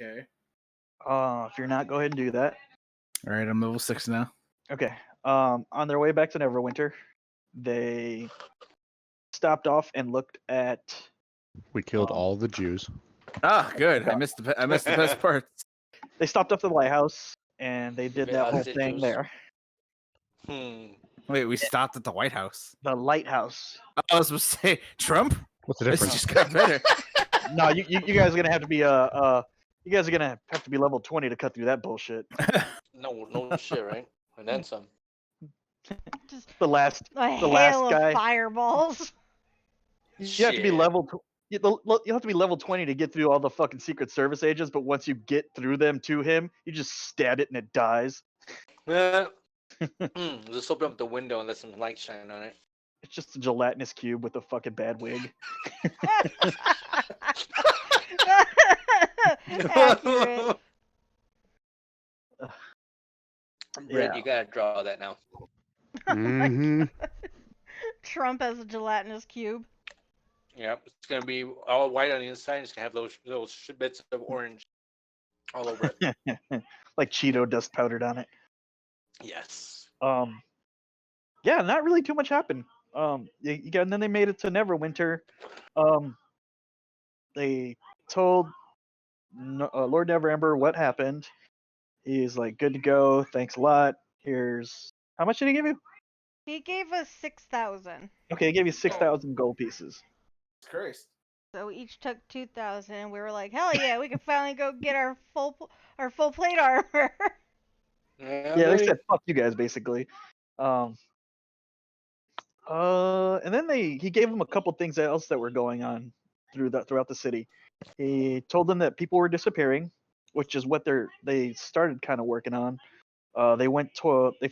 Okay. If you're not, go ahead and do that. All right, I'm level 6 now. Okay. On their way back to Neverwinter, they stopped off and looked at. We killed all the Jews. Ah, good. I missed the best parts. They stopped up to the lighthouse and they did that whole thing there. Wait, we stopped at the White House. The lighthouse. I was supposed to say Trump. What's the This difference? just got better. No, you guys are gonna have to be you guys are gonna have to be level 20 to cut through that bullshit. No shit, right? And then some. Just The last a the hail last of guy. fireballs. You have to be level. You have to be level 20 to get through all the fucking Secret Service agents. But once you get through them to him, you just stab it and it dies. Just open up the window and let some light shine on it. It's just a gelatinous cube with a fucking bad wig. Accurate. Red, you gotta draw that now. Mm-hmm. Trump as a gelatinous cube. Yep, it's gonna be all white on the inside. It's gonna have those bits of orange all over it. Like Cheeto dust powdered on it. Yes. Yeah, not really too much happened. And then they made it to Neverwinter. They told Lord Neverember what happened. He's like, good to go. Thanks a lot. Here's how much did he give you? He gave us 6,000. Okay, he gave you 6,000 gold pieces. Christ. So we each took 2,000, and we were like, hell yeah, we can finally go get our full plate armor. Yeah, they said fuck you guys basically. And then he gave them a couple things else that were going on throughout the city. He told them that people were disappearing, which is what they started kind of working on. They went to the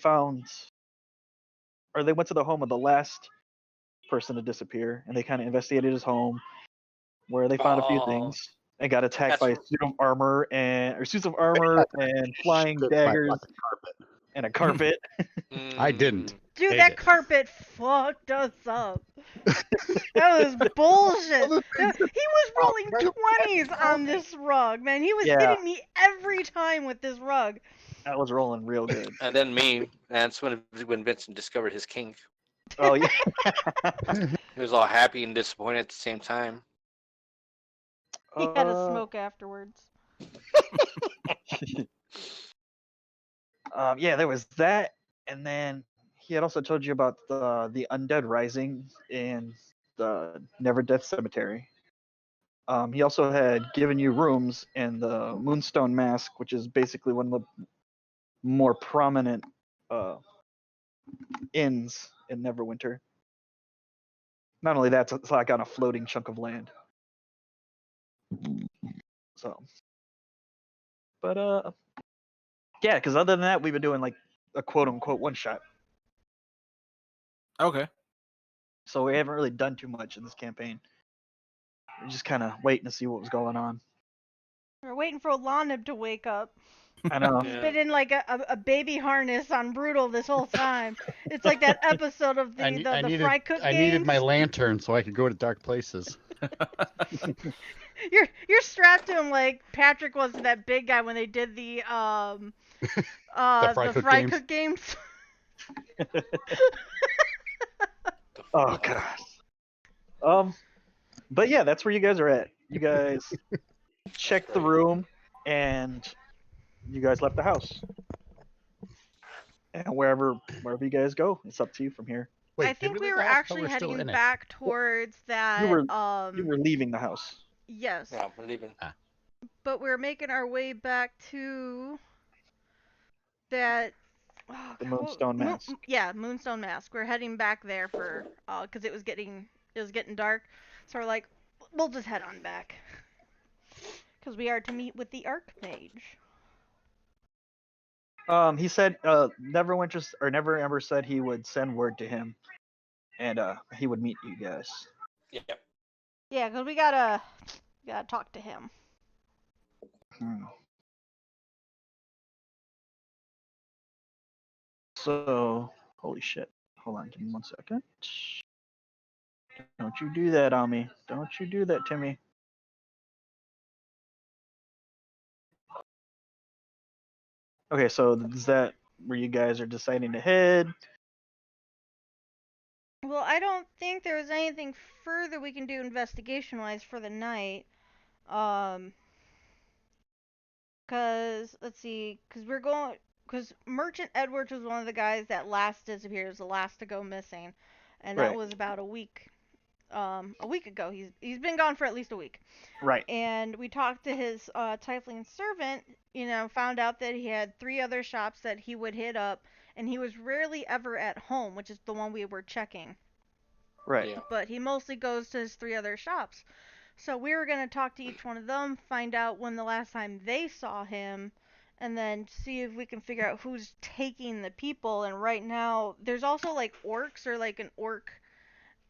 home of the last person to disappear, and they kind of investigated his home, where they found a few things. And got attacked by suits of armor and flying daggers and a carpet. I didn't. Dude, Hate that it. carpet fucked us up. That was bullshit. He was rolling 20s on this rug, man. He was hitting me every time with this rug. I was rolling real good. And then me, and that's when Vincent discovered his kink. Oh yeah. He was all happy and disappointed at the same time. He had a smoke afterwards. Yeah, there was that, and then he had also told you about the undead rising in the Never Death Cemetery. He also had given you rooms in the Moonstone Mask, which is basically one of the more prominent inns in Neverwinter. Not only that, it's like on a floating chunk of land. So, but yeah, because other than that, we've been doing like a quote unquote one shot. Okay. So we haven't really done too much in this campaign. We're just kind of waiting to see what was going on. We're waiting for Lana to wake up. I know. He's been in like a baby harness on Brutal this whole time. It's like that episode of the Fry Cook games. I needed my lantern so I could go to dark places. You're strapped to him like Patrick was to that big guy when they did the Fry Cook games. Oh god. But yeah, that's where you guys are at. You guys checked the room and you guys left the house. And wherever you guys go, it's up to you from here. Wait, I think we were actually heading back towards that. You were leaving the house. Yes. Yeah, we're leaving. But we're making our way back to that. The Moonstone Mask. Moonstone Mask. We're heading back there for because it was getting dark, so we're like, we'll just head on back because we are to meet with the Archmage. He said Neverember said he would send word to him, and he would meet you guys. Yep. Yeah, because we gotta talk to him. So, holy shit. Hold on, give me 1 second. Don't you do that on me. Don't you do that to me. Okay, so is that where you guys are deciding to head? Well, I don't think there was anything further we can do investigation-wise for the night. Um, cause let's see, cause Merchant Edwards was one of the guys that last disappeared, was the last to go missing, and that Right. was about a week ago. He's been gone for at least a week. Right. And we talked to his Tiefling servant, found out that he had 3 other shops that he would hit up, and he was rarely ever at home, which is the one we were checking. Right. Yeah. But he mostly goes to his 3 other shops. So we were going to talk to each one of them, find out when the last time they saw him, and then see if we can figure out who's taking the people. And right now, there's also like orcs or like an orc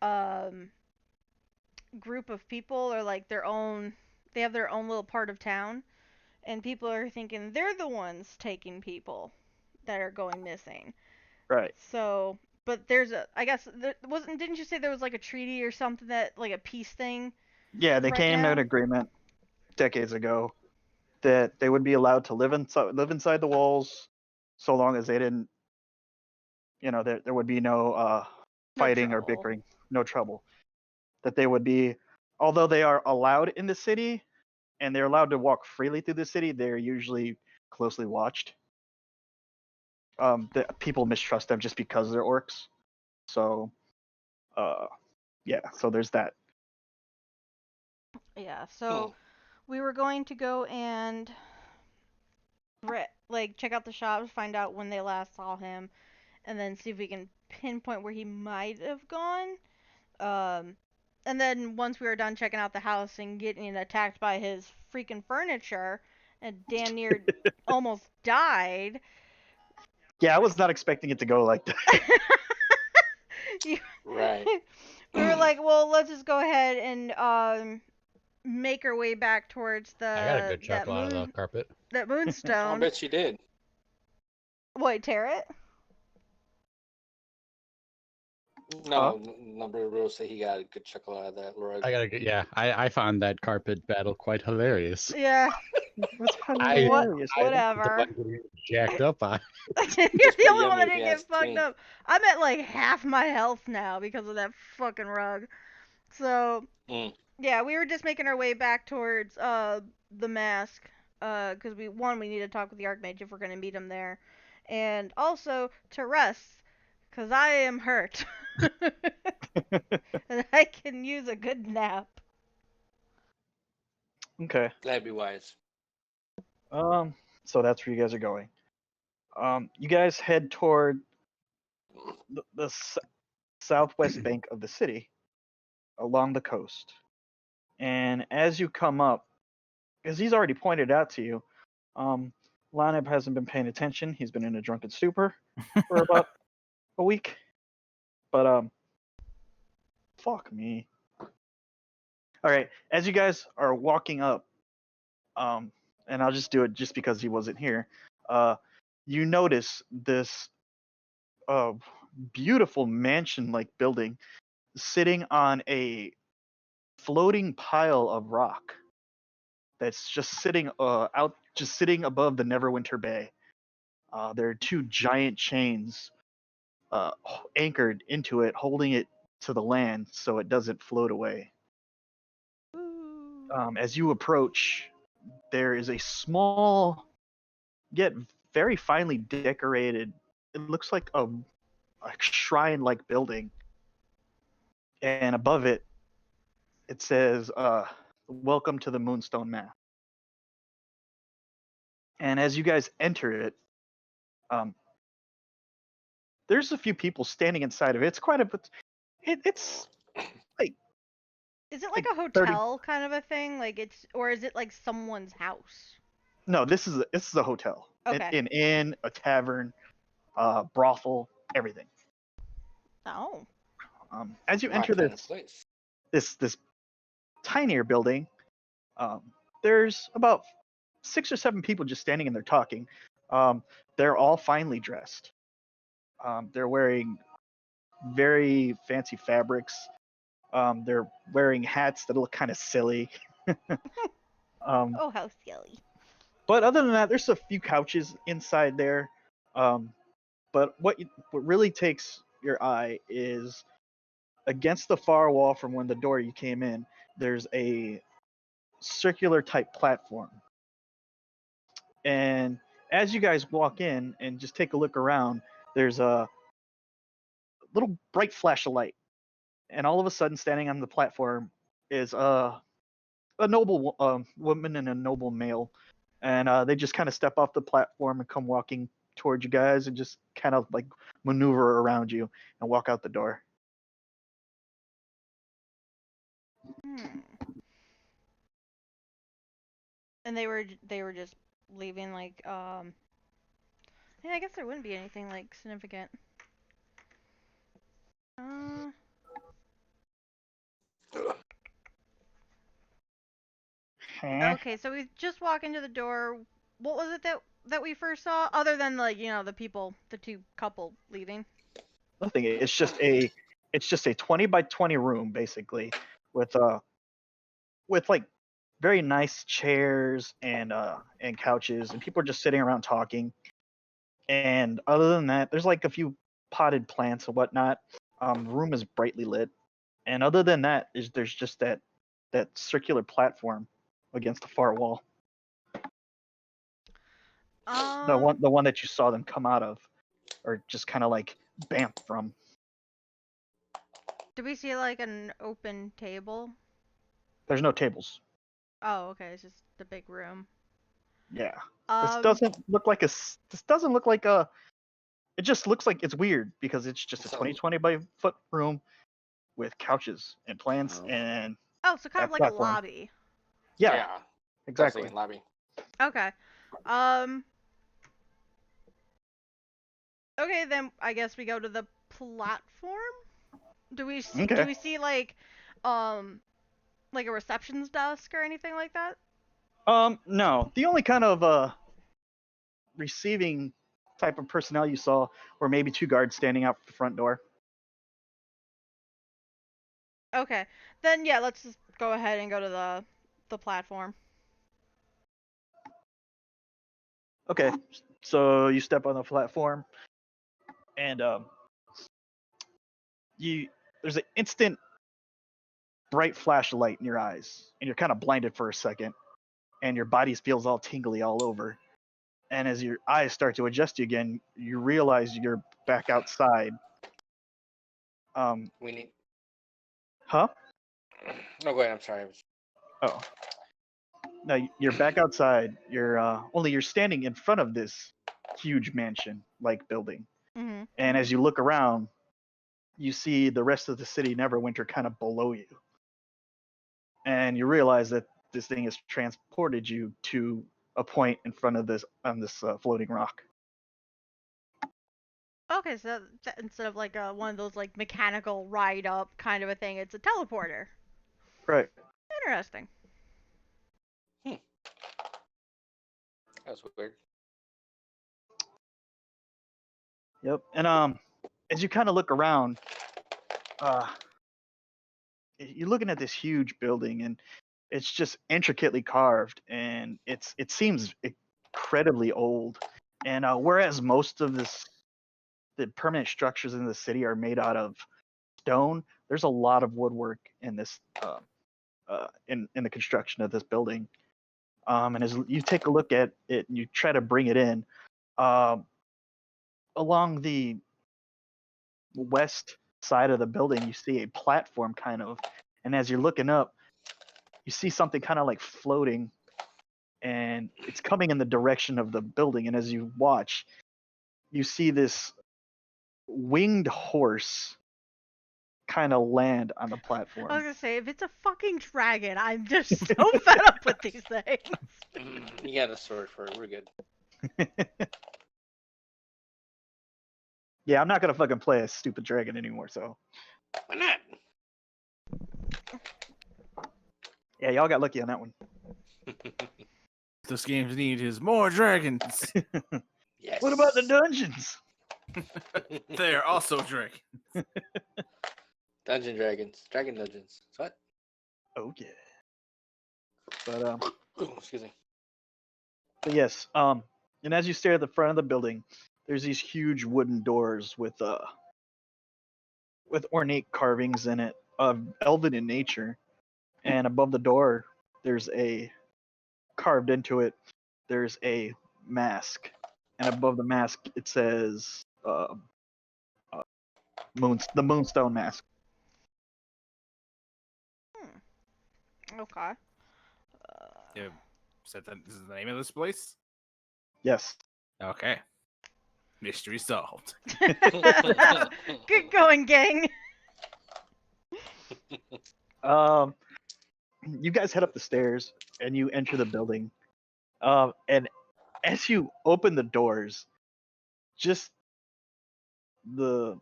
um, group of people, or like they have their own little part of town. And people are thinking they're the ones taking people that are going missing. Right. So, but I guess didn't you say there was like a treaty or something, that like a peace thing Yeah, they right came to now? an agreement decades ago that they would be allowed to live inside the walls, so long as they didn't, there would be no fighting or trouble. bickering, no trouble. That they would be, although they are allowed in the city and they're allowed to walk freely through the city, they're usually closely watched. The people mistrust them just because they're orcs. So, yeah. So there's that. Yeah, so we were going to go and like check out the shops, find out when they last saw him, and then see if we can pinpoint where he might have gone. Um, and then once we were done checking out the house and getting attacked by his freaking furniture, and damn near almost died. Yeah, I was not expecting it to go like that. Right. We were like, well, let's just go ahead and make our way back towards I got a good chuckle out of the carpet. that I moonstone. bet you did. Wait, tear it? No, Number will say he got a good chuckle out of that rug. I found that carpet battle quite hilarious. Yeah. That's I- hilarious. Whatever. Jacked up on. You're It's the pretty only one yummy that if didn't you get ask fucked me. up. I'm at like half my health now because of that fucking rug. So Mm. yeah, we were just making our way back towards the mask. Because we need to talk with the Archmage if we're gonna meet him there, and also to rest, because I am hurt. And I can use a good nap. Okay. That'd be wise. So that's where you guys are going. You guys head toward the southwest bank of the city, along the coast. And as you come up, as he's already pointed out to you, Laneb hasn't been paying attention. He's been in a drunken stupor for about a week. But fuck me. All right, as you guys are walking up, and I'll just do it just because he wasn't here. You notice this beautiful mansion-like building sitting on a floating pile of rock that's just sitting sitting above the Neverwinter Bay. There are 2 giant chains anchored into it, holding it to the land so it doesn't float away. As you approach, there is a small, yet very finely decorated. It looks like a shrine-like building, and above it, it says, "Welcome to the Moonstone Math." And as you guys enter it, there's a few people standing inside of it. It's quite a bit. It's like Is it like a 30. hotel kind of a thing? Or is it like someone's house? No, this is a hotel, Okay. an inn, a tavern, brothel, everything. Oh. As you My enter kind of place. this tinier building, there's about 6 or 7 people just standing and they're talking. They're all finely dressed. They're wearing very fancy fabrics. They're wearing hats that look kind of silly. Oh, how silly. But other than that, there's a few couches inside there. But what really takes your eye is against the far wall from when the door you came in. There's a circular type platform, and as you guys walk in and just take a look around, there's a little bright flash of light, and all of a sudden, standing on the platform is a noble woman and a noble male, and they just kind of step off the platform and come walking towards you guys and just kind of like maneuver around you and walk out the door. Hmm. And they were just leaving like yeah, I guess there wouldn't be anything like significant. Uh Okay, so we just walk into the door. What was it that we first saw other than like, the two couple leaving? Nothing. It's just a 20 by 20 room basically with like very nice chairs and couches, and people are just sitting around talking. And other than that, there's like a few potted plants and whatnot. The room is brightly lit, and other than that, there's just that circular platform against the far wall. The one that you saw them come out of, or just kind of like bamf from. Do we see like an open table? There's no tables. Oh, okay, it's just the big room. Yeah. This Um, doesn't look like a. It just looks like it's weird because it's just a So- 20 by foot room with couches and plants Oh. and oh, so kind of that like a platform. lobby. yeah, exactly. Definitely lobby. Okay. Okay, then I guess we go to the platform. Do we Okay. see like a reception's desk or anything like that? No. The only kind of receiving type of personnel you saw were maybe two guards standing out the front door. Okay. Then yeah, let's just go ahead and go to the platform. Okay. So you step on the platform, and there's an instant bright flash of light in your eyes, and you're kind of blinded for a second, and your body feels all tingly all over. And as your eyes start to adjust you again, you realize you're back outside. We need. Huh? No, go ahead. I'm sorry. Oh. Now you're back outside. You're standing in front of this huge mansion-like building. Mm-hmm. And as you look around, you see the rest of the city Neverwinter kind of below you. And you realize that this thing has transported you to a point in front of this floating rock. Okay, so instead of like one of those like mechanical ride up kind of a thing, it's a teleporter. Right. Interesting. That's weird. Yep. And as you kind of look around, you're looking at this huge building, and it's just intricately carved, and it seems incredibly old. And whereas most of the permanent structures in the city are made out of stone, there's a lot of woodwork in this in the construction of this building. And as you take a look at it and you try to bring it in, along the west side of the building, you see a platform kind of, and as you're looking up, you see something kind of like floating, and it's coming in the direction of the building. And as you watch, you see this winged horse kind of land on the I was platform. gonna say, if it's a fucking dragon, I'm just so fed up with these things. You got a sword for it. We're good. Yeah, I'm not gonna fucking play a stupid dragon anymore. So Why not? yeah, y'all got lucky on that one. This game's need is more dragons. Yes. What about the dungeons? They're also dragons. Dungeon Dragons? Dragon Dungeons. What? Oh yeah. But Ooh, excuse me. But yes, and as you stare at the front of the building, there's these huge wooden doors with ornate carvings in it of elven in nature. And above the door, there's a carved into it. There's a mask, and above the mask it says the Moonstone Mask. Okay. Yeah. This is the name of this place? Yes. Okay. Mystery solved. Good going, gang. You guys head up the stairs and you enter the building. And as you open the doors, just the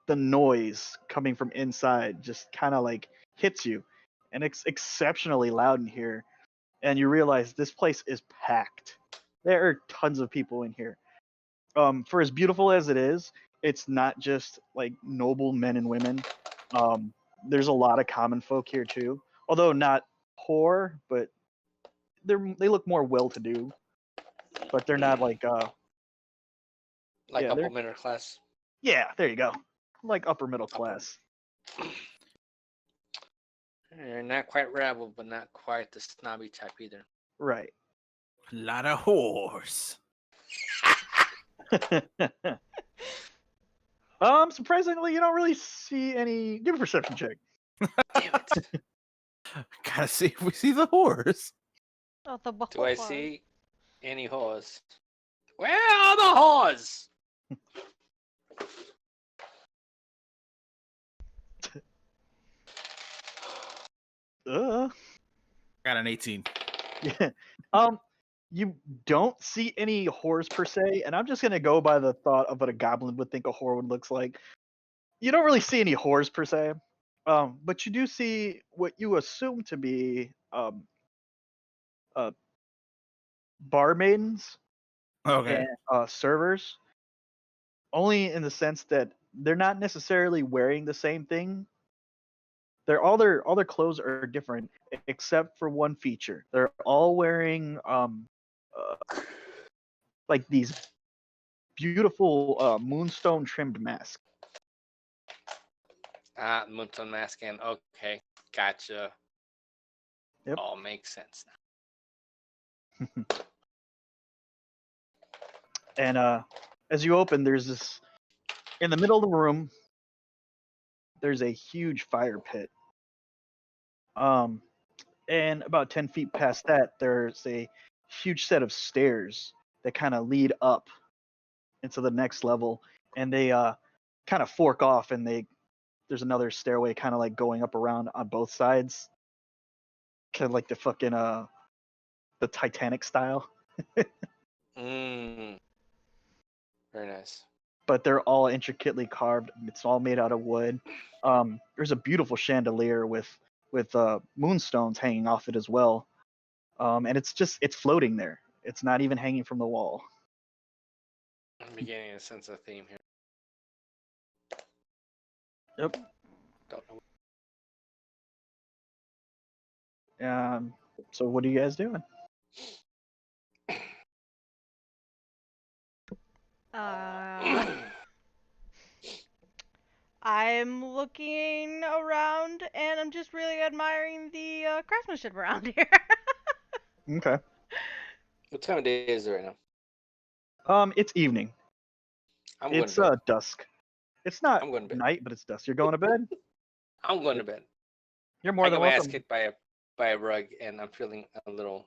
noise coming from inside just kind of like hits you, and it's exceptionally loud in here. And you realize this place is packed. There are tons of people in here. For as beautiful as it is, it's not just like noble men and women. There's a lot of common folk here too, although not poor, but they look more well-to-do. But they're not like Like Yeah, upper they're- middle class. yeah, there you go, like upper middle class. They're not quite rabble, but not quite the snobby type either. Right. A lot of whores. Surprisingly, you don't really see any. Give a perception check. Damn it. Gotta see if we see the whores. Oh, the Do I ball. see any whores? Where are the whores? Uh, Got an 18. yeah. You don't see any whores per se, and I'm just gonna go by the thought of what a goblin would think a whore would looks like. You don't really see any whores per se, but you do see what you assume to be barmaidens Okay. and servers, only in the sense that they're not necessarily wearing the same thing. All their clothes are different except for one feature. They're all wearing like these beautiful moonstone trimmed masks. Ah, Moonstone Masking. Okay, gotcha. Yep. All makes sense now. And as you open, there's this in the middle of the room. There's a huge fire pit. And about 10 feet past that, there's a huge set of stairs that kind of lead up into the next level, and they kind of fork off, and there's another stairway kind of like going up around on both sides, kind of like the fucking the Titanic style. Mmm. Very nice. But they're all intricately carved. It's all made out of wood. There's a beautiful chandelier with moonstones hanging off it as well. And it's floating there. It's not even hanging from the wall. I'm beginning to sense a theme here. Yep. Don't know. So what are you guys doing? I'm looking around and I'm just really admiring the craftsmanship around here. Okay. What time of day is it right now? It's evening. I'm going It's to bed. dusk. It's not I'm going to bed. night, but it's dusk. You're going to bed? I'm going to bed. You're more I than got my ass welcome. kicked by a rug, and I'm feeling a little,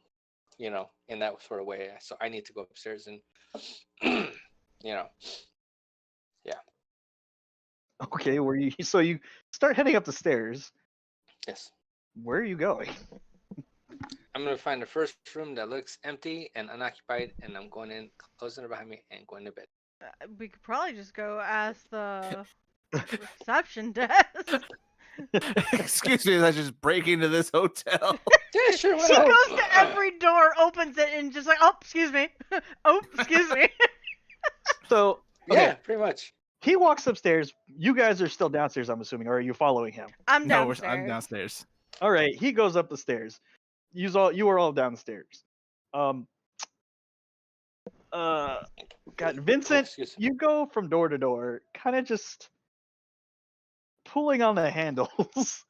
in that sort of way. So I need to go upstairs and, yeah. Okay, so you start heading up the stairs. Yes. Where are you going? I'm gonna find the first room that looks empty and unoccupied, and I'm going in, closing it behind me, and going to bed. We could probably just go ask the reception desk. Excuse me as I just break into this hotel. Yeah, sure. Why She not? goes to every door, opens it, and just like, oh, excuse me. Oh, excuse me. So Yeah, pretty much. he walks upstairs. You guys are still downstairs, I'm assuming, or are you following him? I'm No, downstairs. I'm downstairs. All right, he goes up the stairs. You are all downstairs. God, Oh, Vincent, excuse me. you go from door to door, kind of just pulling on the handles,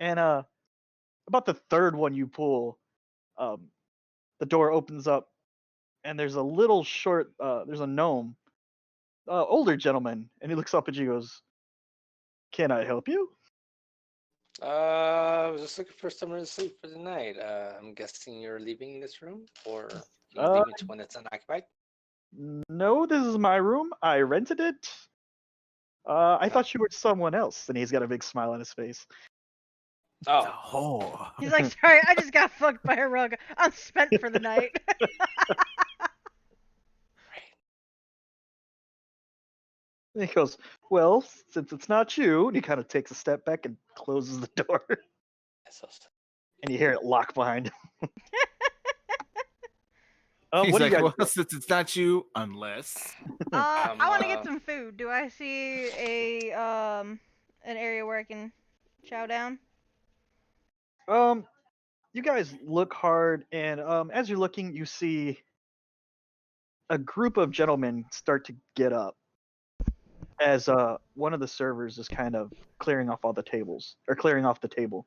and about the third one you pull, the door opens up, and there's a little short, there's a gnome, older gentleman, and he looks up at you, and goes, "Can I help you?" I was just looking for somewhere to sleep for the night. I'm guessing you're leaving this room, or you Uh, leave me to when it's unoccupied? No, this is my room. I rented it. I thought you were someone else, and he's got a big smile on his face. Oh, Oh. He's like, sorry, I just got fucked by a rug. I'm spent for the night. And he goes, "Well, since it's not you," and he kind of takes a step back and closes the door, that's so sad. and you hear it lock behind him. He's What do you like, guys well, do? since it's not you, unless. I want to get uh, some food. Do I see an area where I can chow down? You guys look hard, and as you're looking, you see a group of gentlemen start to get up as one of the servers is kind of clearing off all the tables, or clearing off the table.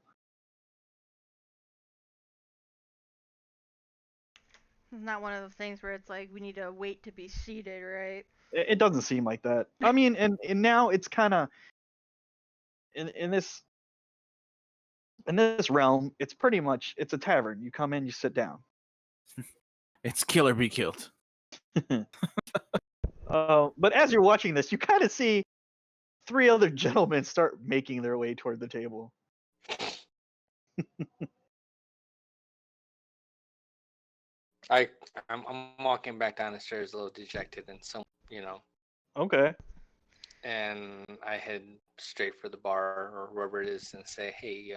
It's not one of those things where it's like we need to wait to be seated, right? It doesn't seem like that. I mean, and now it's kind of in this realm, it's pretty much it's a tavern. You come in, you sit down. It's kill or be killed. But as you're watching this, you kind of see three other gentlemen start making their way toward the table. I'm walking back down the stairs a little dejected and Okay. and I head straight for the bar or wherever it is and say, hey,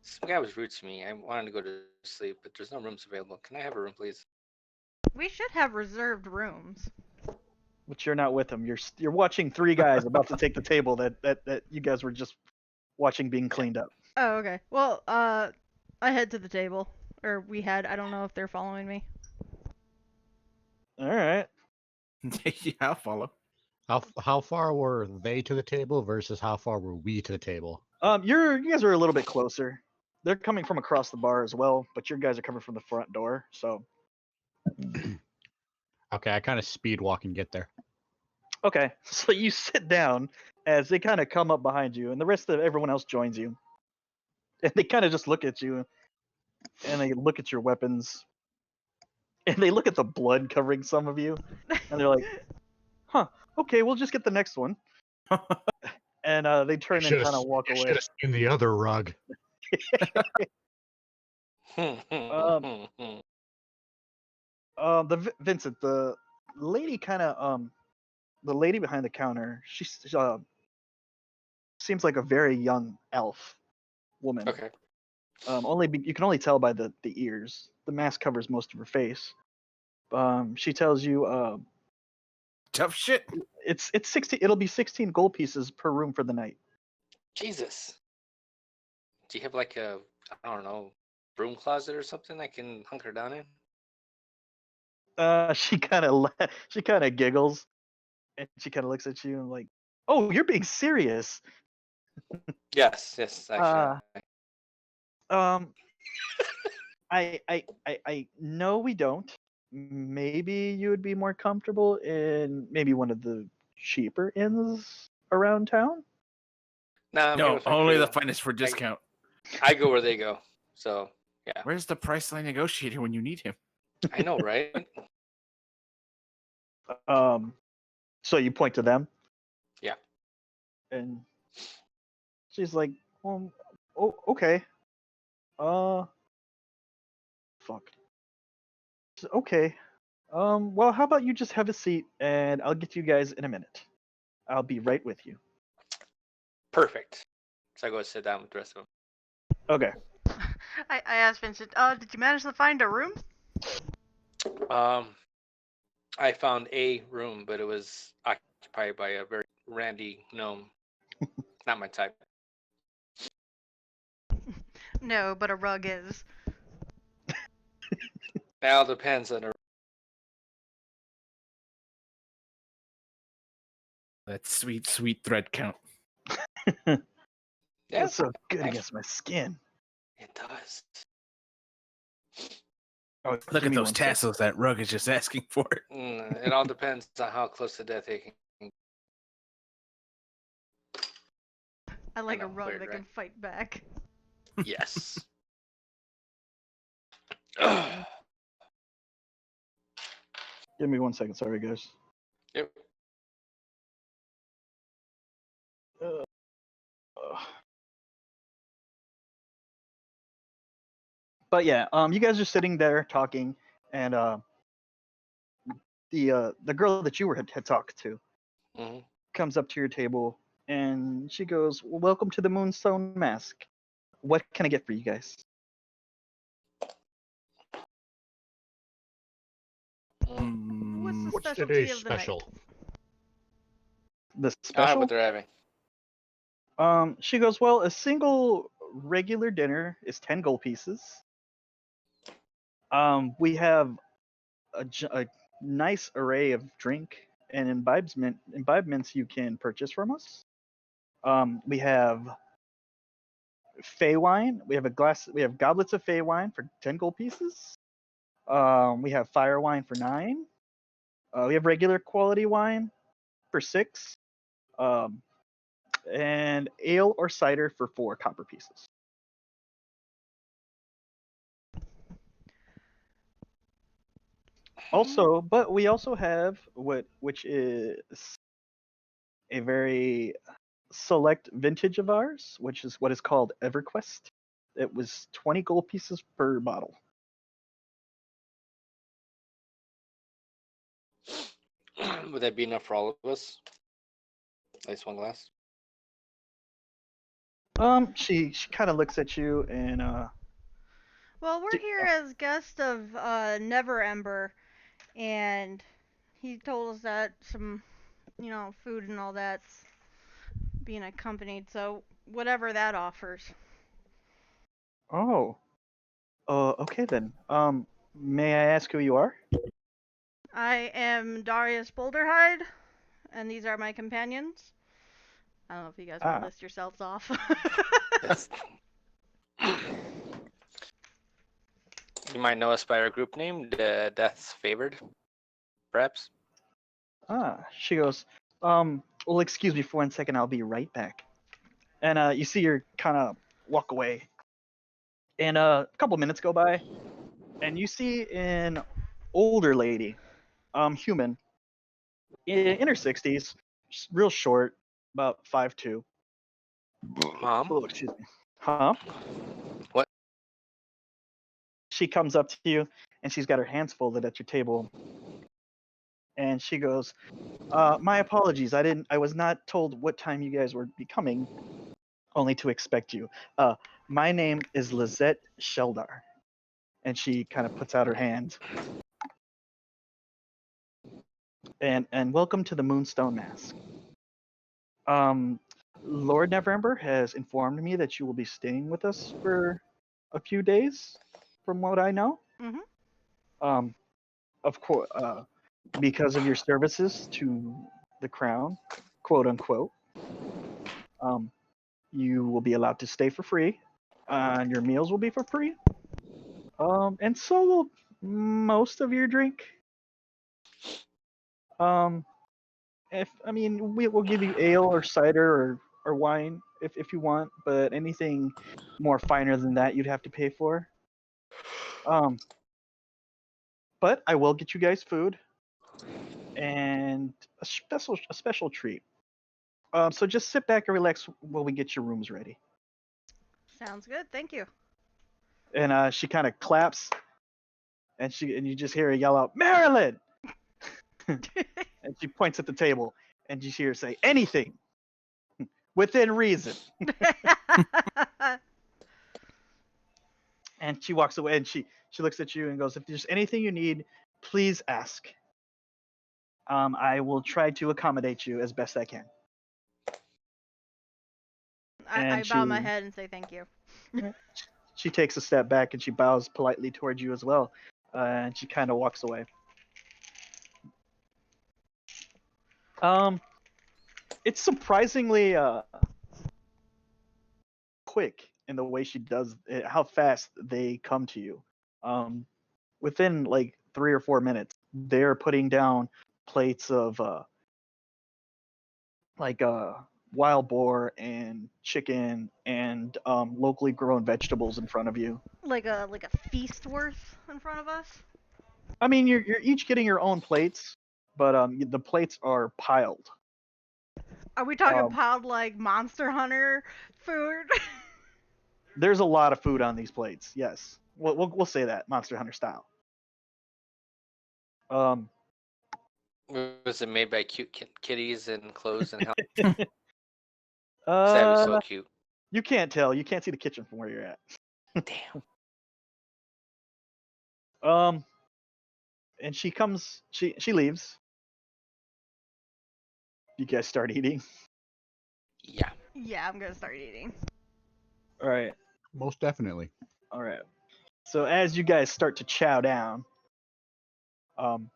some guy was rude to me. I wanted to go to sleep, but there's no rooms available. Can I have a room, please? We should have reserved rooms. But you're not with them. You're watching three guys about to take the table that you guys were just watching being cleaned up. Oh, okay. Well, I head to the table, or we had. I don't know if they're following me. All right. Yeah, I'll follow. How far were they to the table versus how far were we to the table? You guys are a little bit closer. They're coming from across the bar as well, but your guys are coming from the front door. So Okay, I kind of speed walk and get there. okay, so you sit down as they kind of come up behind you, and the rest of everyone else joins you, and they kind of just look at you, and they look at your weapons, and they look at the blood covering some of you, and they're like, "Huh, okay, we'll just get the next one." And they turn and kind of walk away. Should have seen the other rug. Vincent, the lady kind of the lady behind the counter, she seems like a very young elf woman. Okay. You can only tell by the ears. The mask covers most of her face. She tells you Tough shit. it's 60. It'll be 16 gold pieces per room for the night. Jesus. Do you have like a, I don't know, broom closet or something I can hunker down in? She kind of giggles, and she kind of looks at you and like, "Oh, you're being serious." Yes, actually. I no, we don't. Maybe you would be more comfortable in maybe one of the cheaper inns around town. Nah, I'm here No, with my only the crew. finest for discount. I go where they go. So, yeah. Where's the price line negotiator when you need him? I know, right? So you point to them. Yeah. And she's like, "Well, oh, okay. Fuck. Okay. Well, how about you just have a seat, and I'll get you guys in a minute. I'll be right with you." Perfect. So I go sit down with the rest of them. Okay. I asked Vincent, did you manage to find a room? I found a room, but it was occupied by a very randy gnome. Not my type. No, but a rug is. It all depends on. That sweet, sweet thread count. Yeah, It's so good actually- against my skin. it does. Oh, Look give at me those 1 sec. tassels that rug is just asking for. It all depends on how close to death they can. I like a know, rug weird, that right? can fight back. Yes. Give me 1 second. Sorry, guys. Yep. Uh, But yeah, you guys are sitting there talking, and the girl that you had talked to hmm comes up to your table, and she goes, "Welcome to the Moonstone Mask. What can I get for you guys?" What's the What's specialty today's of the special? night? The I'll have special. what they're having. She goes, "Well, a single regular dinner is 10 gold pieces. We have a nice array of drink and imbibements you can purchase from us. We have Fey wine. We have goblets of Fey wine for 10 gold pieces. We have fire wine for 9. We have regular quality wine for 6. Um, and ale or cider for 4 copper pieces." Also, but we also have which is a very select vintage of ours, which is what is called EverQuest. It was 20 gold pieces per bottle. Would that be enough for all of us? At least one glass. She kind of looks at you and Well, we're here as guests of Never Ember, and he told us that some, food and all that's being accompanied. So whatever that offers. oh, okay then. May I ask who you are? I am Darius Boulderhide, and these are my companions. I don't know if you guys want Ah. to list yourselves off. Yes. You might know us by our group name, the Death's Favored, perhaps. She goes, well, excuse me for 1 second. I'll be right back. And you see her kind of walk away. And a couple minutes go by, and you see an older lady, human, in her 60s, real short, about 5'2". Mom? Oh, excuse me. Huh? What? She comes up to you, and she's got her hands folded at your table. And she goes, "My apologies. I was not told what time you guys were becoming, only to expect you. My name is Lizette Sheldar." And she kind of puts out her hand. And welcome to the Moonstone Mask. Lord Neverember has informed me that you will be staying with us for a few days, from what I know. Mhm. Of course, because of your services to the crown, quote unquote. You will be allowed to stay for free, and your meals will be for free. And so will most of your drink. We'll give you ale or cider or wine if you want, but anything more finer than that you'd have to pay for. But I will get you guys food and a special treat. So just sit back and relax while we get your rooms ready. Sounds good. Thank you. And she kind of claps, and you just hear her yell out, "Marilyn!" And she points at the table, and you hear her say, "Anything within reason." And she walks away, and she looks at you and goes, "If there's anything you need, please ask. I will try to accommodate you as best I can." I bow my head and say thank you. She takes a step back and she bows politely towards you as well. And she kind of walks away. It's surprisingly quick in the way she does it, how fast they come to you. Within like 3 or 4 minutes, they're putting down plates of like wild boar and chicken and locally grown vegetables in front of you. Like a feast worth in front of us. I mean, you're each getting your own plates, but the plates are piled. Are we talking Um, piled like Monster Hunter food? There's a lot of food on these plates. Yes, we'll say that Monster Hunter style. Was it made by cute kitties in clothes and help? That'd be Uh, so cute. you can't tell. You can't see the kitchen from where you're at. Damn. And she comes. She leaves. You guys start eating. Yeah. Yeah, I'm gonna start eating. All right. Most definitely. All right. So as you guys start to chow down, after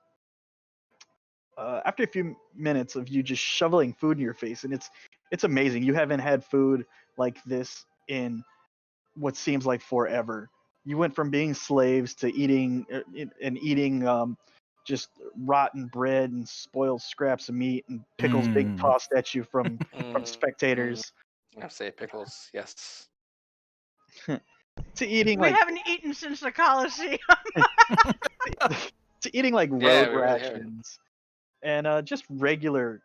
a few minutes of you just shoveling food in your face, and it's amazing. You haven't had food like this in what seems like forever. You went from being slaves to eating just rotten bread and spoiled scraps of meat and pickles being tossed at you from spectators I'll say pickles. Yes. to eating We like haven't eaten since the Coliseum. to eating like road Yeah, we really haven't. rations and just regular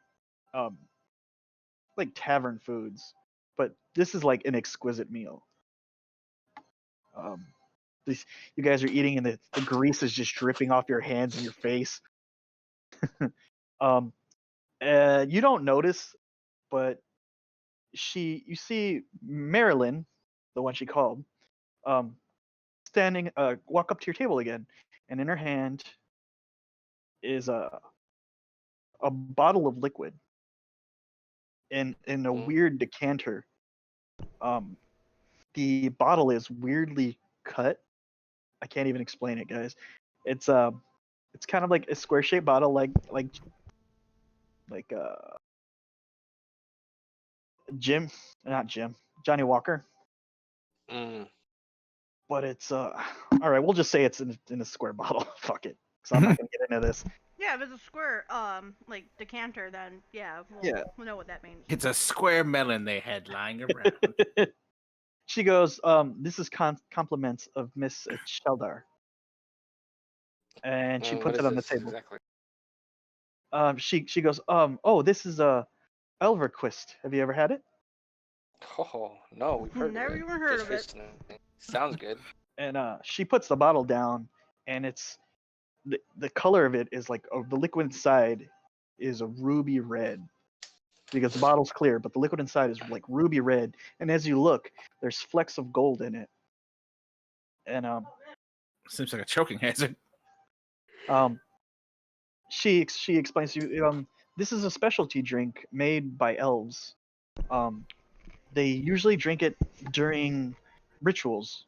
like tavern foods. But this is like an exquisite meal. This, you guys are eating and the grease is just dripping off your hands and your face. You don't notice, but you see Marilyn, the one she called, standing, walk up to your table again, and in her hand is a bottle of liquid in a weird decanter. The bottle is weirdly cut. I can't even explain it, guys. It's kind of like a square shaped bottle, like Jim, not Jim, Johnny Walker. But it's all right. We'll just say it's in a square bottle. Fuck it, because I'm not gonna get into this. Yeah, if it's a square, like decanter, then yeah, we'll know what that means. It's a square melon they had lying around. She goes, this is compliments of Miss Sheldar. And she puts it on the table. Exactly. She goes, oh, this is a Elverquist. Have you ever had it? Oh no, we've heard Never of it. even heard Just of it. recently. Sounds good. And she puts the bottle down, and it's the color of it is like the liquid inside is a ruby red, because the bottle's clear, but the liquid inside is like ruby red. And as you look, there's flecks of gold in it. And Seems like a choking hazard. she explains to you, this is a specialty drink made by elves. They usually drink it during rituals,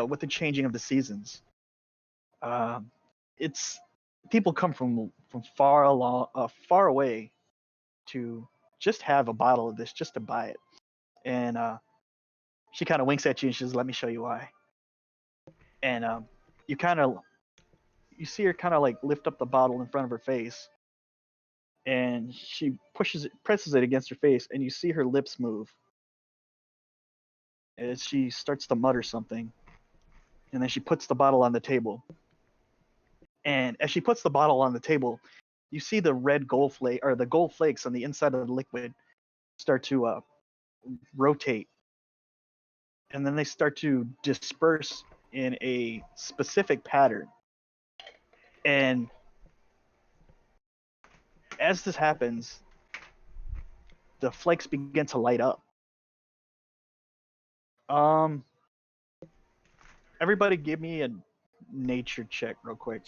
with the changing of the seasons. It's people come from far away to just have a bottle of this, just to buy it. And she kind of winks at you and she says, "Let me show you why." And you see her kind of like lift up the bottle in front of her face, and she presses it against her face, and you see her lips move as she starts to mutter something. And then she puts the bottle on the table. And as she puts the bottle on the table, you see the gold flakes on the inside of the liquid start to rotate. And then they start to disperse in a specific pattern. And as this happens, the flakes begin to light up. Everybody give me a nature check real quick.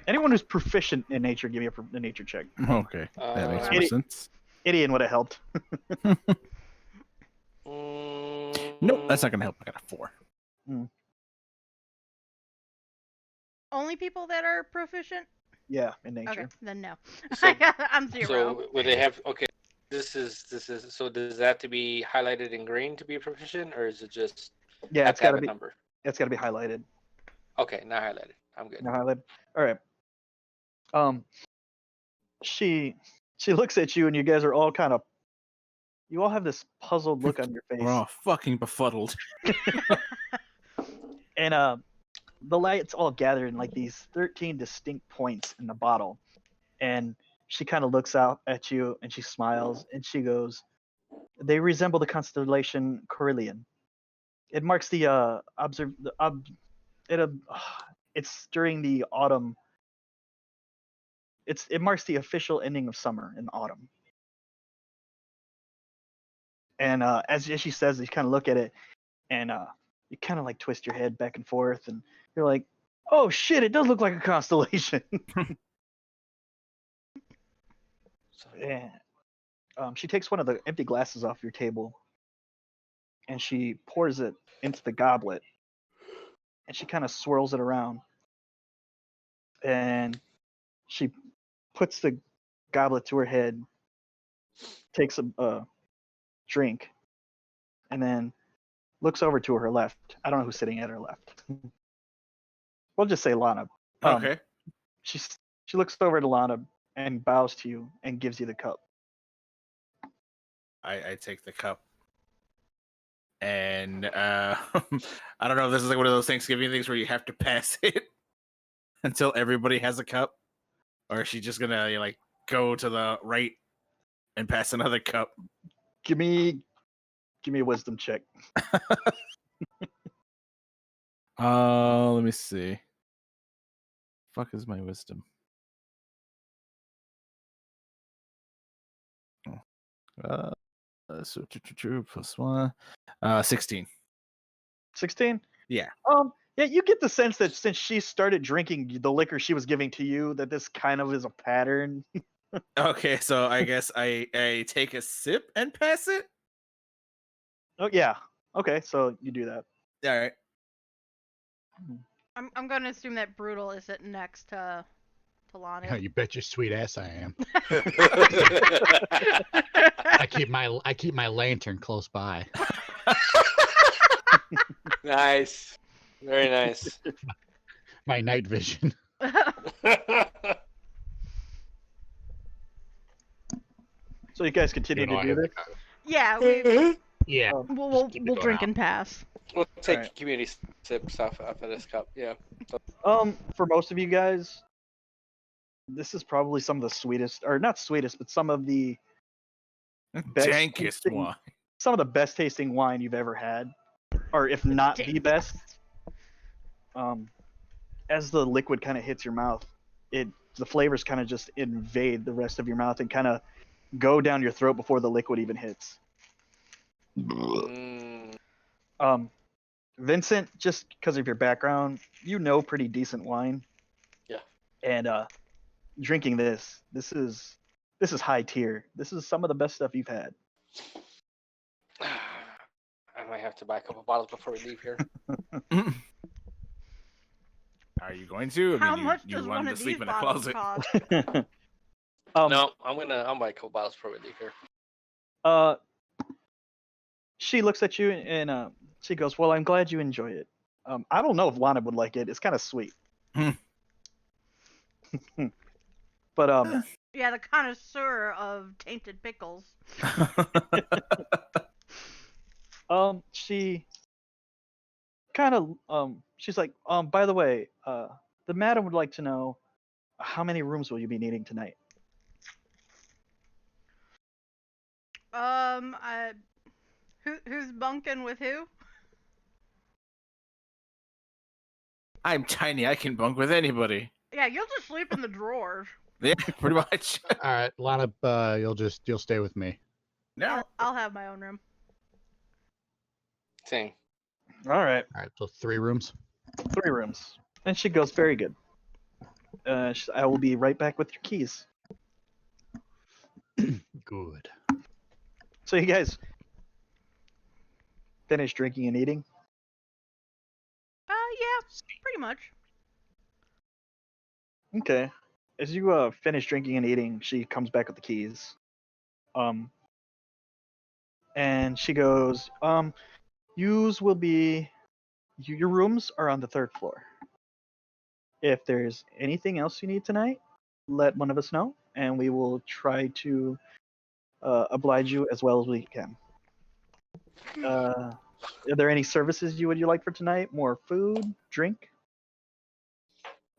Anyone who's proficient in nature, give me a nature check. Okay, that makes more Idiot. sense. Idiot would have helped. Nope, that's not gonna help. I got a 4. only people that are proficient? Yeah, in nature. Okay, then no. So- I'm 0. So would they have? Okay, this is. So does that have to be highlighted in green to be proficient, or is it just Yeah, have it's to have gotta a be. number? It's gotta be highlighted. Okay, not highlighted. I'm good. Not highlighted. All right. She looks at you, and you guys are all kind of. You all have this puzzled look on your face. We're all fucking befuddled. And the light's all gathered in like these 13 distinct points in the bottle. And she kind of looks out at you and she smiles and she goes, "They resemble the constellation Carillion. It marks the it's during the autumn. It marks the official ending of summer in autumn." And as she says, you kind of look at it and you kind of like twist your head back and forth and you're like, "Oh shit, it does look like a constellation." Yeah. She takes one of the empty glasses off your table and she pours it into the goblet and she kind of swirls it around and she puts the goblet to her head, takes a drink, and then looks over to her left. I don't know who's sitting at her left. We'll just say Lana. Okay. She looks over to Lana and bows to you and gives you the cup. I take the cup. And I don't know if this is like one of those Thanksgiving things where you have to pass it until everybody has a cup. Or is she just gonna like go to the right and pass another cup? Give me a wisdom check. Let me see. Fuck is my wisdom? So plus 1, 16. 16? Yeah. Yeah, you get the sense that since she started drinking the liquor she was giving to you, that this kind of is a pattern. Okay, so I guess I take a sip and pass it. Oh yeah. Okay, so you do that. All right. I'm gonna assume that Brutal is sitting next to Lana. You bet your sweet ass I am. I keep my lantern close by. Nice, very nice. My night vision. So you guys continue to do this? Yeah, Yeah. we'll keep it we'll going drink out. and pass. We'll take Alright. community sips off of this cup. Yeah. For most of you guys, this is probably some of the sweetest, or not sweetest, but some of the best Dankest tasting- one. some of the best tasting wine you've ever had, or if not the best. As the liquid kind of hits your mouth, the flavors kind of just invade the rest of your mouth and kind of go down your throat before the liquid even hits. Mm, Vincent, just because of your background, you know pretty decent wine. Yeah. And drinking this is high tier. This is some of the best stuff you've had. I might have to buy a couple bottles before we leave here. Are you going to? How you, much you does want one to of sleep these in a bottles closet? cost? No, I'll buy a couple bottles before we leave here. She looks at you and she goes, "Well, I'm glad you enjoy it. I don't know if Lana would like it. It's kind of sweet." But Yeah, the connoisseur of tainted pickles. she kind of she's like, by the way, the madam would like to know how many rooms will you be needing tonight? Who's bunking with who? I'm tiny. I can bunk with anybody. Yeah, you'll just sleep in the drawers. Yeah, pretty much. All right, Lana, you'll stay with me. No. I'll have my own room. Same. All right, All right, so 3 rooms. 3 rooms. And she goes, "Very good. I will be right back with your keys." Good. So you guys finish drinking and eating? Yeah, pretty much. Okay. As you finish drinking and eating, she comes back with the keys. And she goes, yous will be your rooms are on the 3rd floor. If there's anything else you need tonight, let one of us know, and we will try to oblige you as well as we can. Are there any services you would like for tonight? More food, drink,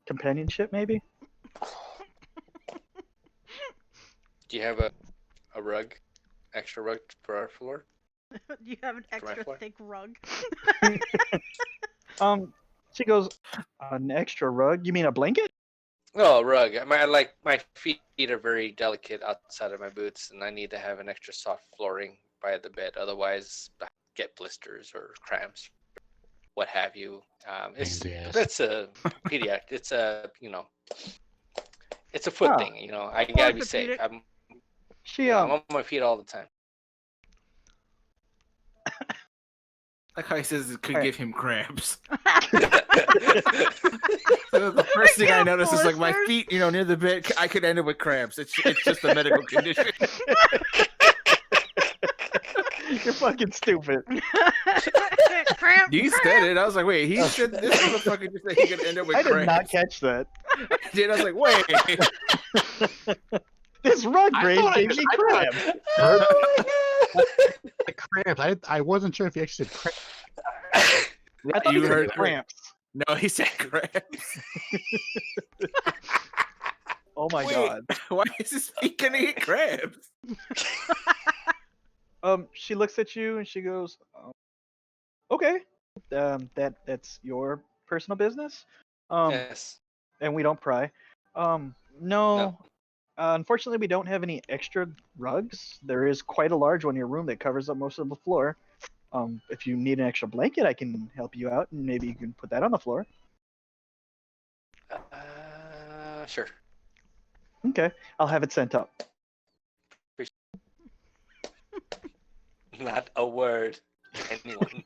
companionship, maybe? Do you have a rug, extra rug for our floor? You have an my extra floor? thick rug. She goes, an extra rug? You mean a blanket? Oh, a rug. My feet are very delicate outside of my boots, and I need to have an extra soft flooring by the bed. Otherwise, I get blisters or cramps, what have you. Pain in the ass. That's a pediatric. It's a it's a foot Ah. thing. I gotta be safe. Orthopedic. She I'm on my feet all the time. Like how he says it could Alright. give him cramps. So the first thing I Get noticed is like my blisters. feet, near the bed. I could end up with cramps. It's just a medical condition. You're fucking stupid. Cramp. You said it. I was like, wait, he said this motherfucker just said he could end up with I did cramps. not catch that. I did. I was like, wait. This rug I braid thought I- gave me I thought- cramp. The cramps. I wasn't sure if you actually said cramps. I thought You he said heard cramps. No, he said cramps. Oh my Wait. god. Why is his feet gonna get cramps? She looks at you and she goes, "Okay, that's your personal business. Yes. And we don't pry. No. Unfortunately, we don't have any extra rugs. There is quite a large one in your room that covers up most of the floor. If you need an extra blanket, I can help you out, and maybe you can put that on the floor. Sure. Okay, I'll have it sent up." Not a word. Anyone.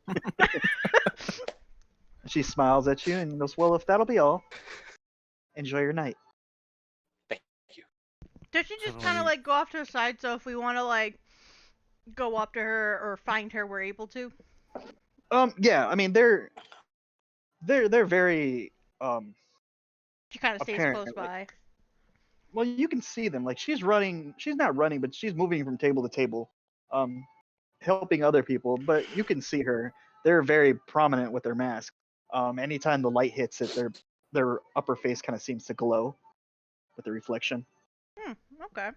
She smiles at you and goes, "Well, if that'll be all, enjoy your night." Thank you. Does she just kind Totally. of like go off to the side so if we want to like go up to her or find her, we're able to? Yeah, I mean they're very She kind of stays Apparently. close by. well, you can see them. Like she's not running, but she's moving from table to table, helping other people. But you can see her. They're very prominent with their mask. Anytime the light hits it, their upper face kind of seems to glow with the reflection. Okay.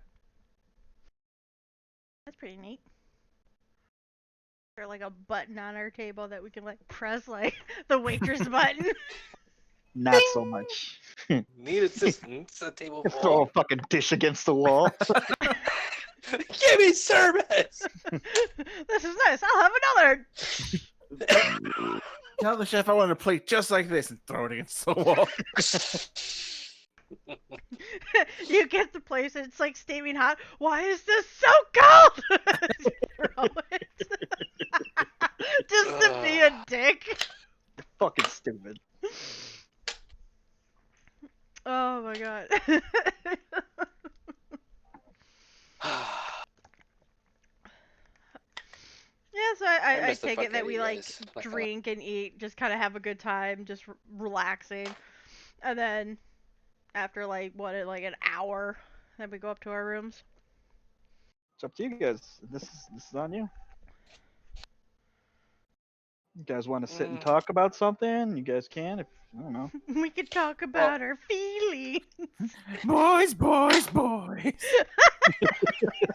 That's pretty neat. Or like a button on our table that we can like press, like the waitress button. Not so much. Need assistance. A table Throw a full. fucking dish against the wall. Give me service. This is nice. I'll have another. Tell the chef I want a plate just like this and throw it against the wall. You get the place and it's like steaming hot. Why is this so cold? Throw it. Just to be a dick. Fucking stupid. Oh my god. Yeah, so I miss the take fuck it that out of we you like guys. Not gonna lie. drink and eat, just kind of have a good time, just relaxing, and then after like like an hour, then we go up to our rooms. It's up to you guys. This is on you. You guys want to sit and talk about something? You guys can. If I don't know. We could talk about our feelings. Boys.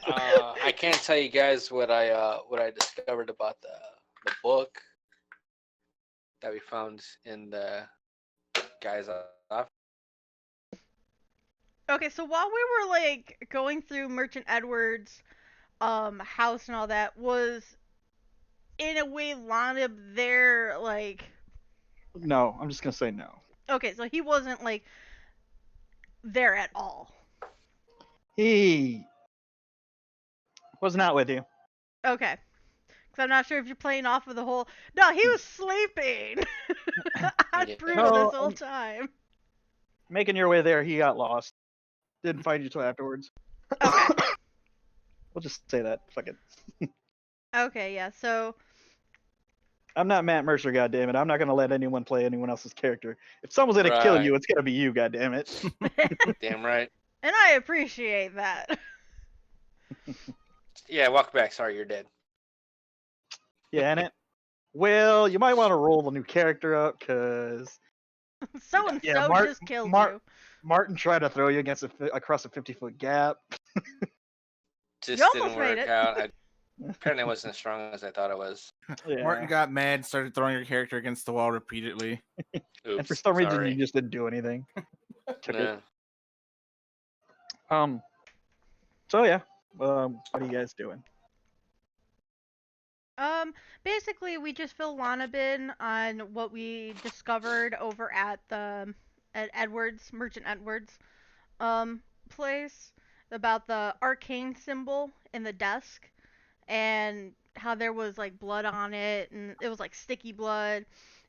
I can't tell you guys what I discovered about the book that we found in the guy's office. Okay, so while we were like going through Merchant Edward's house and all that, was in a way Lana there like No, I'm just gonna say no. okay, so he wasn't like there at all. He was not with you. Okay. Because I'm not sure if you're playing off of the whole. No, he was sleeping on Yeah. Brutal No, this whole time. Making your way there, he got lost. Didn't find you till afterwards. Okay. We'll just say that. Fuck it. Okay, yeah. So I'm not Matt Mercer, goddammit. I'm not gonna let anyone play anyone else's character. If someone's gonna kill you, Right. it's gonna be you, goddammit. Damn right. and I appreciate that. Yeah, walk back. Sorry, you're dead. Yeah, and it. Well, you might want to roll the new character up, cause So and Yeah, so Mark- just killed Mark- you. Martin tried to throw you against across a 50-foot gap. Just You didn't almost made work it. out. Apparently, I wasn't as strong as I thought I was. Yeah. Martin got mad, started throwing your character against the wall repeatedly. Oops. And for some reason, sorry. you just didn't do anything. Took it. Nah. So yeah. What are you guys doing? Basically, we just fill Lana bin on what we discovered over at the at Edwards, Merchant Edwards, place about the arcane symbol in the desk and how there was like blood on it and it was like sticky blood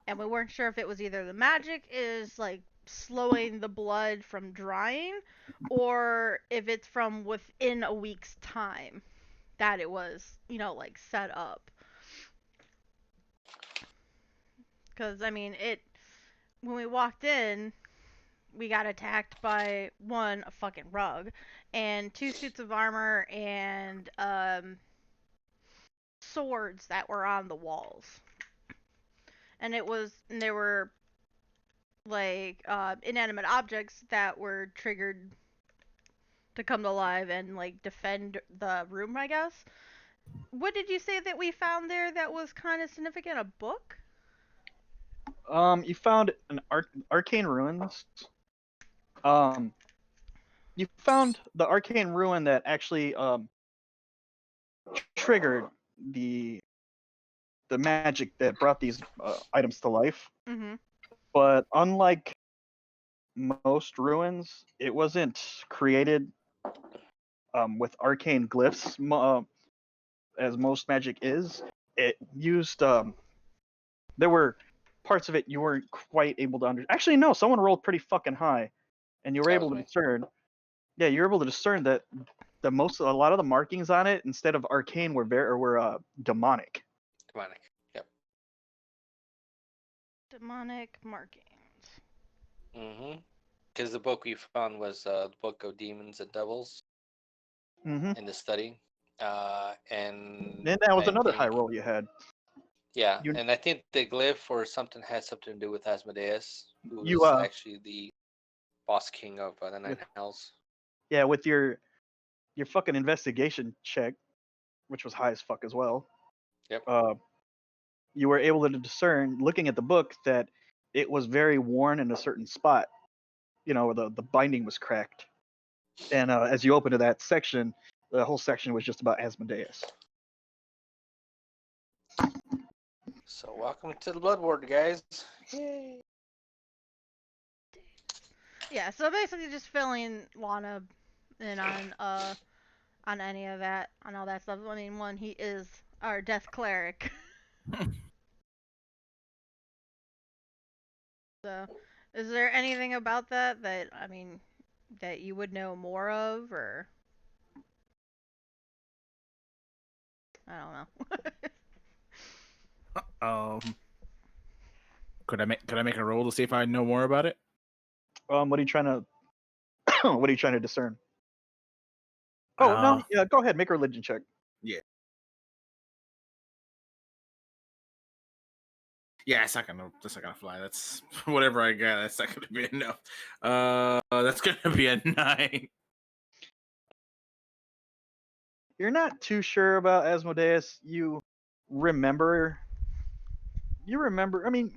and we weren't sure if it was either the magic is like slowing the blood from drying or if it's from within a week's time that it was, like set up. Because, I mean, when we walked in, we got attacked by one, a fucking rug, and 2 suits of armor and swords that were on the walls. And they were like inanimate objects that were triggered to come to life and like defend the room, I guess. What did you say that we found there that was kind of significant? A book? You found an arcane ruins. You found the arcane ruin that actually triggered the magic that brought these items to life. Mm-hmm. But unlike most ruins, it wasn't created with arcane glyphs as most magic is. It used there were parts of it you weren't quite able to understand. Actually, no, someone rolled pretty fucking high, and you were That able was to me. discern. Yeah, you were able to discern that a lot of the markings on it instead of arcane were demonic. Demonic. Yep. Demonic markings. Mm-hmm. Because the book we found was the Book of Demons and Devils Mm-hmm. in the study. And And that was I another think- high roll you had. Yeah, You- and I think the glyph or something had something to do with Asmodeus, who You, was actually the boss king of the Nine Hells. Yeah, with your fucking investigation check, which was high as fuck as well. Yep. You were able to discern, looking at the book, that it was very worn in a certain spot. Where the binding was cracked. And as you open to that section, the whole section was just about Asmodeus. So welcome to the Blood Ward, guys. Yay. Yeah, so basically just filling Lana in on any of that, on all that stuff. I mean, one, he is our death cleric. So, is there anything about that that you would know more of, or I don't know. Could I make a roll to see if I know more about it? What are you trying to what are you trying to discern? Oh no, yeah, go ahead, make a religion check. Yeah, that's not gonna fly. That's whatever I got. That's not gonna be enough. That's gonna be a 9. You're not too sure about Asmodeus. You remember. I mean,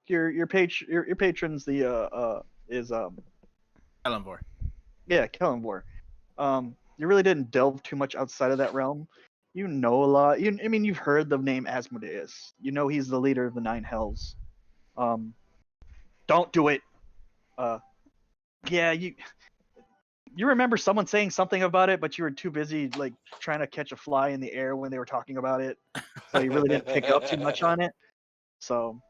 your patron's the is Elenvor. yeah, Kellenvor. You really didn't delve too much outside of that realm. You know a lot. You've heard the name Asmodeus. You know he's the leader of the Nine Hells. Don't do it. Yeah, you remember someone saying something about it, but you were too busy like trying to catch a fly in the air when they were talking about it, so you really didn't pick up too much on it. So,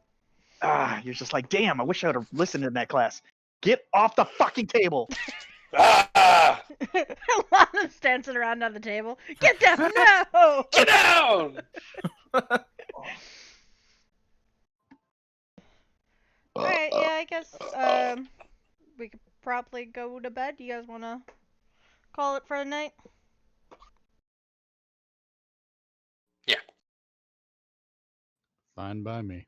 You're just like, damn, I wish I would have listened in that class. Get off the fucking table. Ah! Lana's dancing around on the table. Get down! No! Get down! Alright, yeah, I guess we could probably go to bed. You guys wanna call it for the night? Fine by me.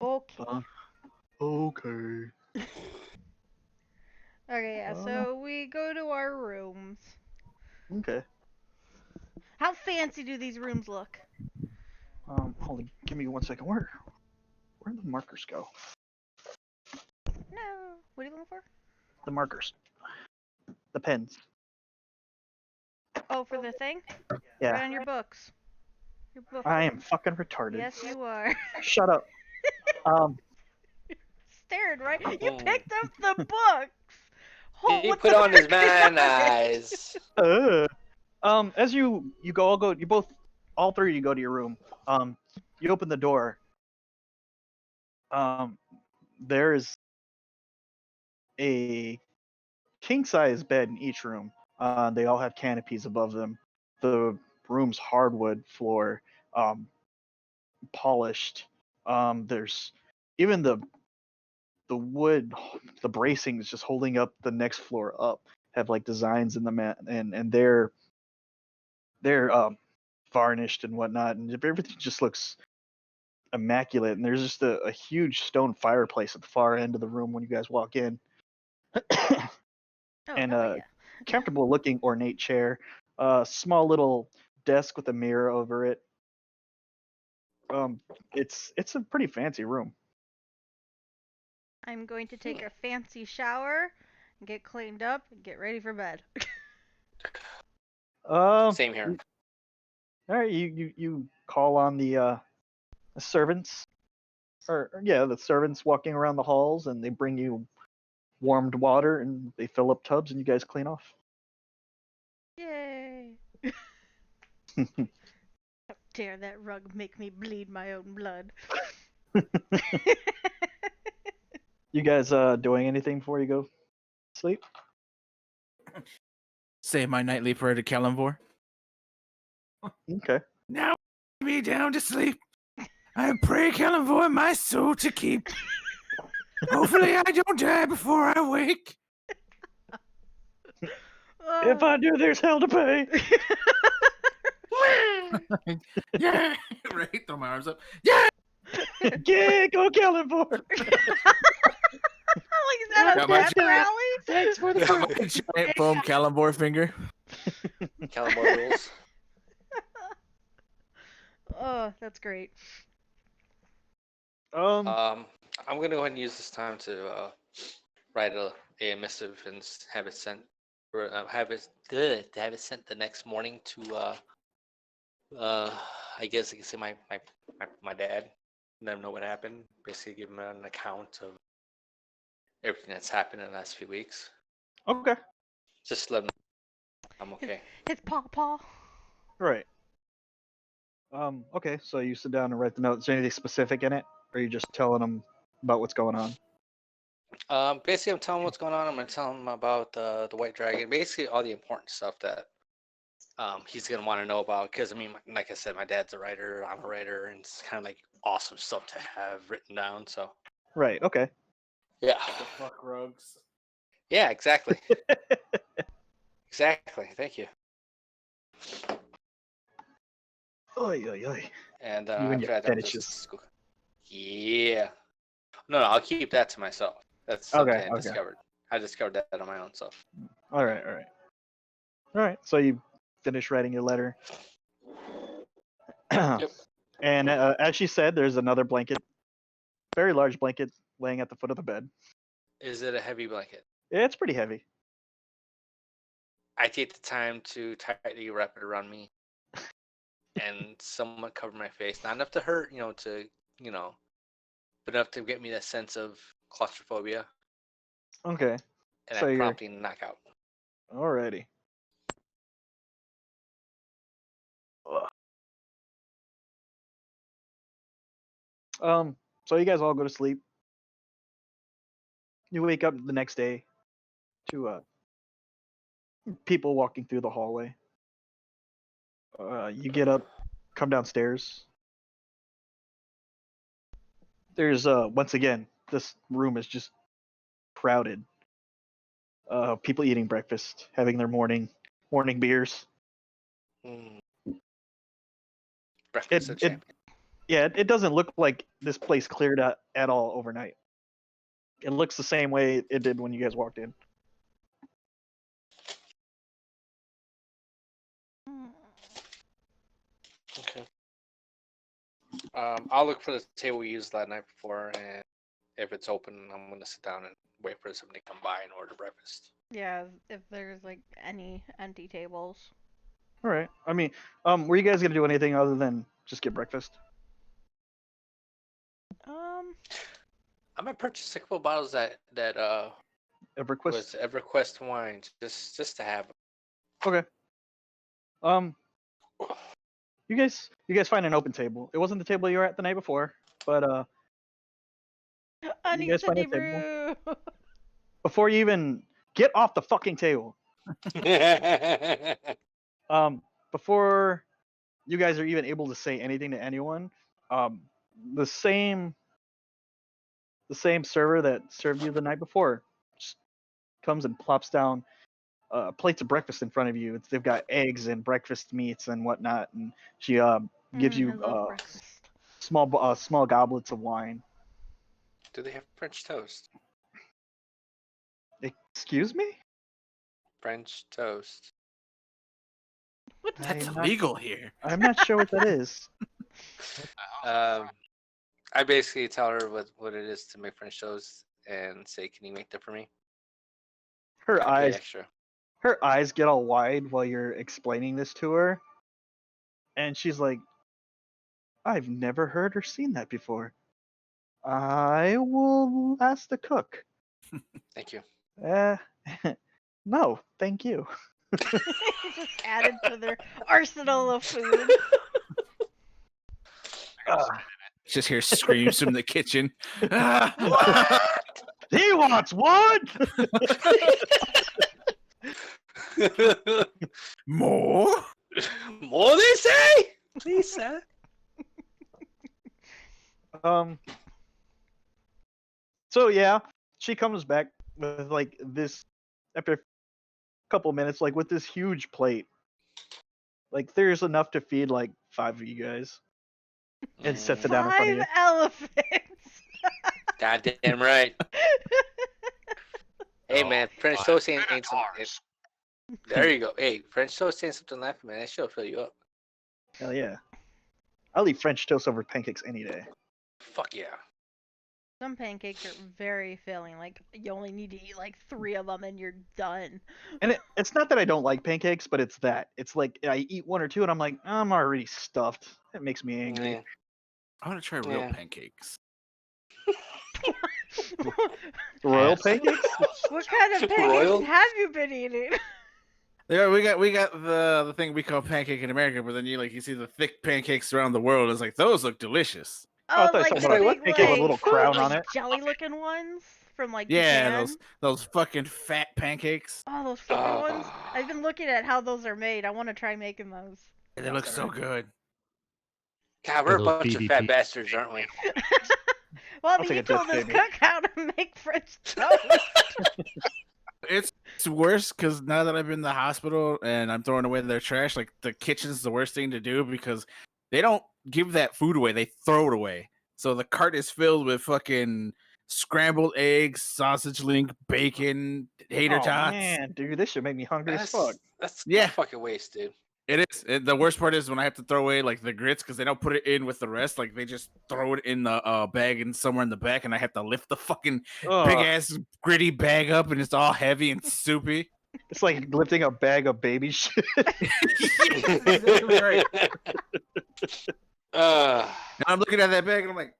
Okay. Okay. Okay, yeah, so we go to our rooms. Okay. How fancy do these rooms look? Hold on, give me 1 second. Where'd the markers go? No. What are you looking for? The markers. The pens. Oh, for the thing? Yeah. Right on your books. Your book. I am fucking retarded. Yes, you are. Shut up. Stared, right? You Oh. picked up the books. Oh, He what put the on his frick man As is you all go, all three of you go to your room. You open the door. There's a king size bed in each room. They all have canopies above them. The room's hardwood floor, polished. There's even the wood, the bracings just holding up the next floor up have like designs in them, and they're varnished and whatnot, and everything just looks immaculate. And there's just a huge stone fireplace at the far end of the room when you guys walk in. Oh, And hell yeah. comfortable looking ornate chair, small little desk with a mirror over it. It's a pretty fancy room. I'm going to take a fancy shower, get cleaned up, and get ready for bed. Same here. All right, you call on the servants, the servants walking around the halls, and they bring you warmed water, and they fill up tubs, and you guys clean off. Yay! How dare that rug make me bleed my own blood. You guys doing anything before you go to sleep? Say my nightly prayer to Kalimvor. Okay. Now lay me down to sleep. I pray Kalimvor my soul to keep. Hopefully I don't die before I wake. If I do, there's hell to pay. Yeah, right. Throw my arms up. Yeah. Yeah, go kill him for. Like, is that a Got my pep giant- rally? Thanks for the Got my giant foam Kalimvor finger. Calamore rules. Oh, that's great. I'm gonna go ahead and use this time to write a missive and have it sent, or have it sent the next morning to I guess I can say my dad. Let him know what happened. Basically, give him an account of everything that's happened in the last few weeks. Okay. Just let him know I'm okay. It's Paw. Right. Okay, so you sit down and write the note. Is there anything specific in it? Or are you just telling them about what's going on? Basically, I'm telling him what's going on. I'm gonna tell him about the white dragon. Basically, all the important stuff that he's gonna want to know about. Because I mean, like I said, my dad's a writer. I'm a writer, and it's kind of like awesome stuff to have written down. So Right, okay. yeah, Fuck rugs. yeah, exactly, exactly. Thank you. Oy, oy, oy. And You and after your that, I'm fetishes. just yeah. No, I'll keep that to myself. That's something Okay, I okay. discovered. I discovered that on my own self. Alright. Alright, so you finish writing your letter. Yep. And as she said, there's another blanket, very large blanket, laying at the foot of the bed. Is it a heavy blanket? It's pretty heavy. I take the time to tightly wrap it around me and somewhat cover my face. Not enough to hurt, but enough to get me that sense of claustrophobia Okay, and So I you're- promptly knock out. alrighty. Ugh. So you guys all go to sleep. You wake up the next day to people walking through the hallway. You get up, come downstairs. There's once again, this room is just crowded. People eating breakfast, having their morning beers. Mm. Breakfast of It champions. yeah, it doesn't look like this place cleared out at all overnight. It looks the same way it did when you guys walked in. Okay. I'll look for the table we used that night before, and if it's open, I'm gonna sit down and wait for somebody to come by and order breakfast. Yeah, if there's like any empty tables. All right. I mean, were you guys gonna do anything other than just get breakfast? I might purchase a couple bottles that EverQuest. was EverQuest wine just to have. Okay. You guys find an open table. It wasn't the table you were at the night before, but I You need guys find a Cindy Brew. before you even get off the fucking table, before you guys are even able to say anything to anyone, the same server that served you the night before just comes and plops down plates of breakfast in front of you. They've got eggs and breakfast meats and whatnot, and she gives I you love breakfast. small goblets of wine. Do they have French toast? Excuse me? French toast. What the That's I'm fuck? illegal here. I'm not sure what that is. I basically tell her what it is to make French toast and say, "Can you make that for me?" Her I pay eyes extra. her eyes get all wide while you're explaining this to her, and she's like, I've never heard or seen that before. I will ask the cook. Thank you. Uh, no, thank you. Just added to their arsenal of food. Just hear screams from the kitchen. Ah! He wants one. More? More they say? Lisa. So yeah, she comes back with like this after a couple minutes, like with this huge plate. Like there's enough to feed like 5 of you guys, and sets it down in front of 5 you. elephants. Goddamn right. Hey man, French toast ain't something. There you go. Hey, French toast ain't something left, man. That shit'll fill you up. Hell yeah. I'll eat French toast over pancakes any day. Fuck yeah. Some pancakes are very filling. Like you only need to eat like 3 of them and you're done. And it's not that I don't like pancakes, but it's that. It's like I eat 1 or 2 and I'm like, I'm already stuffed. It makes me angry. Yeah. I want to try real Yeah. pancakes. Royal Yes. pancakes? What kind of pancakes Royal? have you been eating? Yeah, we got the thing we call pancake in America, but then you see the thick pancakes around the world. It's like those look delicious. Oh, I thought you like were the talking about big pancake with a like, little crown like on it. jelly-looking ones from like Yeah, Japan. those fucking fat pancakes. Oh, those fucking ones. I've been looking at how those are made. I want to try making those. They look so good. God, we're a those bunch of fat BBP. bastards, aren't we? Well, I I'll mean, take you a dip, told this baby. cook how to make French toast. It's worse because now that I've been in the hospital and I'm throwing away their trash, like the kitchen's the worst thing to do because they don't give that food away; they throw it away. So the cart is filled with fucking scrambled eggs, sausage link, bacon, tater Oh tots. man, dude, this should make me hungry as fuck. That's Yeah. a fucking waste, dude. It is. The worst part is when I have to throw away like the grits because they don't put it in with the rest. Like they just throw it in the bag and somewhere in the back, and I have to lift the fucking Ugh, big ass gritty bag up, and it's all heavy and soupy. it's like lifting a bag of baby shit. Exactly right. Uh, And I'm looking at that bag, and I'm like,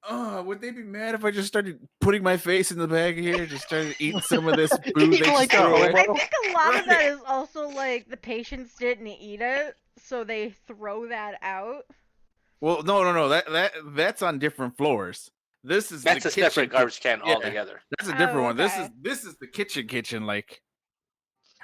oh, would they be mad if I just started putting my face in the bag here, just started eating some of this food they Like just threw a away? I think a lot of that is also like the patients didn't eat it, so they throw that out. Well, no. That's on different floors. This is That's the a separate kitchen. garbage can Yeah. altogether. That's a different one. This okay. is the kitchen. Like,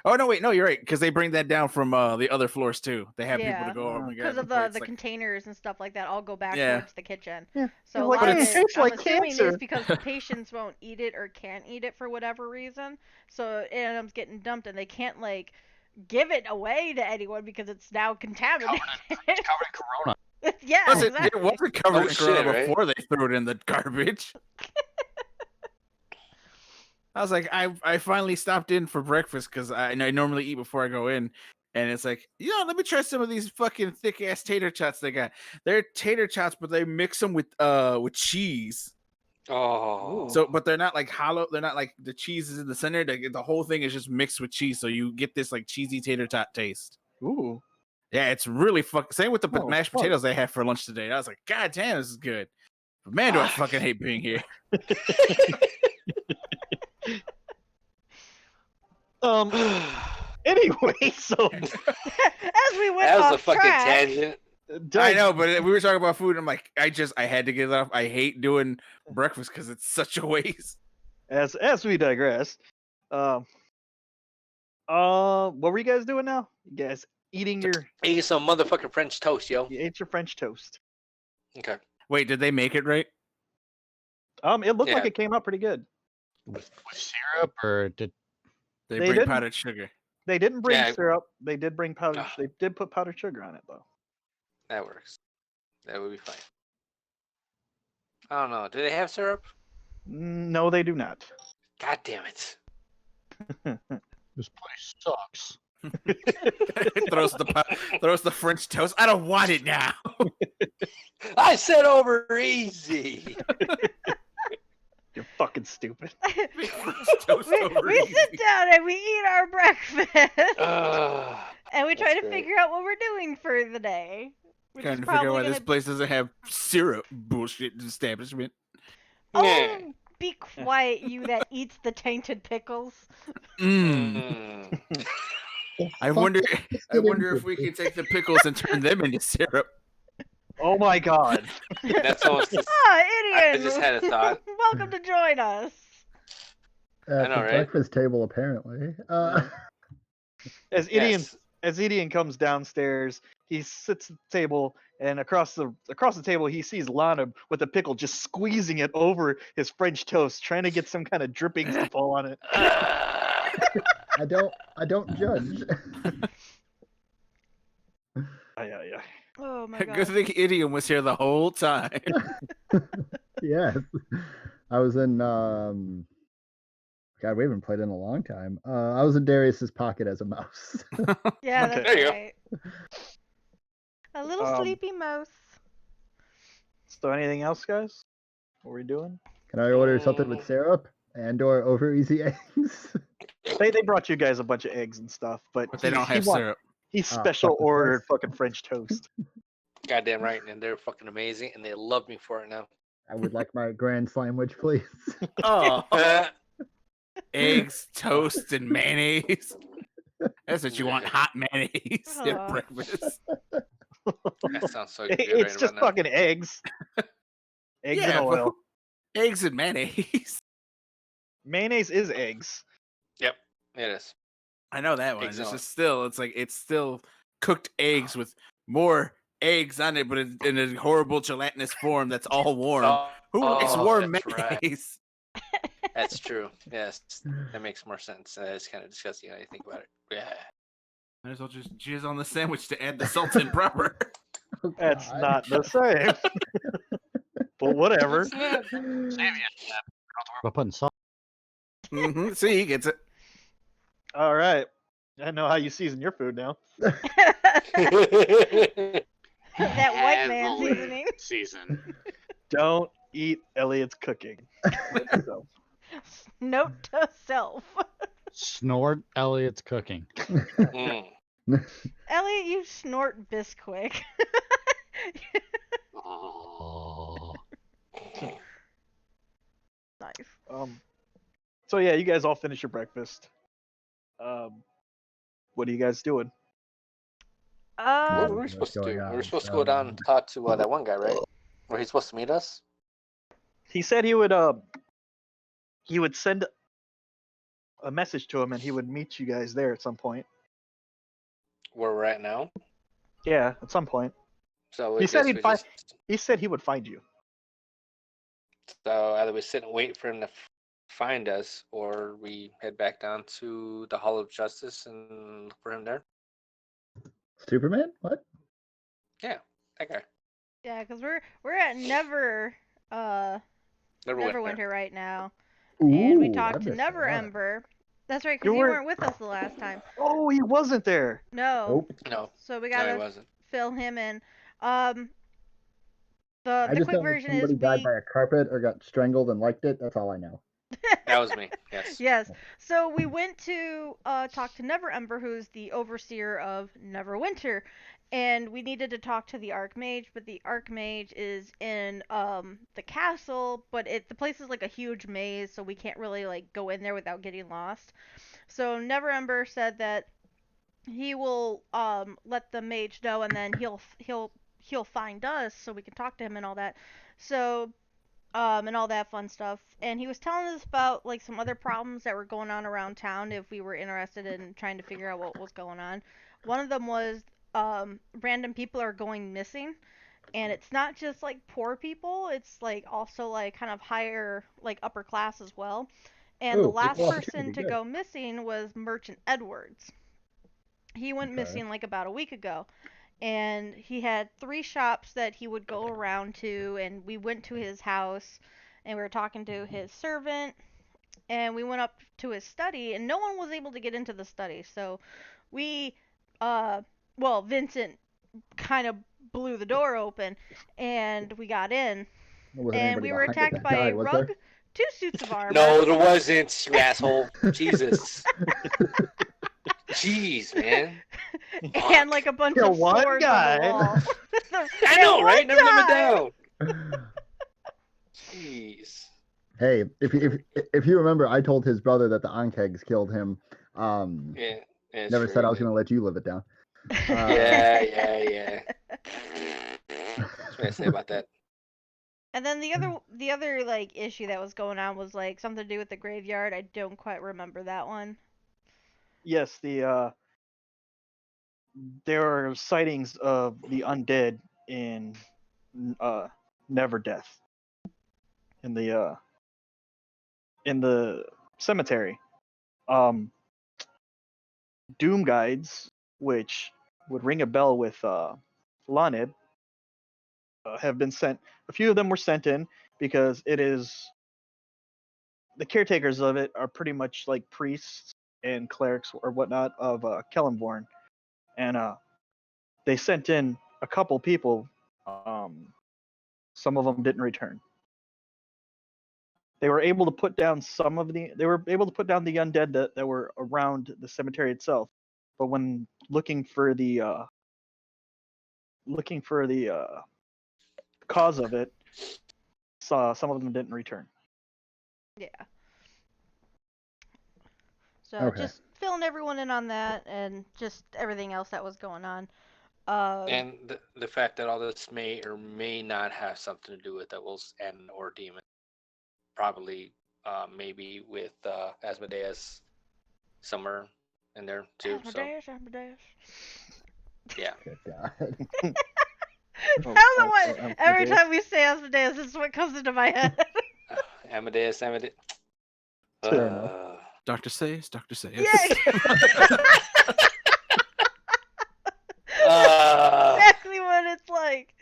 oh no, wait, no, you're right, because they bring that down from the other floors too. They have people Yeah. to go over and Because grab of plates, the like- containers and stuff like that all go back Yeah. towards the kitchen. Yeah. So a Like, lot of it it, tastes I'm like assuming, cancer. is because the patients won't eat it or can't eat it for whatever reason. So it ends up getting dumped, and they can't like give it away to anyone because it's now contaminated. Covered in Corona. Yeah, it exactly. wasn't covered Oh, in Corona shit, right? before they threw it in the garbage. I was like, I finally stopped in for breakfast because I normally eat before I go in, and it's like, let me try some of these fucking thick ass tater tots they got. They're tater tots, but they mix them with cheese. Oh. So, but they're not like hollow. They're not like the cheese is in the center. The whole thing is just mixed with cheese, so you get this like cheesy tater tot taste. Ooh. Yeah, it's really Same with the Oh, mashed fuck. potatoes they had for lunch today. I was like, God damn, this is good. But man, do I fucking hate being here. Anyway, so As we went That was off a fucking track. tangent. I know, but we were talking about food. And I'm like, I had to get it off. I hate doing breakfast because it's such a waste. As we digress, what were you guys doing now? You guys eating your Eat some motherfucking French toast, yo. you ate your French toast. Okay. Wait, did they make it right? It looked like Yeah. it came out pretty good. With syrup, or did They They bring didn't- powdered sugar. They didn't bring Yeah. syrup. They did bring powdered. Ah. They did put powdered sugar on it though. That works. That would be fine. I don't know. Do they have syrup? No, they do not. God damn it. this place sucks? throws the French toast. I don't want it now. I said over easy. You're fucking stupid. Toast over we easy. sit down and we eat our breakfast. Ugh. And we try That's to great. figure out what we're doing for the day. Which Trying is to figure out probably why this gonna... place doesn't have syrup. Bullshit establishment. Oh, Yeah. be quiet, you that eats the tainted pickles. Mm. Mm. I wonder if we can take the pickles and turn them into syrup. Oh my god. That's almost. Ah, I Idiot! just had a thought. Welcome to join us. know, At the right? breakfast table, apparently. As Yes. Idian comes downstairs, he sits at the table, and across the table he sees Lana with the pickle just squeezing it over his French toast, trying to get some kind of drippings to fall on it. I don't judge. Yeah. Oh my Good god. thing Idiom was here the whole time. Yes, I was in. God, we haven't played in a long time. I was in Darius's pocket as a mouse. Yeah, Okay. that's There you go. right. A little sleepy mouse. So anything else, guys? What are we doing? Can I order something with syrup and/or over easy eggs? They brought you guys a bunch of eggs and stuff, but But they don't have want- syrup. He Ah, special fucking ordered Christ. fucking French toast. Goddamn right, and they're fucking amazing, and they love me for it now. I would like my grand sandwich, please. Oh, Uh, eggs, toast, and mayonnaise. That's what you want, hot mayonnaise Aw. at breakfast. that sounds so good. It's right just about now. fucking eggs. Eggs Yeah, and but- oil. Eggs and mayonnaise. Mayonnaise is eggs. Yep, it is. I know that one. Eggs It's on it. just still, it's still cooked eggs with more eggs on it, but in a horrible gelatinous form that's all warm. Who likes oh, warm that's right. mayonnaise? That's true. Yes, that makes more sense. It's kind of disgusting how you think about it. Yeah. Might as well just jizz on the sandwich to add the salt in proper. Oh, That's God. not the same. But whatever. It's not. Save you. Don't have to worry about putting salt. See, he gets it. All right. I know how you season your food now. That white man Heavily seasoning. Season. Don't eat Elliot's cooking. So, Note to self. Snort Elliot's cooking. Mm. Elliot, you snort Bisquick. Oh. Nice. so yeah, you guys all finish your breakfast. What are you guys doing? What were we What's supposed to do? going We were on? supposed to go down and talk to that one guy, right? Where he's supposed to meet us? he said he would send a message to him and he would meet you guys there at some point. Where we're at now. Yeah, at some point. So He I said guess he'd we find. just He said he would find you. so either we sit and wait for him to find us, or we head back down to the Hall of Justice and look for him there. Superman? What? Yeah, that guy. Yeah, because we're at Neverwinter. Neverwinter right now, and we Ooh, I talked to missed that. Neverember. That's right, You because you weren't- weren't with us the last time. Oh, he wasn't there. No. Nope. No, So we no, he gotta wasn't. fill him in. The I just quick know that version is somebody died we by a carpet or got strangled and liked it. That's all I know. That was me. Yes. Yes. So we went to talk to Neverember, who's the overseer of Neverwinter, and we needed to talk to the Archmage, but the Archmage is in the castle, but the place is like a huge maze, so we can't really like go in there without getting lost. So Neverember said that he will let the mage know, and then he'll find us so we can talk to him and all that. So and all that fun stuff. And he was telling us about like some other problems that were going on around town if we were interested in trying to figure out what was going on. One of them was random people are going missing, and it's not just like poor people, it's like also like kind of higher, like upper class as well. And the Ooh, last equal person opportunity, to good. go missing was Merchant Edwards. He went Okay. missing like about a week ago, and he had 3 shops that he would go around to, and we went to his house and we were talking to his servant, and we went up to his study, and no one was able to get into the study. So we well, Vincent kind of blew the door open and we got in, Wasn't and anybody we were behind it attacked that by died, a was rug, there? 2 suits of armor. No, there wasn't, you asshole. Jesus. Jeez, man. And like a bunch Kill of one swords guy. on the wall. I At know, one right? Never live time. it down. Jeez. Hey, if you remember, I told his brother that the Ankegs killed him. Yeah. Yeah, Never sure said I you was did. going to let you live it down. Yeah. What's what I say about that? And then the other like issue that was going on was like something to do with the graveyard. I don't quite remember that one. Yes, there are sightings of the undead in Never Death in the cemetery. Doom guides, which would ring a bell with Lanib, have been sent. A few of them were sent in because it is the caretakers of it are pretty much like priests and clerics or whatnot of Kellenborn, and they sent in a couple people. Some of them didn't return. They were able to put down They were able to put down the undead that were around the cemetery itself, but when looking for the cause of it, some of them didn't return. Yeah. So Okay. just filling everyone in on that and just everything else that was going on. And the fact that all this may or may not have something to do with Devils and or Demon. Probably, maybe with Asmodeus somewhere in there too. Asmodeus. Yeah. Good God. I don't know why every time we say Asmodeus, this is what comes into my head. Amadeus. Fair enough. Dr. Sayers, Dr. Sayers. Yeah. Exactly what it's like.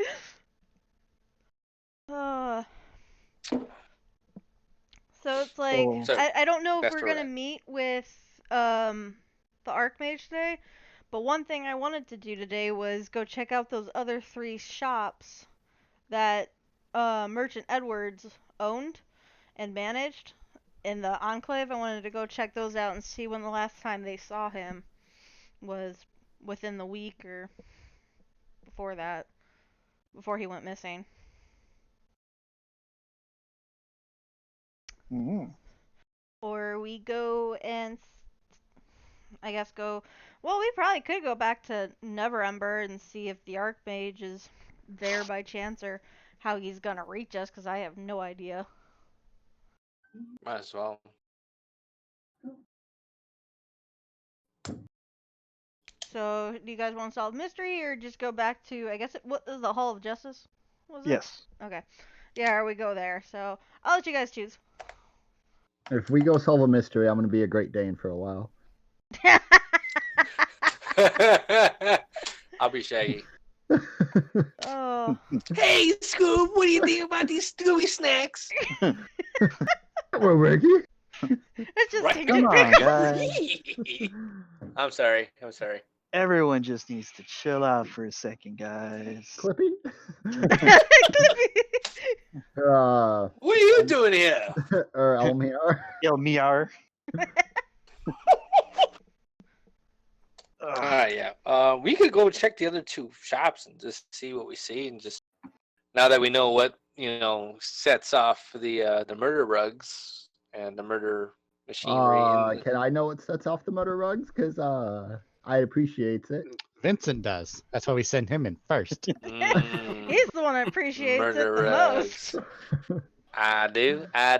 So it's like So, I don't know if that's we're where gonna we're at. meet with the Archmage today, but one thing I wanted to do today was go check out those other 3 shops that Merchant Edwards owned and managed in the Enclave. I wanted to go check those out and see when the last time they saw him was, within the week or before that, before he went missing. Mm-hmm. Or we go and I guess well, we probably could go back to Neverember and see if the Archmage is there by chance or how he's gonna reach us, because I have no idea. Might as well. So, do you guys want to solve mystery or just go back to, I guess, what is the Hall of Justice? Was it? Yes. Okay. Yeah, we go there. So, I'll let you guys choose. If we go solve a mystery, I'm gonna be a Great Dane for a while. I'll be Shaggy. Oh. Hey, Scoob, what do you think about these Scooby snacks? Well, Ricky. It's just Right? Tinker Come on, Pickles. guys. I'm sorry. I'm sorry. Everyone just needs to chill out for a second, guys. Clippy. What are you doing here? or Elmir. Yo, Miar. Yeah. We could go check the other two shops and just see what we see, and just now that we know what sets off the murder rugs and the murder machinery. Can I know what sets off the murder rugs? Because I appreciate it. Vincent does. That's why we send him in first. He's the one that appreciates murder it the rugs. most. I do. I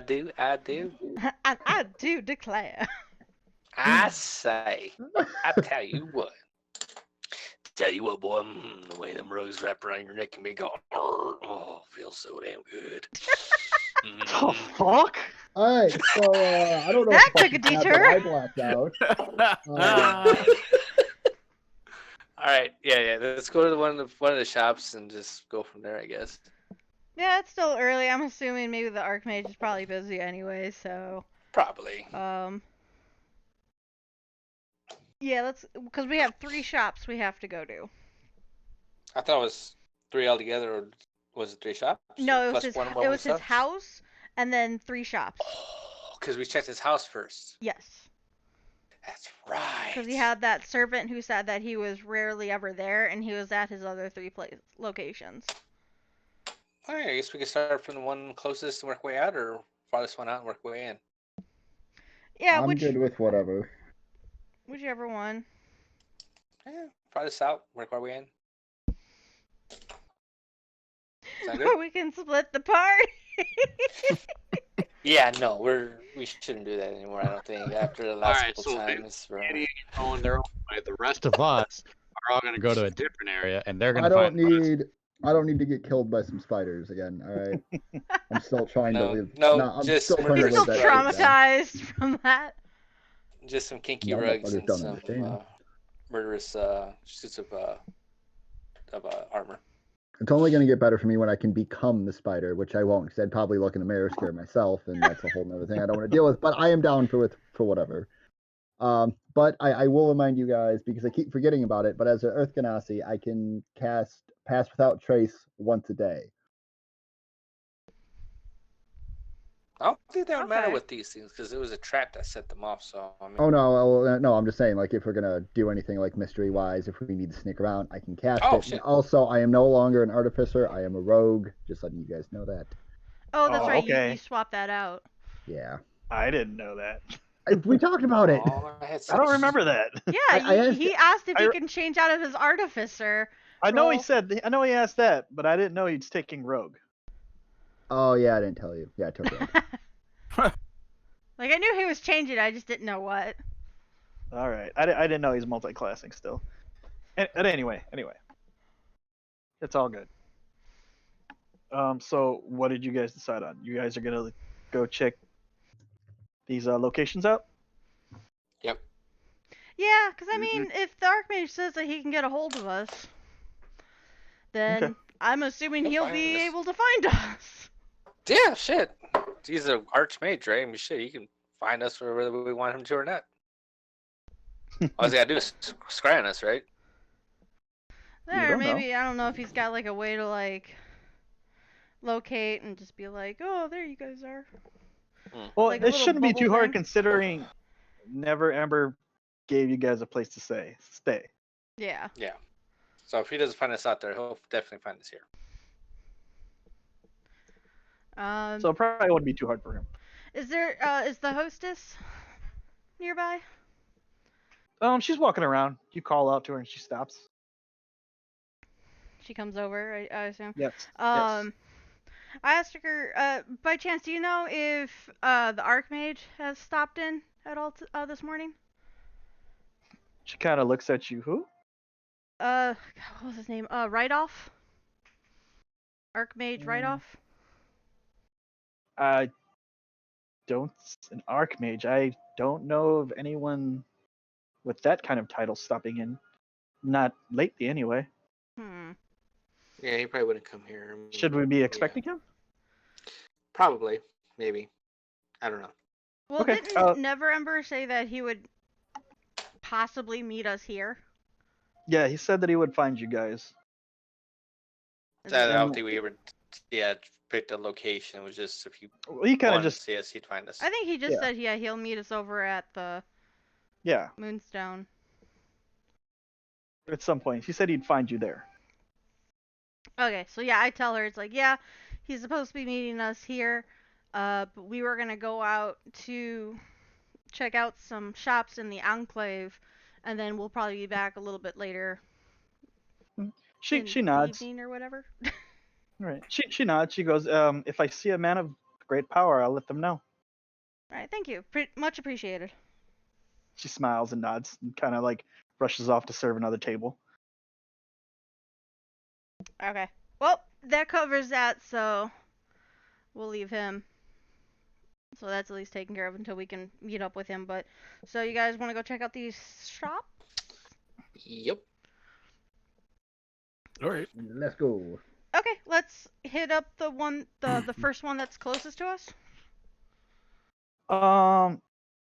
do declare. I say. I tell you what. Boy, the way them rugs wrap around your neck and me go, oh, feels so damn good. Oh, fuck? All right, so I don't know. That what took a fucking happened. detour. I blacked out. All right, yeah. Let's go to one of the shops and just go from there, I guess. Yeah, it's still early. I'm assuming maybe the Archmage is probably busy anyway, so. Probably. Yeah, because we have 3 shops we have to go to. I thought it was 3 altogether, or was it 3 shops? No, it was Plus his, one it was his stuff? house and then 3 shops. Oh, because we checked his house first. Yes. That's right. Because he had that servant who said that he was rarely ever there, and he was at his other 3 locations. All right, I guess we can start from the one closest and work way out, or farthest one out and work way in. Yeah, I'm good with whatever. Whichever one. Yeah, farthest out, work our way in. Sound good? Or we can split the party. Yeah, no, we shouldn't do that anymore. I don't think after the last Alright, couple so times. Idiot going their own way. The rest of us are all going to go to a different area, and they're going I to don't find us. I don't need to get killed by some spiders again. All right. I'm still trying to live. No, I'm just still trying He's to still live that life down. traumatized from that. Just some kinky No, rugs motherfuckers and don't some understand. murderous suits of armor. It's only going to get better for me when I can become the spider, which I won't, because I'd probably look in the mirror, scare myself, and that's a whole nother thing I don't want to deal with. But I am down for whatever. But I will remind you guys, because I keep forgetting about it, but as an Earth Ganassi, I can cast Pass Without Trace once a day. I don't think that would matter Okay. with these things, because it was a trap that set them off. So I mean, Oh no, I'm just saying, like, if we're gonna do anything like mystery wise, if we need to sneak around, I can cast it. Shit. And also, I am no longer an artificer; I am a rogue. Just letting you guys know that. Oh, that's Oh, right. okay. You swapped that out. Yeah, I didn't know that. we talked about it. I don't remember that. Yeah, asked- he asked if he I- can change out of his artificer. I know he Roll. said. I know he asked that, but I didn't know he's taking rogue. Oh yeah, I didn't tell you. Yeah, I took it. Like, I knew he was changing, I just didn't know what. All right, I didn't know he's multi-classing still. And anyway, it's all good. So what did you guys decide on? You guys are gonna go check these locations out? Yep. Yeah, because, I mean, if the Archmage says that he can get a hold of us, then Okay. I'm assuming He'll he'll find be us. able to find us. Yeah, shit. He's an archmage, right? I mean, shit, he can find us wherever we want him to or not. All he's gotta do is scry on us, right? Or don't know. maybe, I don't know if he's got, like, a way to, like, locate and just be like, oh, there you guys are. Well, Like a this little shouldn't be bubble too hard thing? considering Never Ember gave you guys a place to stay. Yeah. Yeah. So if he doesn't find us out there, he'll definitely find us here. So it probably wouldn't be too hard for him. Is the hostess nearby? She's walking around. You call out to her and she stops. She comes over, I assume. Yes. I I asked her, by chance, do you know if the Archmage has stopped in at all this morning? She kind of looks at you. Who? What was his name? Right-off? Archmage Right-off? I don't. An Archmage. I don't know of anyone with that kind of title stopping in. Not lately, anyway. Hmm. Yeah, he probably wouldn't come here. I mean, Should we be yeah, expecting him? probably, maybe. I don't know. Well, Okay, didn't Neverember say that he would possibly meet us here? Yeah, he said that he would find you guys. Is I it- don't And- think we ever, picked a location. It was just if he Well, he kind of wanted just to see us, he'd find us. I think he just Yeah. said, yeah, he'll meet us over at the yeah. Moonstone. At some point, he said he'd find you there. Okay, so yeah, I tell her, it's like, yeah, he's supposed to be meeting us here, but we were gonna go out to check out some shops in the Enclave, and then we'll probably be back a little bit later She in she the nods. evening or whatever. Right. She nods. She goes, if I see a man of great power, I'll let them know. Alright, thank you. Much appreciated. She smiles and nods and kind of like rushes off to serve another table. Okay. Well, that covers that, so we'll leave him. So that's at least taken care of until we can meet up with him. But so you guys want to go check out these shops? Yep. All right. Let's go. Okay, let's hit up the first one that's closest to us.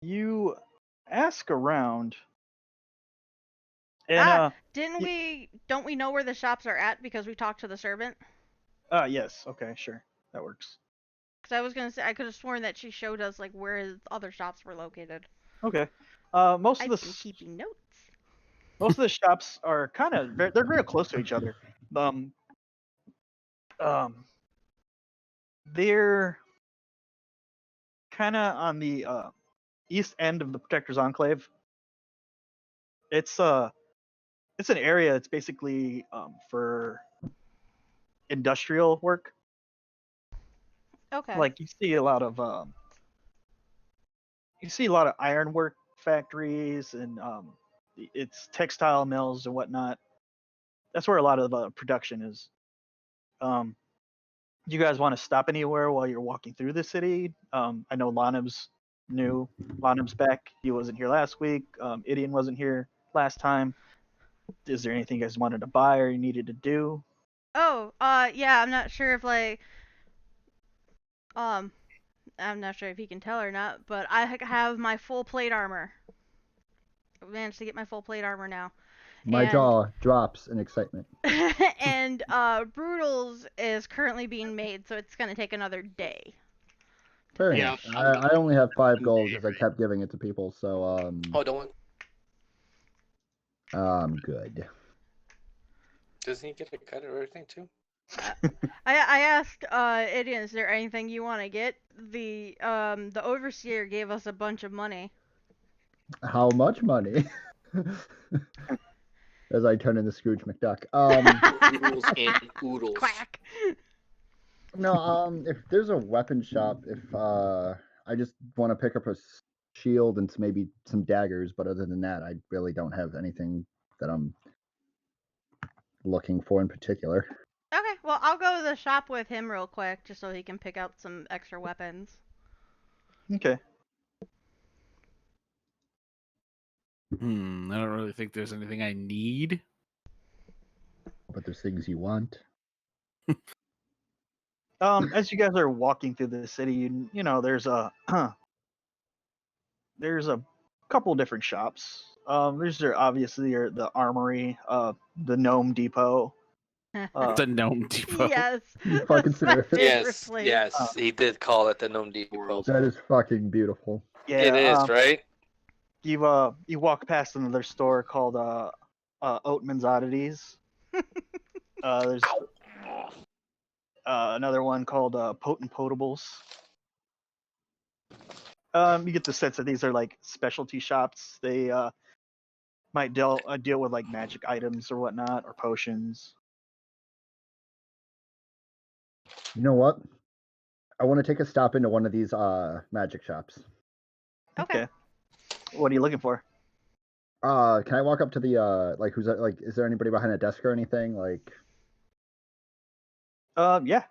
You ask around, and Don't we know where the shops are at because we talked to the servant? yes, okay, sure, that works. Because I was gonna say I could have sworn that she showed us like where his other shops were located. Okay. Most I've of been the keeping notes. most of the shops are kind of they're very close to each other. They're kind of on the east end of the Protector's Enclave. It's an area. It's basically for industrial work. Okay. Like you see a lot of ironwork factories and it's textile mills and whatnot. That's where a lot of production is. Do you guys want to stop anywhere while you're walking through the city? I know Lanim's new. Lanim's back. He wasn't here last week. Idion wasn't here last time. Is there anything you guys wanted to buy or you needed to do? Oh, yeah, I'm not sure if I'm not sure if you can tell or not, but I have my full plate armor. I managed to get my full plate armor now. My And- jaw drops in excitement. And Brutal's is currently being made, so it's gonna take another day. Fair Yeah. enough. I only have 5 gold because I kept giving it to people, so Oh, don't. I'm good. Doesn't he get a cut of everything too? I asked Idion, is there anything you want to get? The overseer gave us a bunch of money. How much money? As I turn into Scrooge McDuck. Oodles and oodles. Quack. No, if there's a weapon shop, if I just want to pick up a shield and maybe some daggers, but other than that, I really don't have anything that I'm looking for in particular. Okay, well I'll go to the shop with him real quick, just so he can pick out some extra weapons. Okay. I don't really think there's anything I need. But there's things you want. As you guys are walking through the city, you know there's a couple different shops. There's obviously the armory, the Gnome Depot. The Gnome Depot. Yes. You fucking That's my serious? favorite Yes, place. yes, he did call it the Gnome Depot. That is fucking beautiful. Yeah, It is, right? You walk past another store called Oatman's Oddities. There's another one called Potent Potables. You get the sense that these are like specialty shops. They might deal with like magic items or whatnot or potions. You know what? I want to take a stop into one of these magic shops. Okay. What are you looking for? Can I walk up to the like who's like is there anybody behind a desk or anything? Like Yeah.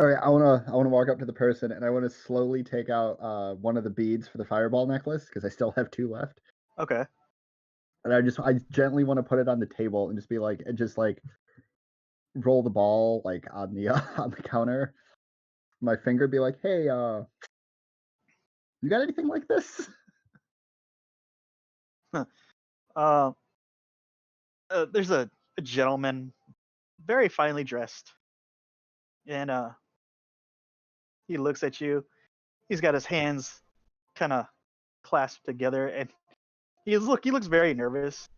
all right, I wanna walk up to the person and I wanna slowly take out one of the beads for the fireball necklace because I still have 2 left. Okay. And I gently want to put it on the table and just be like and just like roll the ball like on the on the counter. My finger be like, hey, you got anything like this? Uh, there's a gentleman, very finely dressed, and he looks at you. He's got his hands kind of clasped together, and he looks very nervous.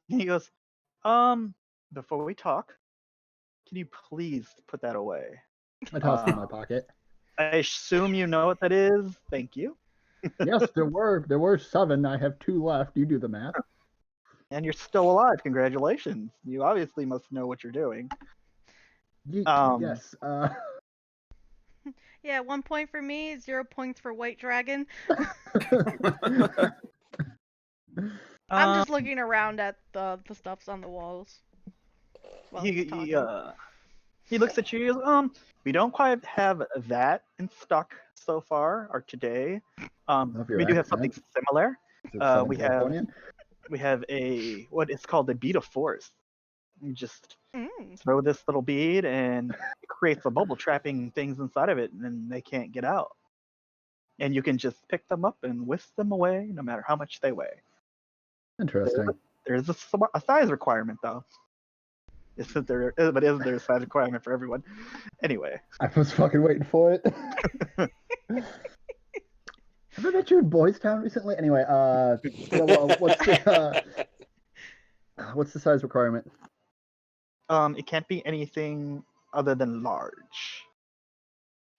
He goes, before we talk, can you please put that away? I toss it in my pocket. I assume you know what that is. Thank you. Yes, there were 7. I have 2 left. You do the math. And you're still alive. Congratulations. You obviously must know what you're doing. Yes. Yeah, 1 point for me, 0 points for White Dragon. I'm just looking around at the stuffs on the walls. While he's talking. He looks at you. He goes, we don't quite have that in stock so far or today. Love your We do have accent. something similar. Is it Southern we Californian? have what is called a bead of force. You just Mm. throw this little bead and it creates a bubble trapping things inside of it, and then they can't get out. And you can just pick them up and whisk them away, no matter how much they weigh. Interesting. There's a size requirement, though. Isn't there a size requirement for everyone? Anyway. I was fucking waiting for it. Have I met you in Boys Town recently? Anyway, what's the size requirement? It can't be anything other than large.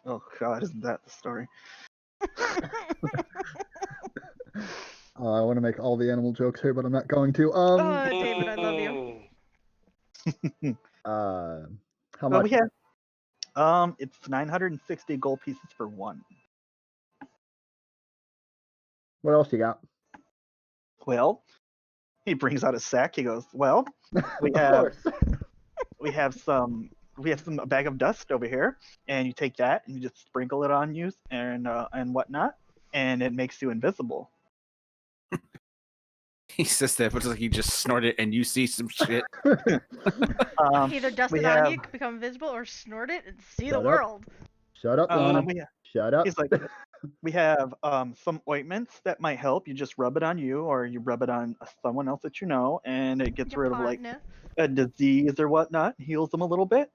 Oh God, isn't that the story? I want to make all the animal jokes here, but I'm not going to. Oh, David, I love you. How Well, much? we have it's 960 gold pieces for one. What else you got? Well, he brings out a sack. He goes, well, we Of have course. a bag of dust over here, and you take that and you just sprinkle it on you and whatnot, and it makes you invisible. He says that, but it's like he just snorted and you see some shit. Either dust we it on have- you, become invisible, or snort it and see Shut the up. world. Shut up, Lana. Shut up. He's like, we have some ointments that might help. You just rub it on you, or you rub it on someone else that you know, and it gets Your rid of like partner. a disease or whatnot, heals them a little bit.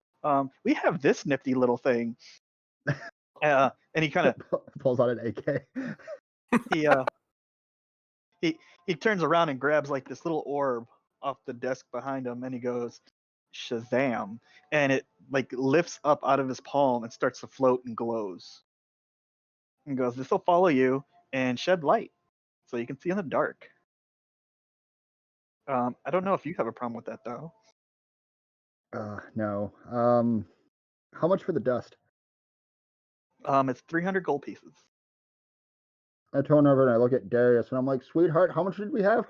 We have this nifty little thing, and he kind of Pulls out an AK. he turns around and grabs like this little orb off the desk behind him, and he goes, Shazam, and it like lifts up out of his palm and starts to float and glows. And goes, this will follow you and shed light, so you can see in the dark. I don't know if you have a problem with that though. No. How much for the dust? It's 300 gold pieces. I turn over and I look at Darius and I'm like, sweetheart, how much did we have?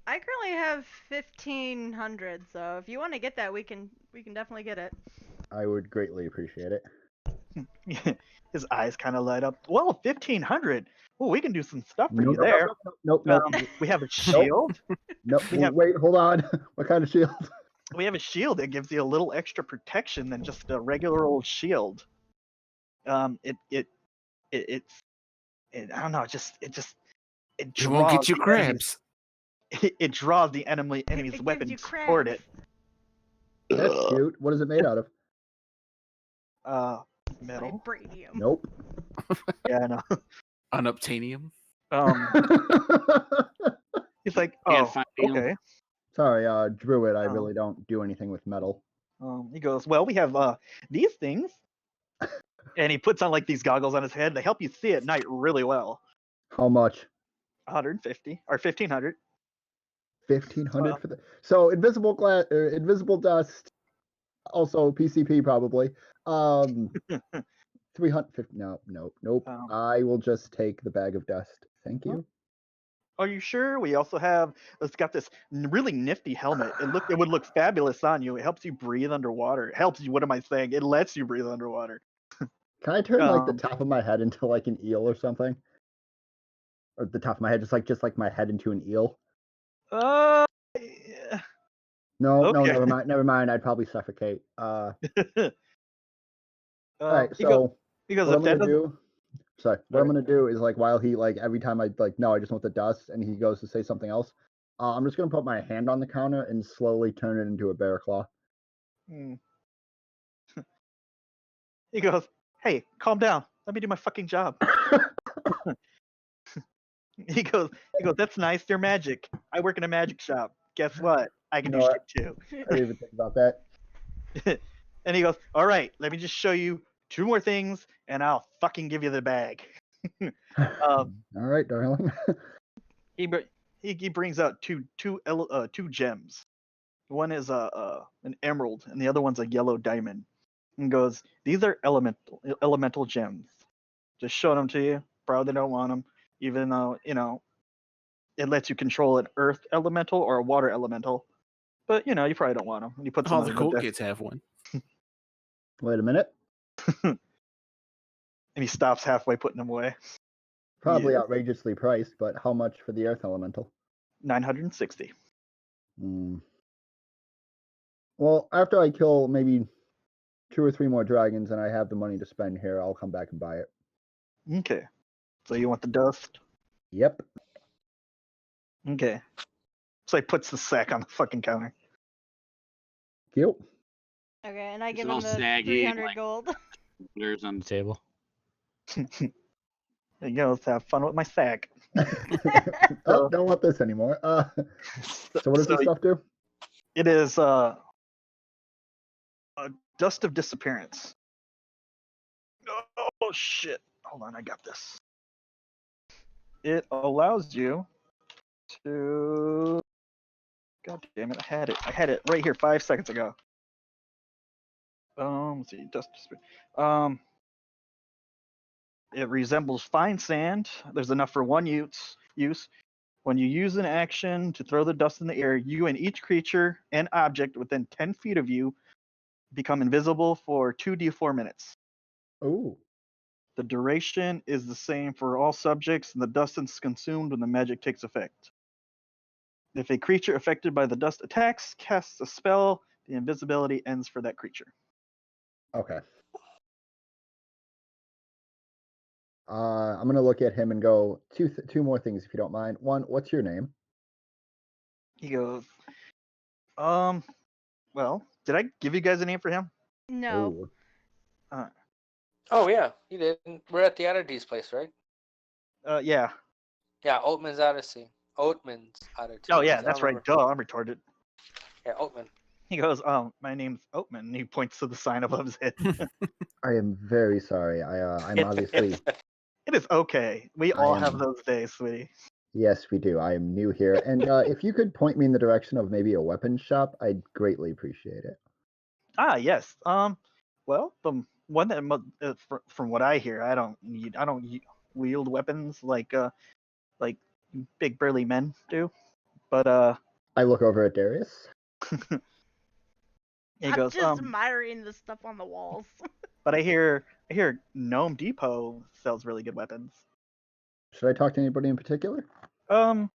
I currently have 1,500, so if you want to get that, we can definitely get it. I would greatly appreciate it. His eyes kind of light up. Well, 1,500. Well, we can do some stuff for Nope, you there. Nope. We have a shield. Nope. we have- Wait, hold on. What kind of shield? We have a shield that gives you a little extra protection than just a regular old shield. It's I don't know. It It won't draws get you the crabs. it draws the enemy's It gives you weapons toward it. crabs. That's cute. What is it made out of? Metal. Vibranium. Nope. Yeah, I know. Unobtainium. He's like, Can't oh, find him. okay. Sorry, Druid. I Oh. really don't do anything with metal. He goes, well, we have these things, and he puts on like these goggles on his head. They help you see at night really well. How much? 150 or 1,500. 1,500 for the. So invisible glass, invisible dust, Also PCP probably. 350. No, nope. I will just take the bag of dust. Thank you. Are you sure? We also have. It's got this really nifty helmet. It would look fabulous on you. It helps you breathe underwater. It helps you. What am I saying? It lets you breathe underwater. Can I turn like the Um, top of my head into like an eel or something? Or the top of my head, just like my head into an eel? yeah. No, Okay. never mind. I'd probably suffocate. All right, He goes. so He goes. what I'm If that gonna doesn't. do? Sorry, what I'm gonna do is like while he like every time I like no, I just want the dust, and he goes to say something else. I'm just gonna put my hand on the counter and slowly turn it into a bear claw. Hmm. He goes. Hey, calm down. Let me do my fucking job. He goes. That's nice. You're magic. I work in a magic shop. Guess what? I can You do know shit too. I didn't even think about that. And he goes, all right, let me just show you 2 more things, and I'll fucking give you the bag. All right, darling. He brings out two gems. One is an emerald, and the other one's a yellow diamond. And goes, these are elemental gems. Just showing them to you. Probably don't want them, even though it lets you control an earth elemental or a water elemental. But you probably don't want them. And he puts All them the on cool the desk. kids have one. Wait a minute. And he stops halfway putting them away. Probably Yeah. outrageously priced, but how much for the earth elemental? 960. Well, after I kill maybe 2 or 3 more dragons and I have the money to spend here, I'll come back and buy it. Okay. So you want the dust? Yep. Okay. So he puts the sack on the fucking counter. Cute. Okay, and I It's give all him the saggy, 300 like- gold. There's on The table. There you go. Let's have fun with my sack. Oh, don't want this anymore. So what does this stuff do? It is a dust of disappearance. Oh shit. Hold on, I got this. It allows you to God damn it, I had it right here 5 seconds ago. Let's see, dust disappearance. It resembles fine sand. There's enough for one use. When you use an action to throw the dust in the air, you and each creature and object within 10 feet of you become invisible for 2d4 minutes. Oh. The duration is the same for all subjects, and the dust is consumed when the magic takes effect. If a creature affected by the dust attacks, casts a spell, the invisibility ends for that creature. Okay. I'm gonna look at him and go two more things if you don't mind. One, what's your name? He goes, well, did I give you guys a name for him? No. Ooh. Oh yeah, you did. We're at the Oddities place, right? Yeah. Yeah, Oatman's Odyssey. Oatman's Odyssey. Oh yeah, I that's right. remember. Duh, I'm retarded. Yeah, Oatman. He goes, my name's Oatman, and he points to the sign above his head. I am very sorry. I'm obviously It is okay. We I all have am- those days, sweetie. yes, we do. I am new here, and if you could point me in the direction of maybe a weapons shop, I'd greatly appreciate it. Ah, yes. Well, the one that from what I hear, I don't wield weapons like big burly men do. But I look over at Darius. he I'm goes, just admiring the stuff on the walls. but I hear Gnome Depot sells really good weapons. Should I talk to anybody in particular? I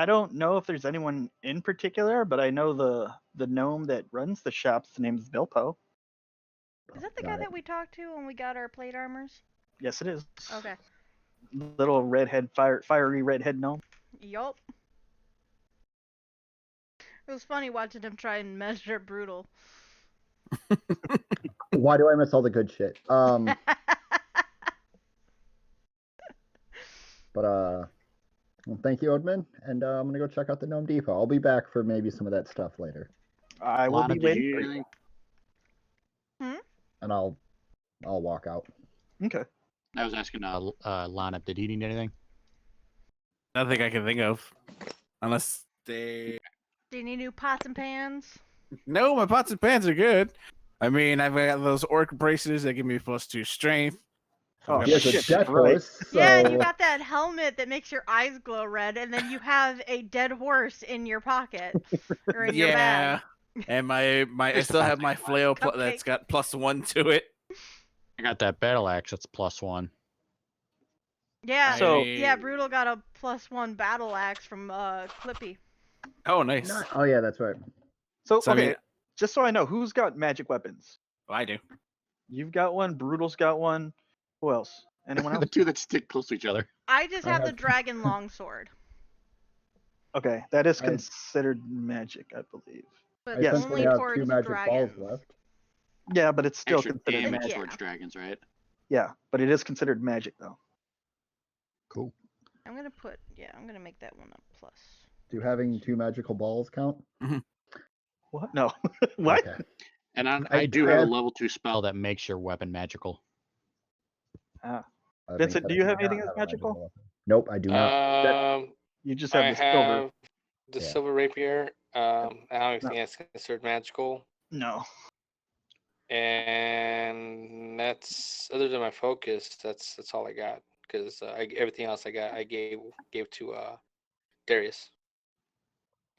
don't know if there's anyone in particular, but I know the gnome that runs the shop's name is Bilpo. Is that the Got guy it. that we talked to when we got our plate armors? Yes, it is. Okay. Little redhead, fiery redhead gnome. Yup. It was funny watching him try and measure brutal. Why do I miss all the good shit? But well, thank you, Odman, and I'm gonna go check out the Gnome Depot. I'll be back for maybe some of that stuff later, I will Lana, be did waiting you for do you. anything? and I'll walk out. Okay. I was asking Lana, did he need anything? Nothing I can think of, unless they. Do you need new pots and pans? No, my pots and pans are good. I mean, I've got those orc braces that give me +2 strength. Oh, He has a shit, death that's right. horse. So Yeah, and you got that helmet that makes your eyes glow red, and then you have a dead horse in your pocket or in your Yeah, bag. and I still have my flail that's Cupcake. got +1 to it. I got that battle axe. That's +1. Yeah, So- yeah, Brutal got a +1 battle axe from Clippy. Oh, nice. oh yeah, that's right. So, So, I okay, mean- just so I know, who's got magic weapons? Well, I do. You've got one. Brutal's got one. Who else? Anyone The else? two that stick close to each other. I just I have the have- dragon longsword, Okay, that is I- considered magic, I believe. but I Yes. essentially only have towards 2 magic dragons. balls left. Yeah, but it's still Extra considered damage magic. Yeah. towards dragons, right? Yeah, but it is considered magic though. Cool. I'm gonna make that one a plus. Do having 2 magical balls count? What? No. What? Okay. And I do I have a have- level 2 spell that makes your weapon magical. That Vincent, means do that you I have do not anything that's have a magical? weapon. Nope, I do not. You just I have the silver. have the Yeah. silver rapier. I don't have No. anything that's considered magical. No. And that's other than my focus. That's all I got because everything else I gave to Darius.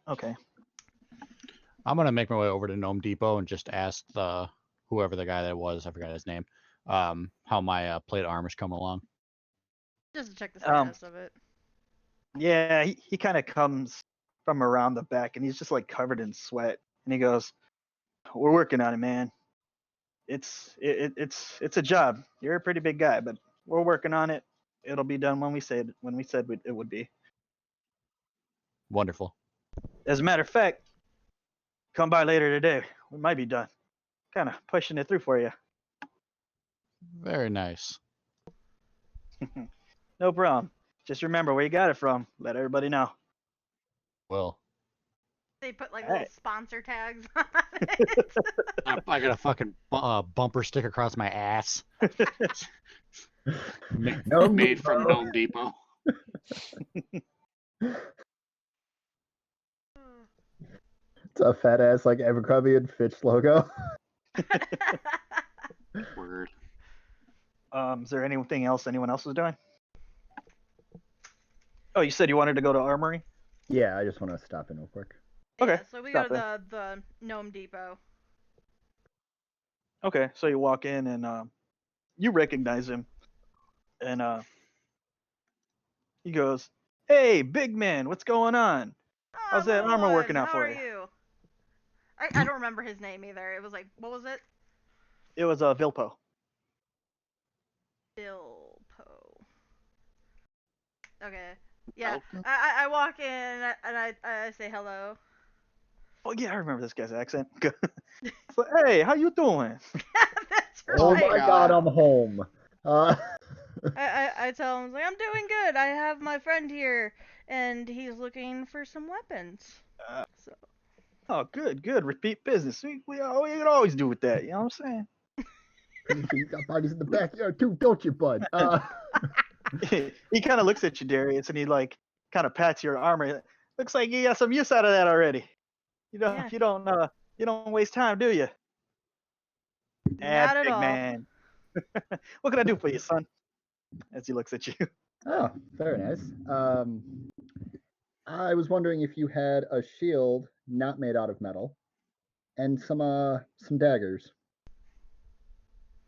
Okay. I'm gonna make my way over to Gnome Depot and just ask whoever the guy that was, I forgot his name, how my plate of armor's coming along. Just to check the Um, status of it. Yeah, he kind of comes from around the back and he's just like covered in sweat. And he goes, "We're working on it, man. It's a job. You're a pretty big guy, but we're working on it. It'll be done when we said it would be. Wonderful. As a matter of fact, come by later today. We might be done. Kind of pushing it through for you. Very nice. No problem. Just remember where you got it from. Let everybody know." Well, They put like Alright. little sponsor tags on it. I got a fucking bumper stick across my ass. No, Made from no. Gnome Depot. It's a fat ass like Abercrombie and Fitch logo. Word. Is there anything else anyone else was doing? Oh, you said you wanted to go to Armory? Yeah, I just want to stop in real quick. Okay, Yeah, so we go stop to the Gnome Depot. Okay, so you walk in and you recognize him, and he goes, "Hey, big man, what's going on?" Oh, How's that little armor working one, out how for are you? you? I don't remember his name either. It was like, what was it? It was Vilpo. Bilpo. Okay. Yeah. I walk in and I say hello. Oh yeah, I remember this guy's accent. So, hey, how you doing? That's right. Oh my god, God. I'm home. I tell him, like, I'm doing good. I have my friend here, and he's looking for some weapons. Uh, So Oh, good. Repeat business. We can always do with that. You know what I'm saying? Pretty sure you got bodies in the backyard too, don't you, bud? He kind of looks at you, Darius, and he like kind of pats your armor. Looks like you got some use out of that already. Yeah. You don't waste time, do you? Not at big all. man. What can I do for you, son? As he looks at you. Oh, very nice. I was wondering if you had a shield not made out of metal and some daggers.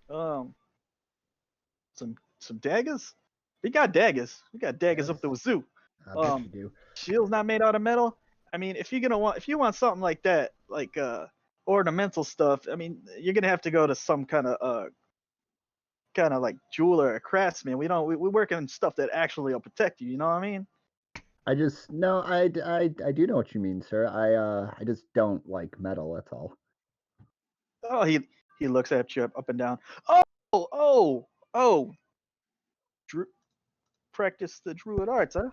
Some daggers. We got daggers. Up the wazoo. I bet you do. Shield's not made out of metal. I mean, if you want something like that, like ornamental stuff, I mean, you're gonna have to go to some kind of like jeweler or craftsman. We work on stuff that actually will protect you. You know what I mean? I do know what you mean, sir. I just don't like metal. That's all. Oh, he looks at you up and down. Oh. Practice the druid arts, huh?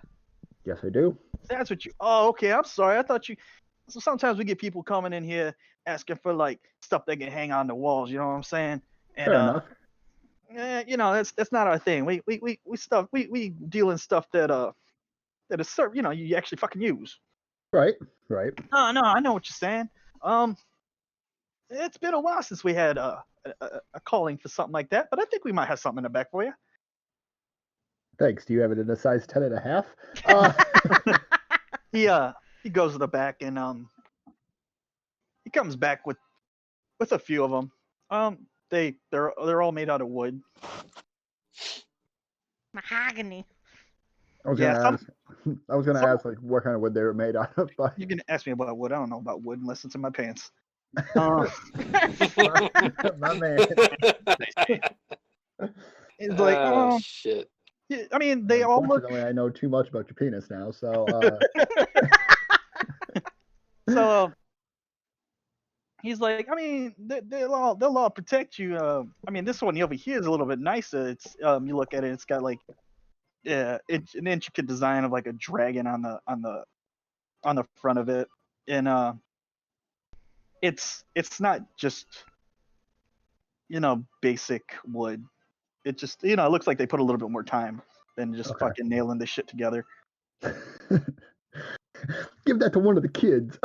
Yes, I do. That's what you. Oh, okay. I'm sorry. I thought you. So sometimes we get people coming in here asking for like stuff they can hang on the walls. You know what I'm saying? And Fair enough. that's not our thing. We deal in stuff that is you actually fucking use. Right. No, I know what you're saying. it's been a while since we had a calling for something like that, but I think we might have something in the back for you. Thanks. Do you have it in a size 10.5? He goes to the back and he comes back with a few of them. They're all made out of wood. Mahogany. I was Yeah, gonna ask. I was gonna ask like what kind of wood they were made out of, but You can ask me about wood. I don't know about wood unless it's in my pants. my man. It's like, oh shit. yeah, I mean, they all look. Unfortunately, I know too much about your penis now, so So he's like, I mean, they'll all protect you. I mean, this one over here is a little bit nicer. It's you look at it, it's got like an intricate design of like a dragon on the front of it, and it's not just basic wood. It just it looks like they put a little bit more time than just Okay. fucking nailing this shit together. give that to one of the kids.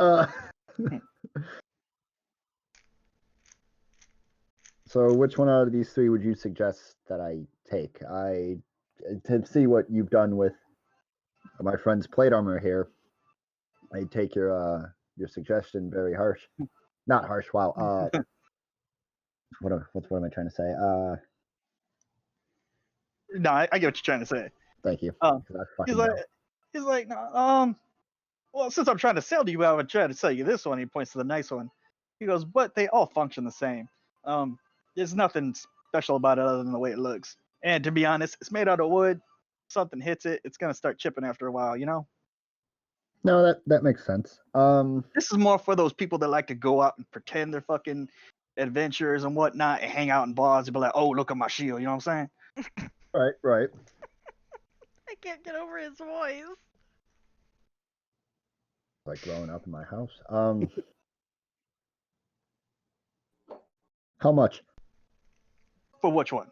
So which one out of these three would you suggest that I take? To see what you've done with my friend's plate armor here, I take your suggestion very harsh. Not harsh. Wow. What am I trying to say? No, I get what you're trying to say. Thank you. Um, 'Cause I fucking He's like, know. no, well, since I'm trying to sell to you, I would try to sell you this one. He points to the nice one. He goes, but they all function the same. There's nothing special about it other than the way it looks. And to be honest, it's made out of wood. Something hits it, it's gonna start chipping after a while. No, that makes sense. This is more for those people that like to go out and pretend they're fucking adventurers and whatnot, and hang out in bars and be like, oh, look at my shield. You know what I'm saying? Right. I can't get over his voice. Like growing up in my house. How much? For which one?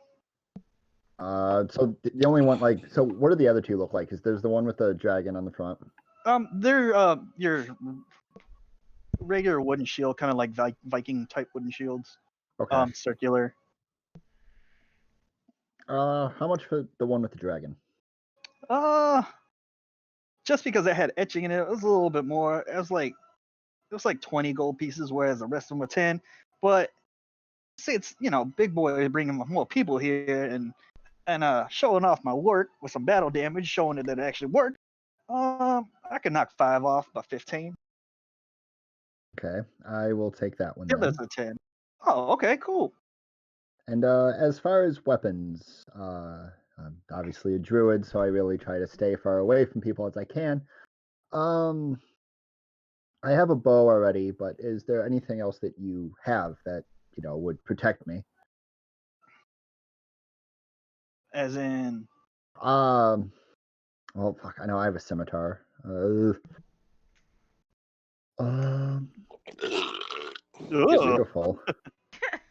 So the only one so what do the other two look like? Because there's the one with the dragon on the front. They're your regular wooden shield, kind of like Viking type wooden shields. Okay. Circular. How much for the one with the dragon? Just because it had etching in it, it was a little bit more. It was like 20 gold pieces, whereas the rest of them were 10. But see, it's big boy bringing more people here and showing off my work with some battle damage, showing that it actually worked. I could knock 5 off by 15. Okay, I will take that one. Yeah, Then. that's a 10. Oh, okay, cool. And as far as weapons, I'm obviously a druid, so I really try to stay far away from people as I can. I have a bow already, but is there anything else that you have that would protect me? As in, Oh fuck! I know I have a scimitar. ugh. Beautiful.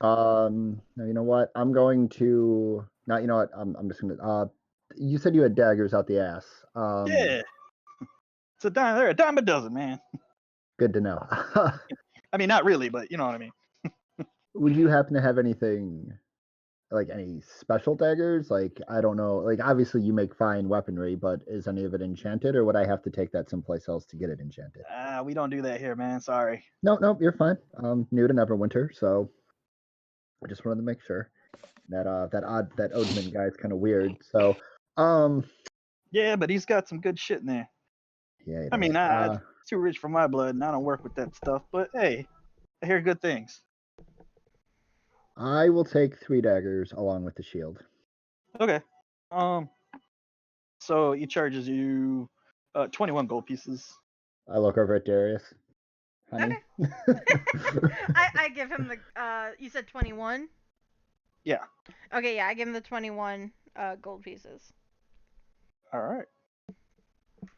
No, you know what? I'm going to. Not. You know what? I'm just gonna. You said you had daggers out the ass. Yeah, it's a dime. They're a dime a dozen, man. Good to know. I mean, not really, but you know what I mean. Would you happen to have anything, like any special daggers? Like, I don't know. Like, obviously you make fine weaponry, but is any of it enchanted, or would I have to take that someplace else to get it enchanted? We don't do that here, man. Sorry. No, you're fine. New to Neverwinter, so I just wanted to make sure. That Odin guy is kind of weird. So, Yeah, but he's got some good shit in there. yeah. I mean, it's too rich for my blood, and I don't work with that stuff. But hey, I hear good things. I will take 3 daggers along with the shield. Okay. So he charges you 21 gold pieces. I look over at Darius. Honey. Okay. I give him the. You said 21. Yeah. Okay, yeah, I give him the 21 gold pieces. All right.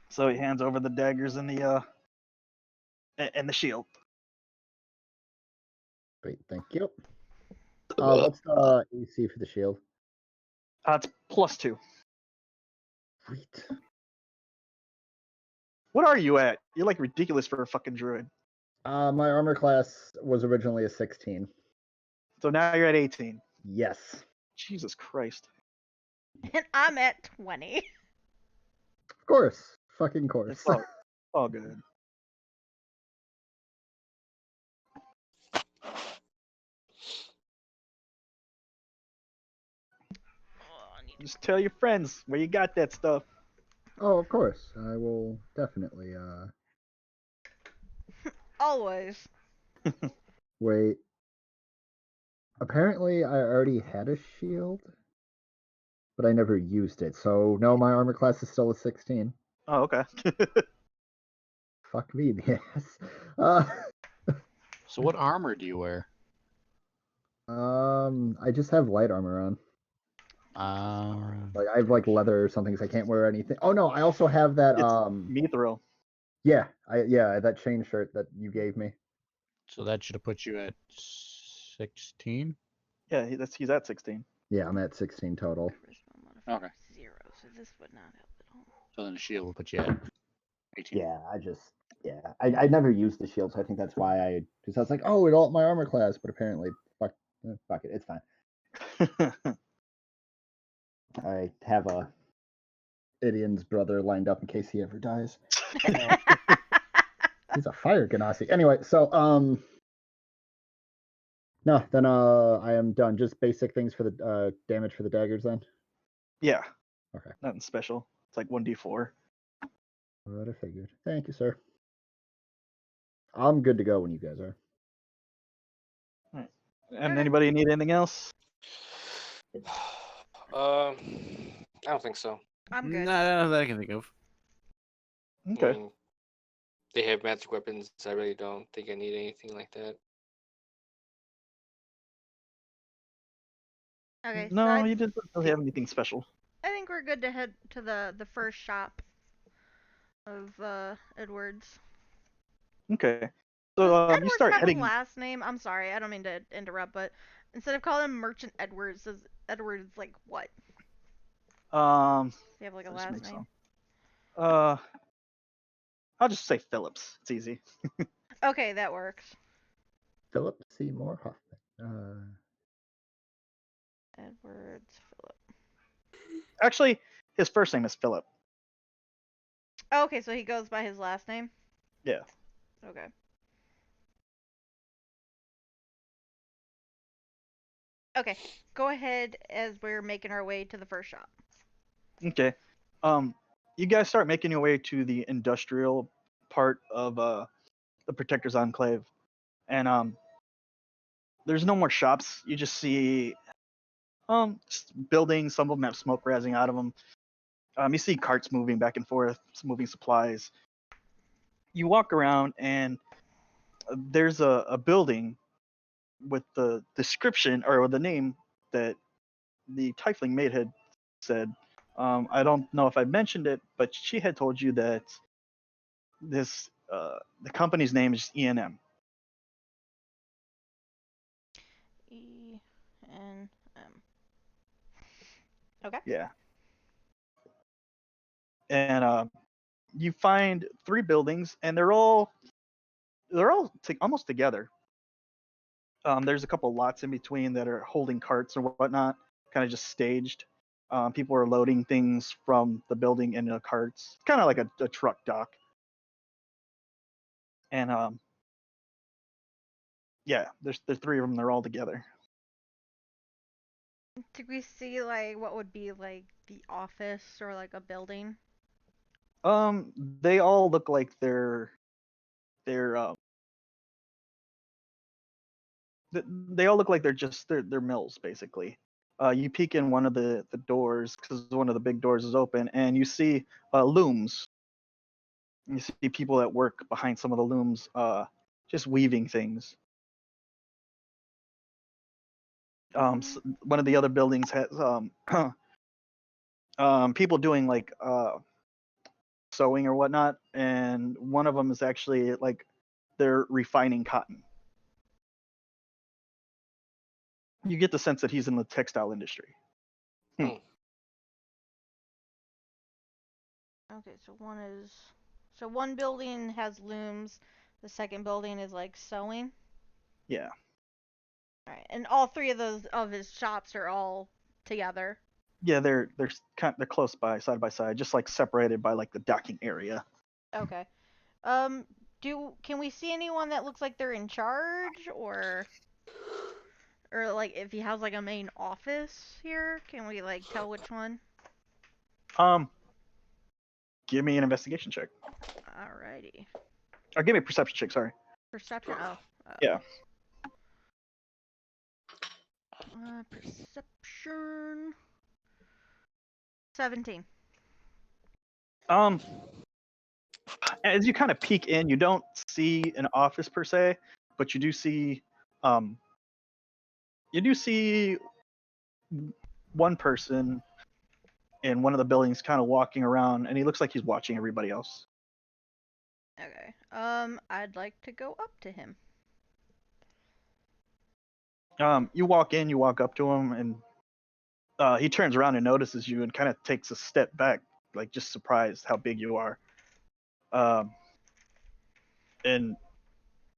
So he hands over the daggers and the shield. Great, thank you. What's the AC for the shield? It's +2. Sweet. What are you at? You're like ridiculous for a fucking druid. My armor class was originally a 16. So now you're at 18. Yes. Jesus Christ. And I'm at 20. Of course. Fucking course. It's all good. Oh, I need to- Just tell your friends where you got that stuff. Oh, of course. I will definitely Always. wait. Apparently I already had a shield, but I never used it. So no, my armor class is still a 16. Oh, okay. Fuck me, yes. Uh So what armor do you wear? I just have light armor on. Like I have like leather or something, so I can't wear anything. Oh no, I also have that Mithril. yeah, that chain shirt that you gave me. So that should have put you at 16. Yeah, he's at 16. Yeah, I'm at 16 total. Charisma modifier Okay. 0, so this would not help at all. So then the shield will put you at 18. Yeah, I never used the shield, so I think that's why because I was like, oh, it all my armor class, but apparently fuck it, it's fine. I have a Idian's brother lined up in case he ever dies. He's a fire ganassi. Anyway, so no, then I am done. Just basic things for the damage for the daggers then. Yeah. Okay. Nothing special. It's like 1d4. What I figured. Thank you, sir. I'm good to go when you guys are. And anybody need anything else? I don't think so. I'm good. No, that I can think of. Okay. I mean, they have magic weapons. I really don't think I need anything like that. Okay, so No, you didn't really have anything special. I think we're good to head to the first shop of Edwards. Okay. So Edwards you start have heading. a last name? I'm sorry, I don't mean to interrupt, but instead of calling him Merchant Edwards, is Edwards like what? Um, They have like a let's last make name? some. I'll just say Phillips. It's easy. Okay, that works. Philip Seymour Hoffman. Edwards Phillip. Actually, his first name is Philip. Oh, okay, so he goes by his last name? Yeah. Okay. Okay, go ahead as we're making our way to the first shop. Okay. You guys start making your way to the industrial part of the Protector's Enclave, and there's no more shops. You just see just buildings. Some of them have smoke rising out of them. You see carts moving back and forth, moving supplies. You walk around, and there's a building with the description or the name that the Tiefling maid had said. I don't know if I mentioned it, but she had told you that this the company's name is E&M. E-N-M. Okay. Yeah. And you find 3 buildings, and they're all almost together. There's a couple lots in between that are holding carts or whatnot, kind of just staged. People are loading things from the building into carts, kind of like a truck dock. And yeah, there's 3 of them. They're all together. Did we see like what would be like the office or like a building? They all look like they're they all look like they're mills basically. You peek in one of the doors because one of the big doors is open, and you see looms. You see people that work behind some of the looms, just weaving things. One of the other buildings has people doing like sewing or whatnot, and one of them is actually like they're refining cotton. You get the sense that he's in the textile industry. Okay, so one building has looms, The second building is like sewing. Yeah. All right, and all three of those of his shops are all together. Yeah, they're they're close by side, just like separated by like the docking area. Okay. Can we see anyone that looks like they're in charge, or like if he has like a main office here? Can we like tell which one? Give me an investigation check, Alrighty. or give me a perception check. Sorry. Perception. Oh. Yeah. Perception. 17. As you kind of peek in, you don't see an office per se, but you do see one person in one of the buildings kind of walking around, and he looks like he's watching everybody else. Okay. I'd like to go up to him. You walk in, you walk up to him, and he turns around and notices you and kind of takes a step back, like just surprised how big you are. And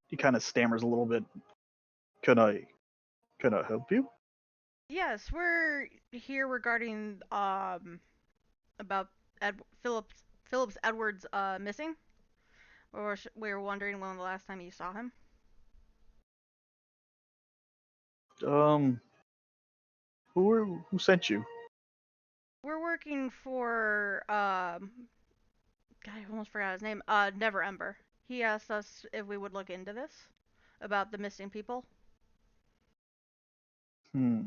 he kind of stammers a little bit. Can I help you? Yes, we're here regarding about Phillips Edwards missing. We were wondering when the last time you saw him. Who sent you? We're working for God, I almost forgot his name. Never Ember. He asked us if we would look into this about the missing people. I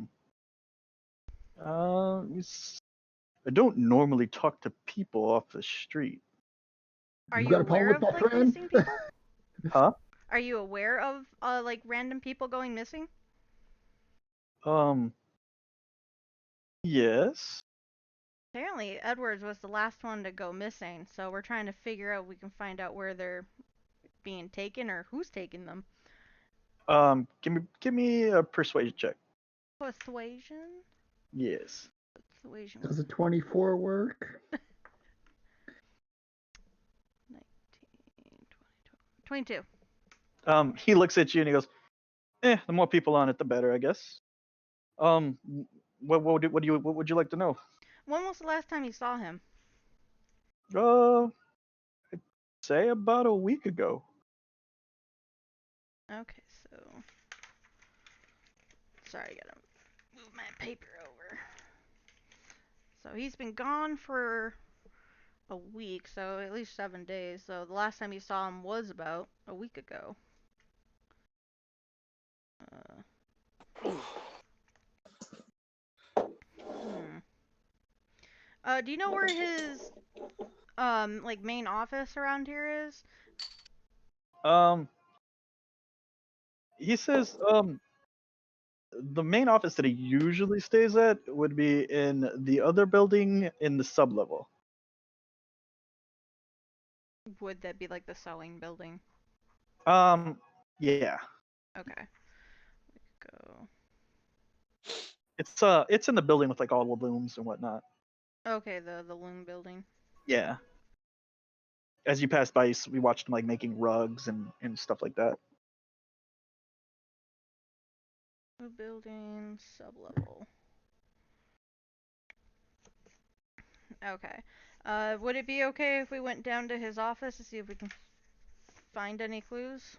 don't normally talk to people off the street. Are You you got a problem aware with of that, like friend? missing people? Huh? Are you aware of like random people going missing? Yes. Apparently, Edwards was the last one to go missing, so we're trying to figure out if we can find out where they're being taken or who's taking them. Give me a persuasion check. Persuasion? Yes. Persuasion. Does a 24 work? 19, 22. He looks at you and he goes, the more people on it, the better, I guess. What would you like to know? When was the last time you saw him? I'd say about a week ago. Okay, so... Sorry, I gotta move my paper over. So he's been gone for a week, so at least 7 days. So the last time you saw him was about a week ago. Do you know where his like main office around here is? He says the main office that he usually stays at would be in the other building in the sublevel. Would that be like the sewing building? Yeah. Okay. Go. It's in the building with like all the looms and whatnot. Okay, the loom building. Yeah. As you pass by, we watched him like making rugs and stuff like that. Building sublevel. Okay. Would it be okay if we went down to his office to see if we can find any clues?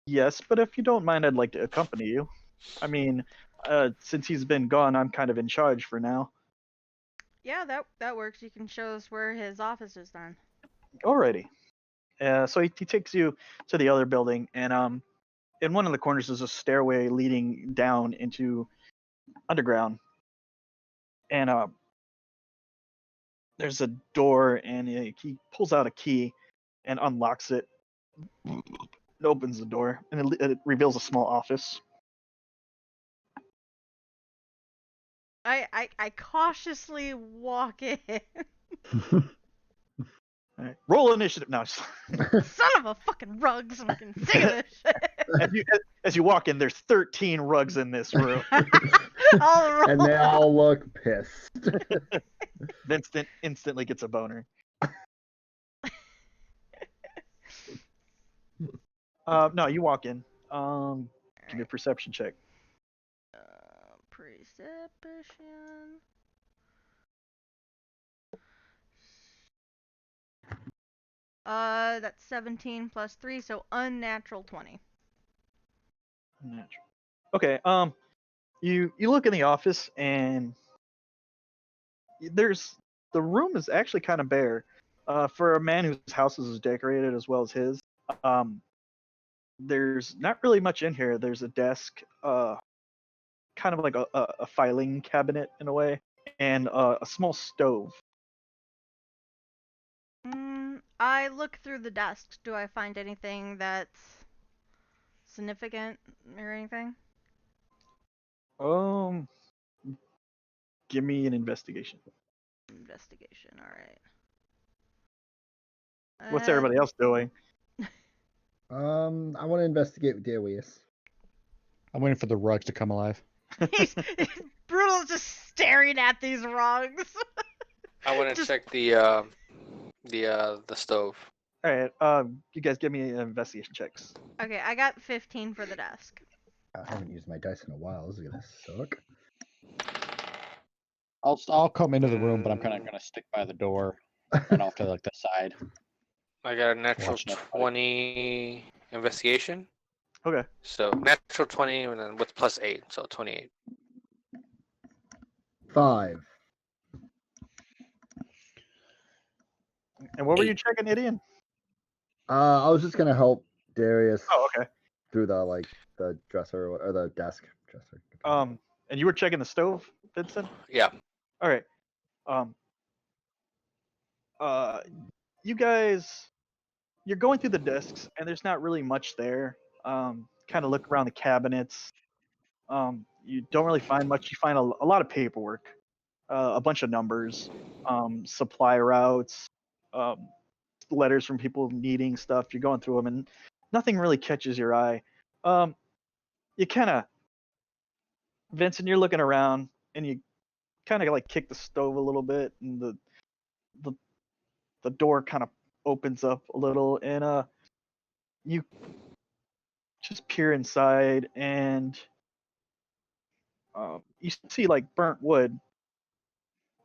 Yes, but if you don't mind, I'd like to accompany you. I mean, since he's been gone, I'm kind of in charge for now. Yeah, that works. You can show us where his office is then. Alrighty. So he takes you to the other building, and in one of the corners is a stairway leading down into underground. And there's a door, and he pulls out a key and unlocks it. It opens the door, and it reveals a small office. I cautiously walk in. All right. Roll initiative now. Son of a fucking rug, so I can sick of this shit. As you walk in, there's 13 rugs in this room. All And they all look pissed. Vincent instantly gets a boner. No, you walk in. Give me a perception check. Perception. That's 17 plus 3, so unnatural 20. Natural. Okay. You look in the office and the room is actually kind of bare. For a man whose house is decorated as well as his, there's not really much in here. There's a desk, kind of like a filing cabinet in a way, and a small stove. I look through the desks. Do I find anything that's significant or anything? Give me an investigation. Investigation, alright. What's everybody else doing? I want to investigate with Darius. I'm waiting for the rugs to come alive. Brutal's just staring at these rugs. I want to Just- check the stove. All right. You guys give me investigation checks. Okay, I got 15 for the desk. I haven't used my dice in a while. This is gonna suck. I'll come into the room, but I'm kind of gonna stick by the door and off to like the side. I got a natural Watching everybody. 20 investigation. Okay. So natural 20 and then with plus 8, so 28. 5. And what were you checking, Idian? I was just gonna help Darius Oh, okay. through the dresser or the desk dresser. And you were checking the stove, Vincent? Yeah. All right. You guys, you're going through the desks, and there's not really much there. Kind of look around the cabinets. You don't really find much. You find a lot of paperwork, a bunch of numbers, supply routes, letters from people needing stuff. You're going through them, and nothing really catches your eye. You kind of, Vincent, you're looking around, and you kind of like kick the stove a little bit, and the door kind of opens up a little, and you just peer inside, and you see like burnt wood,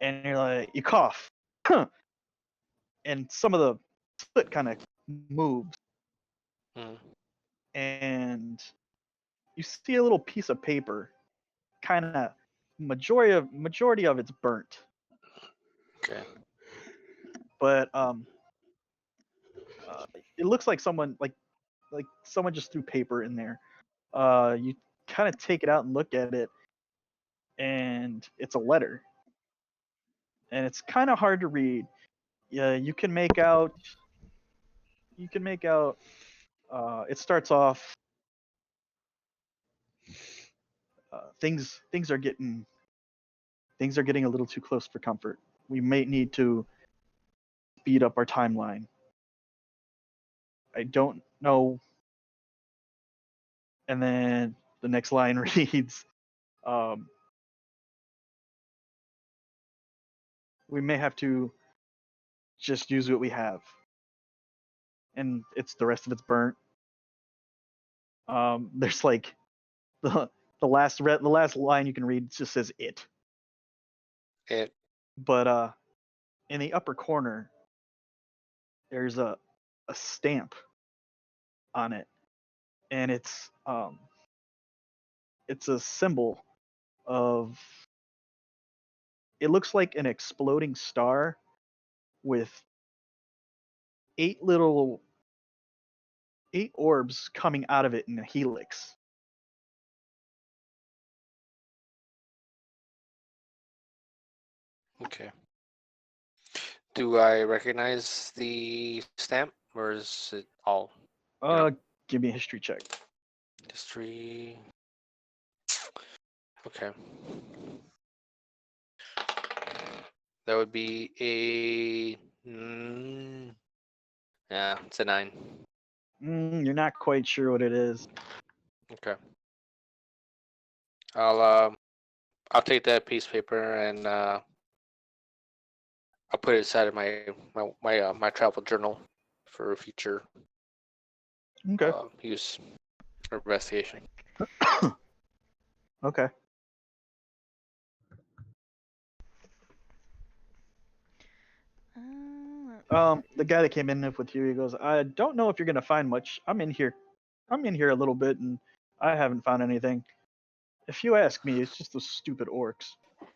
and you're like, you cough, and some of the soot kind of moves, Mm. and you see a little piece of paper, kind of majority of it's burnt, Okay. but it looks like someone someone just threw paper in there. You kind of take it out and look at it, and it's a letter, and it's kind of hard to read. Yeah, you can make out. It starts off. Things are getting a little too close for comfort. We may need to speed up our timeline. I don't know. And then the next line reads, we may have to just use what we have. And the rest of it's burnt. There's like the last line you can read just says it. It. But in the upper corner, there's a stamp on it, and it's a symbol of. It looks like an exploding star with 8 orbs coming out of it in a helix. Okay. Do I recognize the stamp, or is it all Give me a history check. history? Okay. That would be a. Yeah, it's a 9. You're not quite sure what it is. Okay. I'll take that piece of paper and I'll put it inside of my travel journal for future Okay. use or investigation. Okay. The guy that came in with you, he goes, I don't know if you're gonna find much. I'm in here a little bit, and I haven't found anything. If you ask me, it's just those stupid orcs.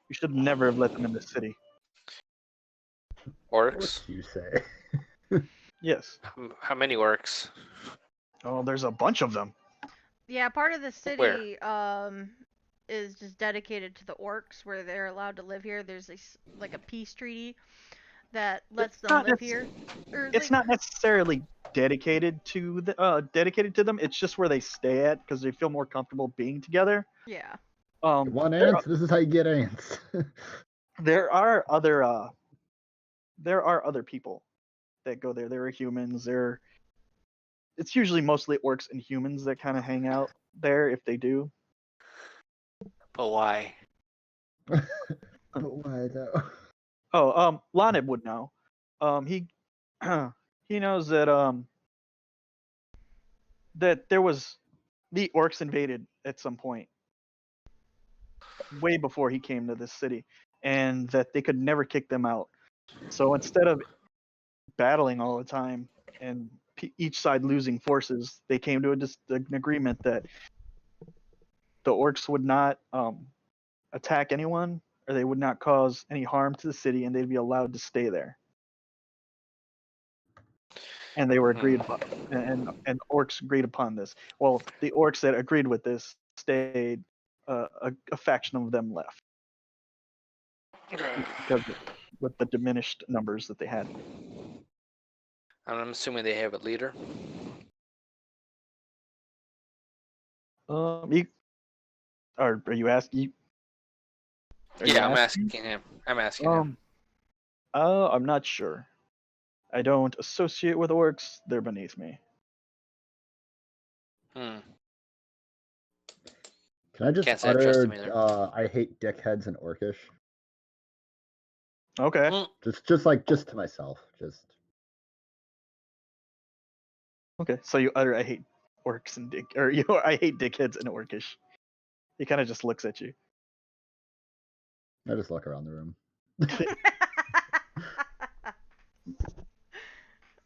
You should never have let them in the city. Orcs? What you say? Yes. How many orcs? Oh, there's a bunch of them. Yeah, part of the Where? city is just dedicated to the orcs, where they're allowed to live here. There's like a peace treaty that lets them not live nec- here. Or It's not necessarily dedicated to them. It's just where they stay at because they feel more comfortable being together. Yeah. You want ants? This is how you get ants. There are other people that go there. There are humans. It's usually mostly orcs and humans that kind of hang out there if they do. But why? But why though? Oh, Lanib would know. He he knows that there was the orcs invaded at some point, way before he came to this city, and that they could never kick them out. So instead of battling all the time and each side losing forces, they came to an agreement that the orcs would not attack anyone, or they would not cause any harm to the city, and they'd be allowed to stay there. And they were agreed upon, and orcs agreed upon this. Well, the orcs that agreed with this stayed. A faction of them left because with the diminished numbers that they had. I'm assuming they have a leader. Are you asking? Yeah, I'm asking him. I'm asking him. I'm not sure. I don't associate with orcs. They're beneath me. Hmm. Can I just Can't say I trust him utter either. I hate dickheads in Orcish? Okay. Just to myself. Just Okay. So you utter I hate orcs and I hate dickheads in orcish. He kind of just looks at you. I just look around the room.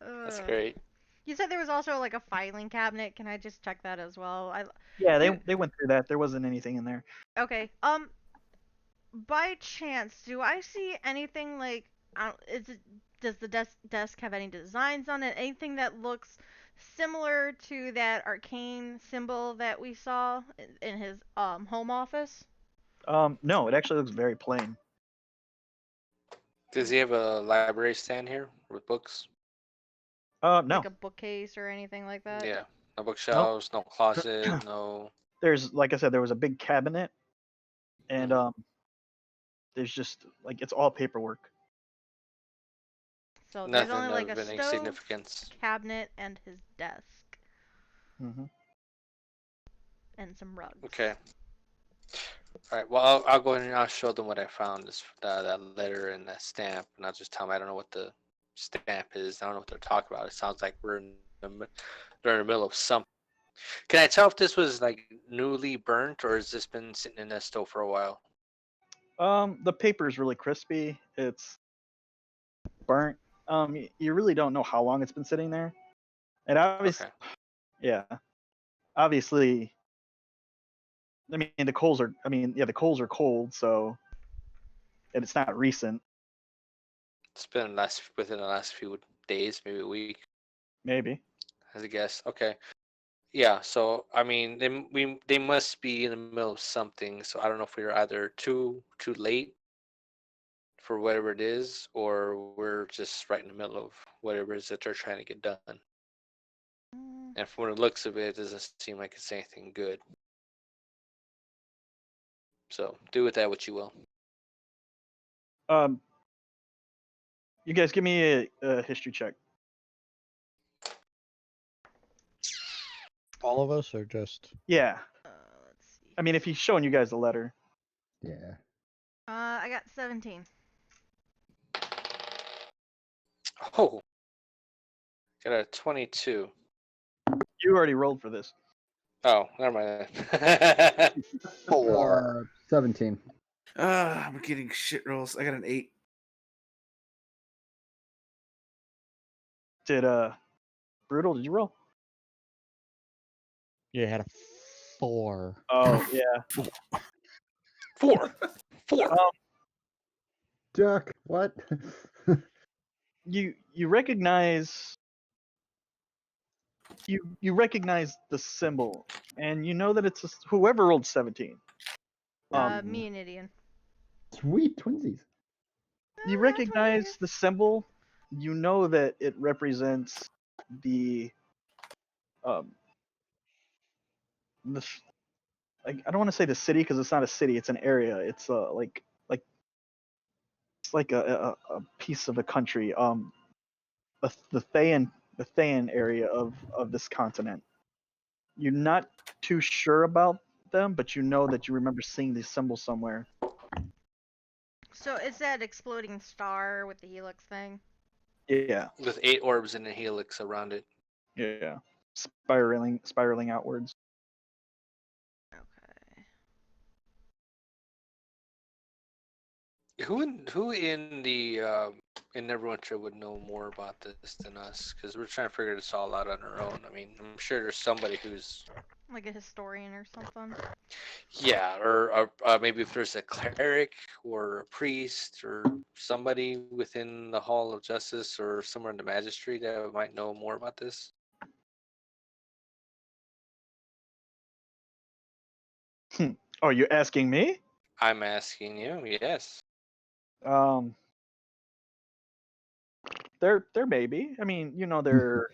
That's great. You said there was also like a filing cabinet. Can I just check that as well? Yeah, they went through that. There wasn't anything in there. Okay. By chance, do I see anything like? Does the desk have any designs on it? Anything that looks similar to that arcane symbol that we saw in his home office? No, it actually looks very plain. Does he have a library stand here with books? No. Like a bookcase or anything like that? Yeah. No bookshelves, no closet, no. There's, like I said, there was a big cabinet, and there's just like it's all paperwork. So there's Nothing only like a of any stove, significance. cabinet, and his desk, Mm-hmm. and some rugs. Okay. All right. Well, I'll go in and I'll show them what I found. Is that letter and that stamp, and I'll just tell them I don't know what the stamp is. I don't know what they're talking about. It sounds like they're in the middle of something. Can I tell if this was like newly burnt or has this been sitting in that stove for a while? The paper is really crispy. It's burnt. You really don't know how long it's been sitting there. And obviously, Okay. yeah, obviously. I mean, the coals are. I mean, yeah, the coals are cold, so, and it's not recent. It's been within the last few days, maybe a week, Maybe. as a guess. Okay. Yeah. So I mean, they must be in the middle of something. So I don't know if we're either too late for whatever it is, or we're just right in the middle of whatever it is that they're trying to get done. And from the looks of it, it doesn't seem like it's anything good. So do with that what you will. You guys give me a history check. All of us, or just? Yeah. Let's see. I mean, if he's showing you guys the letter. Yeah. I got 17. Oh, got a 22. You already rolled for this. Oh, never mind. 17. I'm getting shit rolls. I got an 8. Did Brutal? Did you roll? Yeah, had a 4. Oh yeah. 4. Duck, what? You recognize you recognize the symbol, and you know that it's whoever rolled 17. Me and Idian. Sweet twinsies. You That's recognize what the symbol. You know that it represents the I don't want to say the city because it's not a city. It's an area. It's like it's like a piece of a country. The Thayan area of this continent. You're not too sure about them, but you know that you remember seeing these symbols somewhere. So is that exploding star with the helix thing? Yeah, With 8 orbs and a helix around it. yeah, spiraling outwards. Okay. Who in the in Neverwinter would know more about this than us? Because we're trying to figure this all out on our own. I mean, I'm sure there's somebody who's Like a historian or something. yeah, or maybe if there's a cleric or a priest or somebody within the Hall of Justice or somewhere in the Magistracy that might know more about this. Oh, you're asking me? I'm asking you. Yes. Um, there may be. I mean, you know, there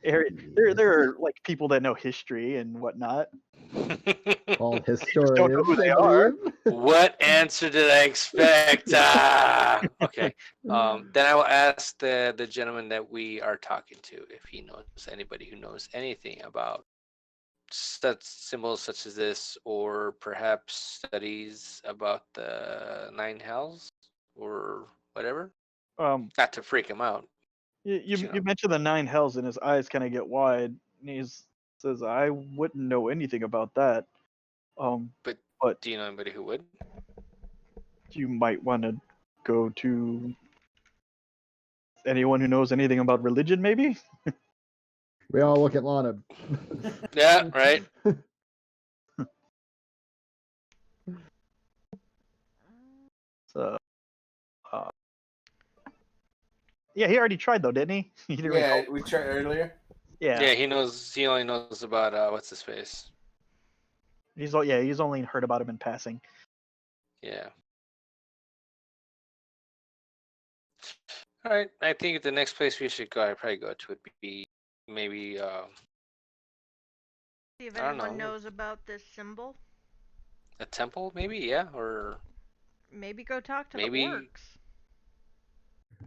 are like people that know history and whatnot. Called Don't know historians, who they I are. believe. What answer did I expect? Okay. Then I will ask the gentleman that we are talking to if he knows anybody who knows anything about such symbols such as this, or perhaps studies about the 9 hells or whatever. Um, Not to freak him out. you mentioned the 9 hells, and his eyes kind of get wide, and he says, "I wouldn't know anything about that." But But do you know anybody who would? you might want to go to anyone who knows anything about religion, maybe. We all look at Lana. Yeah, right. So, yeah, he already tried though, didn't he? He didn't Yeah, really- we tried earlier. yeah. He knows. He only knows about what's his face. He's only heard about him in passing. Yeah. All right. I think the next place we should go, I'd probably go to would be maybe See if I don't anyone know. knows about this symbol. A temple, maybe. Yeah, or Maybe go talk to maybe. the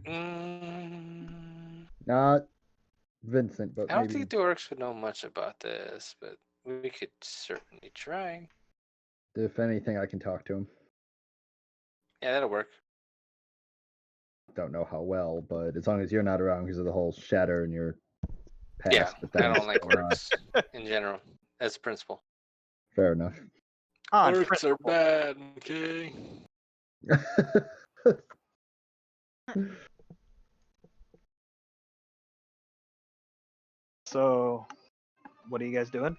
orcs. Not Vincent, but I don't maybe. think the orcs would know much about this, but we could certainly try. If anything, I can talk to him. Yeah, that'll work. Don't know how well, but as long as you're not around because of the whole shatter in your past. Yeah, with I things don't like going on. orcs in general, as a principle. Fair enough. Orcs are bad, okay? So, what are you guys doing?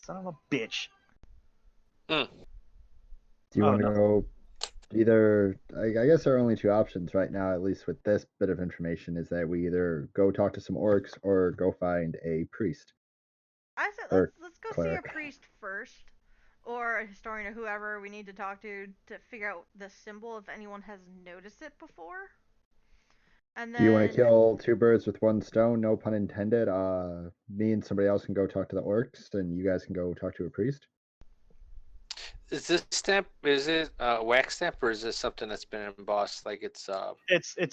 Son of a bitch. Do you Oh, want to no. go either? I guess there are only two options right now, at least with this bit of information, is that we either go talk to some orcs or go find a priest. I said Or let's go cleric. see a priest first, or a historian or whoever we need to talk to figure out the symbol if anyone has noticed it before. And then Do you want to kill two birds with one stone? No pun intended. Me and somebody else can go talk to the orcs, and you guys can go talk to a priest. Is this stamp? Is it a wax stamp, or is this something that's been embossed? Like it's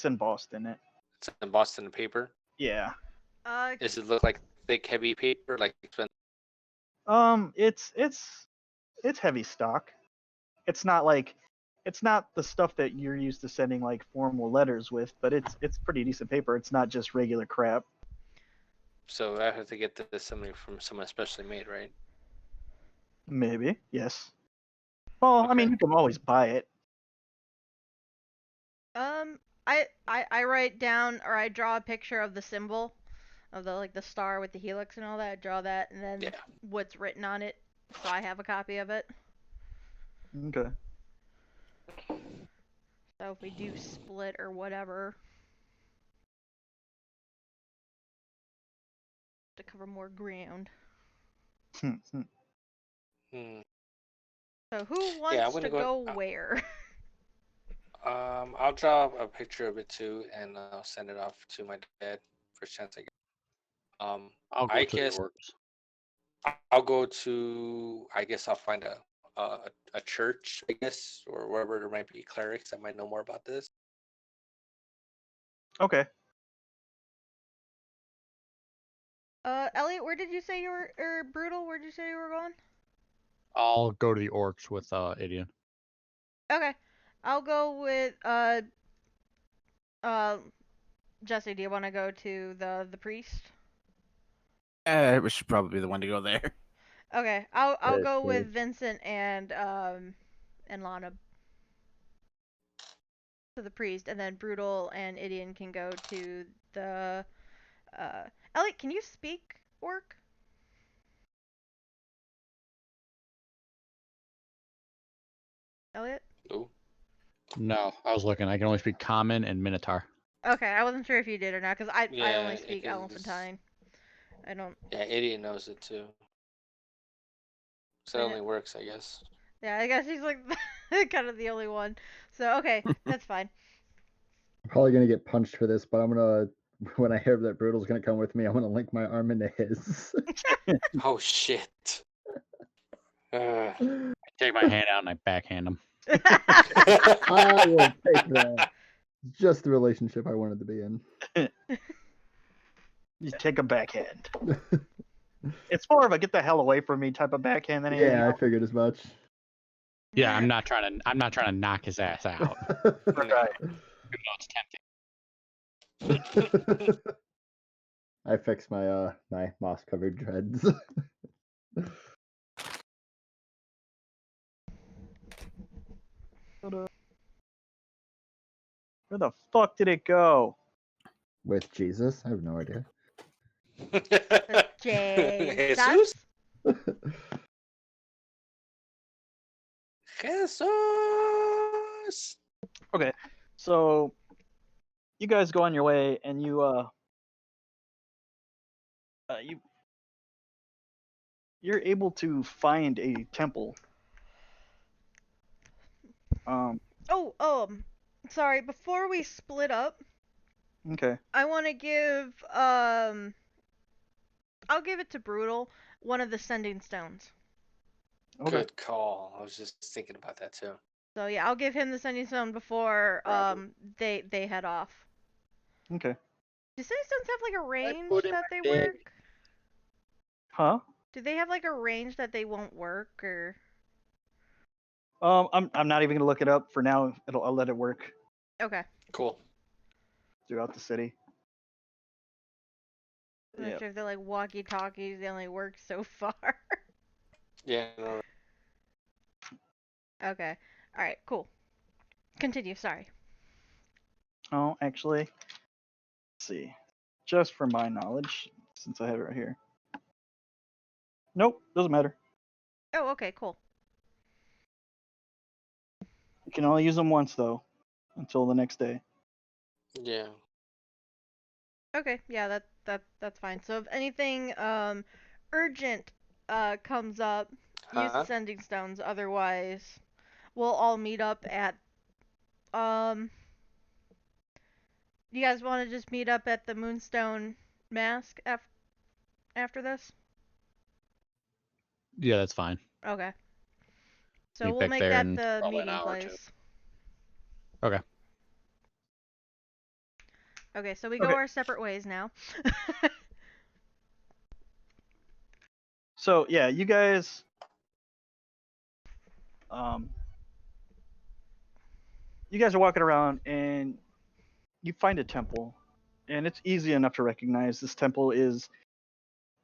embossed in it. It's embossed in the paper. Yeah. Does it look like thick, heavy paper? Like it's been... It's heavy stock. It's not like it's not the stuff that you're used to sending like formal letters with, but it's pretty decent paper. It's not just regular crap. So I have to get this something from someone specially made, right? Maybe, yes. Well, I mean, Okay. you can always buy it. I write down or I draw a picture of the symbol of the star with the helix and all that. I draw that and then Yeah. what's written on it, so I have a copy of it. Okay. So if we do split or whatever, to cover more ground. Hmm. So who Yeah, I'm wants gonna to go where? I'll draw a picture of it too, and I'll send it off to my dad. First chance I get. I'll go I to guess the orcs. I'll go to. I guess I'll find a church, I guess, or wherever there might be clerics that might know more about this. Okay. Elliot, where did you say you were, or Brutal, where did you say you were going? I'll go to the orcs with Idion. Okay. I'll go with, Jesse, do you want to go to the priest? We should probably be the one to go there. Okay, I'll go Okay. with Vincent and Lana to the priest, and then Brutal and Idion can go to the, Elliot, can you speak orc? Elliot? Ooh. No, I was looking. I can only speak common and minotaur. Okay, I wasn't sure if you did or not, because I Yeah, only it speak is- Elephantine. I don't. Yeah, idiot knows it too. So it I only know. works, I guess. Yeah, I guess he's like kind of the only one. So okay, that's fine. I'm probably gonna get punched for this, but I'm gonna when I hear that Brutal's gonna come with me, I'm gonna link my arm into his. Oh shit. Uh, I take my hand out and I backhand him. I will take that. It's just the relationship I wanted to be in. You take a backhand. It's more of a get the hell away from me type of backhand than anything Yeah, I else. figured as much. Yeah, I'm not trying to knock his ass out. Right. Even though it's tempting. I fixed my my moss covered dreads. Where the fuck did it go? With Jesus? I have no idea. Jesus. Jesus? Jesus. Okay, so you guys go on your way, and you're able to find a temple. Oh, sorry. Before we split up, Okay. I want to give I'll give it to Brutal one of the sending stones. Okay. Good call. I was just thinking about that too. So yeah, I'll give him the sending stone before Robert. they head off. Okay. Do sending stones have like a range put in that they my bag. work? Huh? Do they have like a range that they won't work or? I'm not even gonna look it up for now. I'll let it work Okay. Cool. throughout the city. I'm not Yeah. sure if they're like walkie-talkies. They only work so far. Yeah. No, Okay. All right. Cool. Continue. Sorry. Oh, actually, let's see. Just for my knowledge, since I have it right here. Nope, doesn't matter. Oh, okay. Cool. You can only use them once though, until the next day. yeah. Okay. Yeah. That's fine. So if anything urgent comes up, use the Huh? sending stones. Otherwise, we'll all meet up at You guys want to just meet up at the Moonstone Mask after this? Yeah, that's fine. Okay. So Meet we'll back make there that in the probably an meeting hour or two. place. Okay. Okay, so we go Okay. our separate ways now. So yeah, you guys you guys are walking around and you find a temple, and it's easy enough to recognize this temple is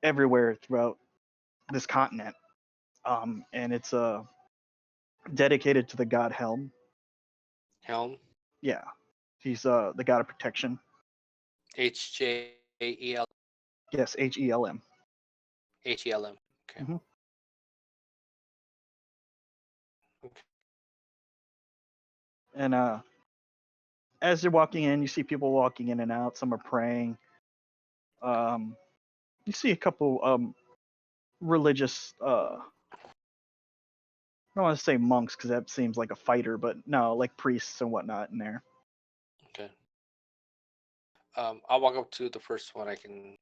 everywhere throughout this continent. And it's dedicated to the god Helm. Helm. Yeah, he's the god of protection. HJEL. Yes, HELM. HELM. Okay. Mhm. And as you're walking in, you see people walking in and out. Some are praying. You see a couple religious. I don't want to say monks because that seems like a fighter, but no, like priests and whatnot in there. Okay. I'll walk up to the first one I can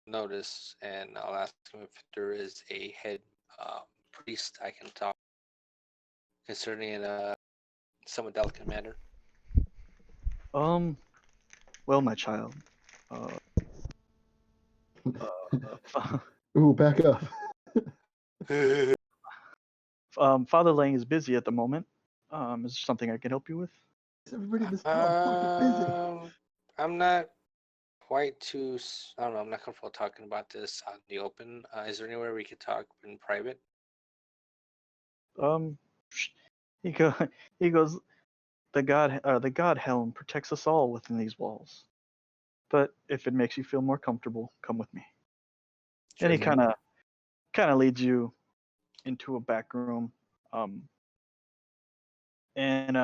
notice, and I'll ask him if there is a head priest I can talk concerning a somewhat delicate matter. Well, my child. Ooh, back up. Father Lang is busy at the moment. Is there something I can help you with? Everybody in this town fucking busy. I'm not quite too. I don't know. I'm not comfortable talking about this out in the open. Is there anywhere we could talk in private? He go, he goes. The god Helm protects us all within these walls. But if it makes you feel more comfortable, come with me. Sure And he thing. kind of leads you into a back room. And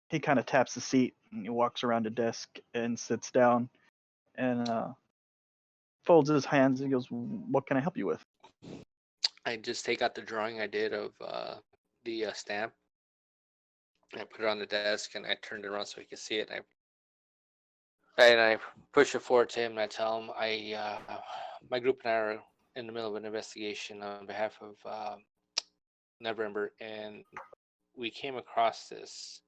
he kind of taps the seat and he walks around a desk and sits down and folds his hands and he goes, "What can I help you with?" I just take out the drawing I did of the stamp. I put it on the desk and I turned it around so he could see it. And I push it forward to him and I tell him my group and I are in the middle of an investigation on behalf of November, and we came across this.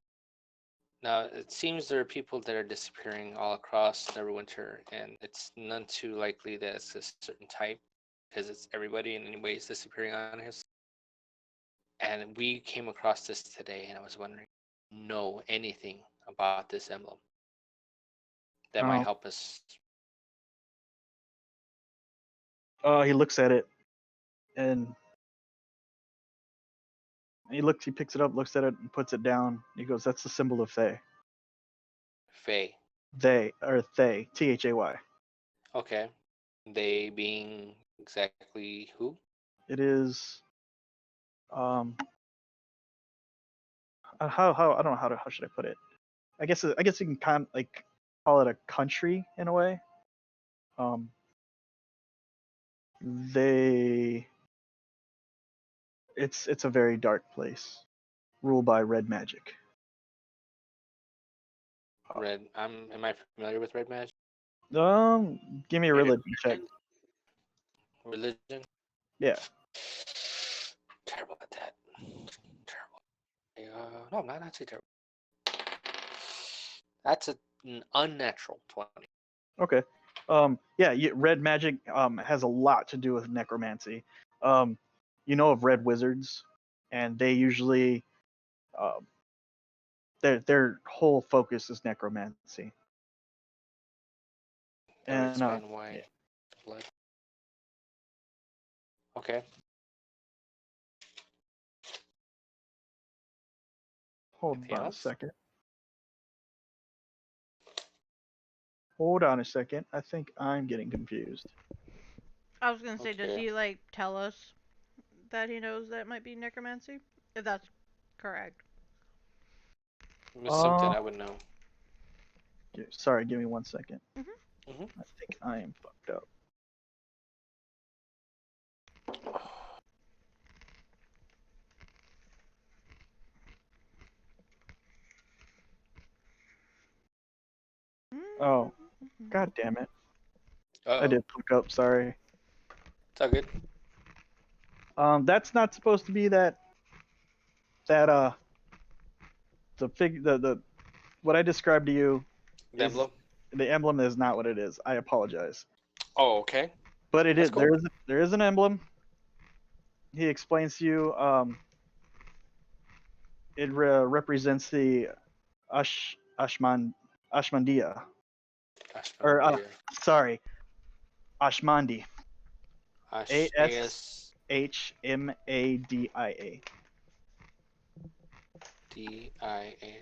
Now it seems there are people that are disappearing all across Neverwinter, and it's none too likely that it's a certain type because it's everybody in any way is disappearing on his. And we came across this today, and I was wondering, know anything about this emblem that might Oh. help us? He looks at it and he picks it up, looks at it, and puts it down. He goes, "That's the symbol of Thay." Faye. Thay, Thay. Okay. They being exactly who? It is how I don't know how should I put it. I guess you can call it a country in a way. It's a very dark place, ruled by red magic. Red. Am I familiar with red magic? Give me a religion check. Religion? Yeah. Terrible at that. Terrible. No, I'm not actually terrible. That's an unnatural 20. Okay. Red magic has a lot to do with necromancy. You know of red wizards, and they usually their whole focus is necromancy. That would And explain why yeah. blood. Okay. Hold Anything on else? a second. Hold on a second. I think I'm getting confused. I was gonna say, does Okay. he like tell us that he knows that might be necromancy? If that's correct. It's something I would know. Sorry, give me 1 second. Mm-hmm. I think I am fucked up. Oh, god damn it. I did fuck up, sorry. It's all good. That's not supposed to be the what I described to you. The emblem? The emblem is not what it is. I apologize. Oh, okay. But it That's is cool. there is an emblem. He explains to you it represents the Ashmandia. Gosh, Or Monday, sorry, Ashmandi. ASDIA.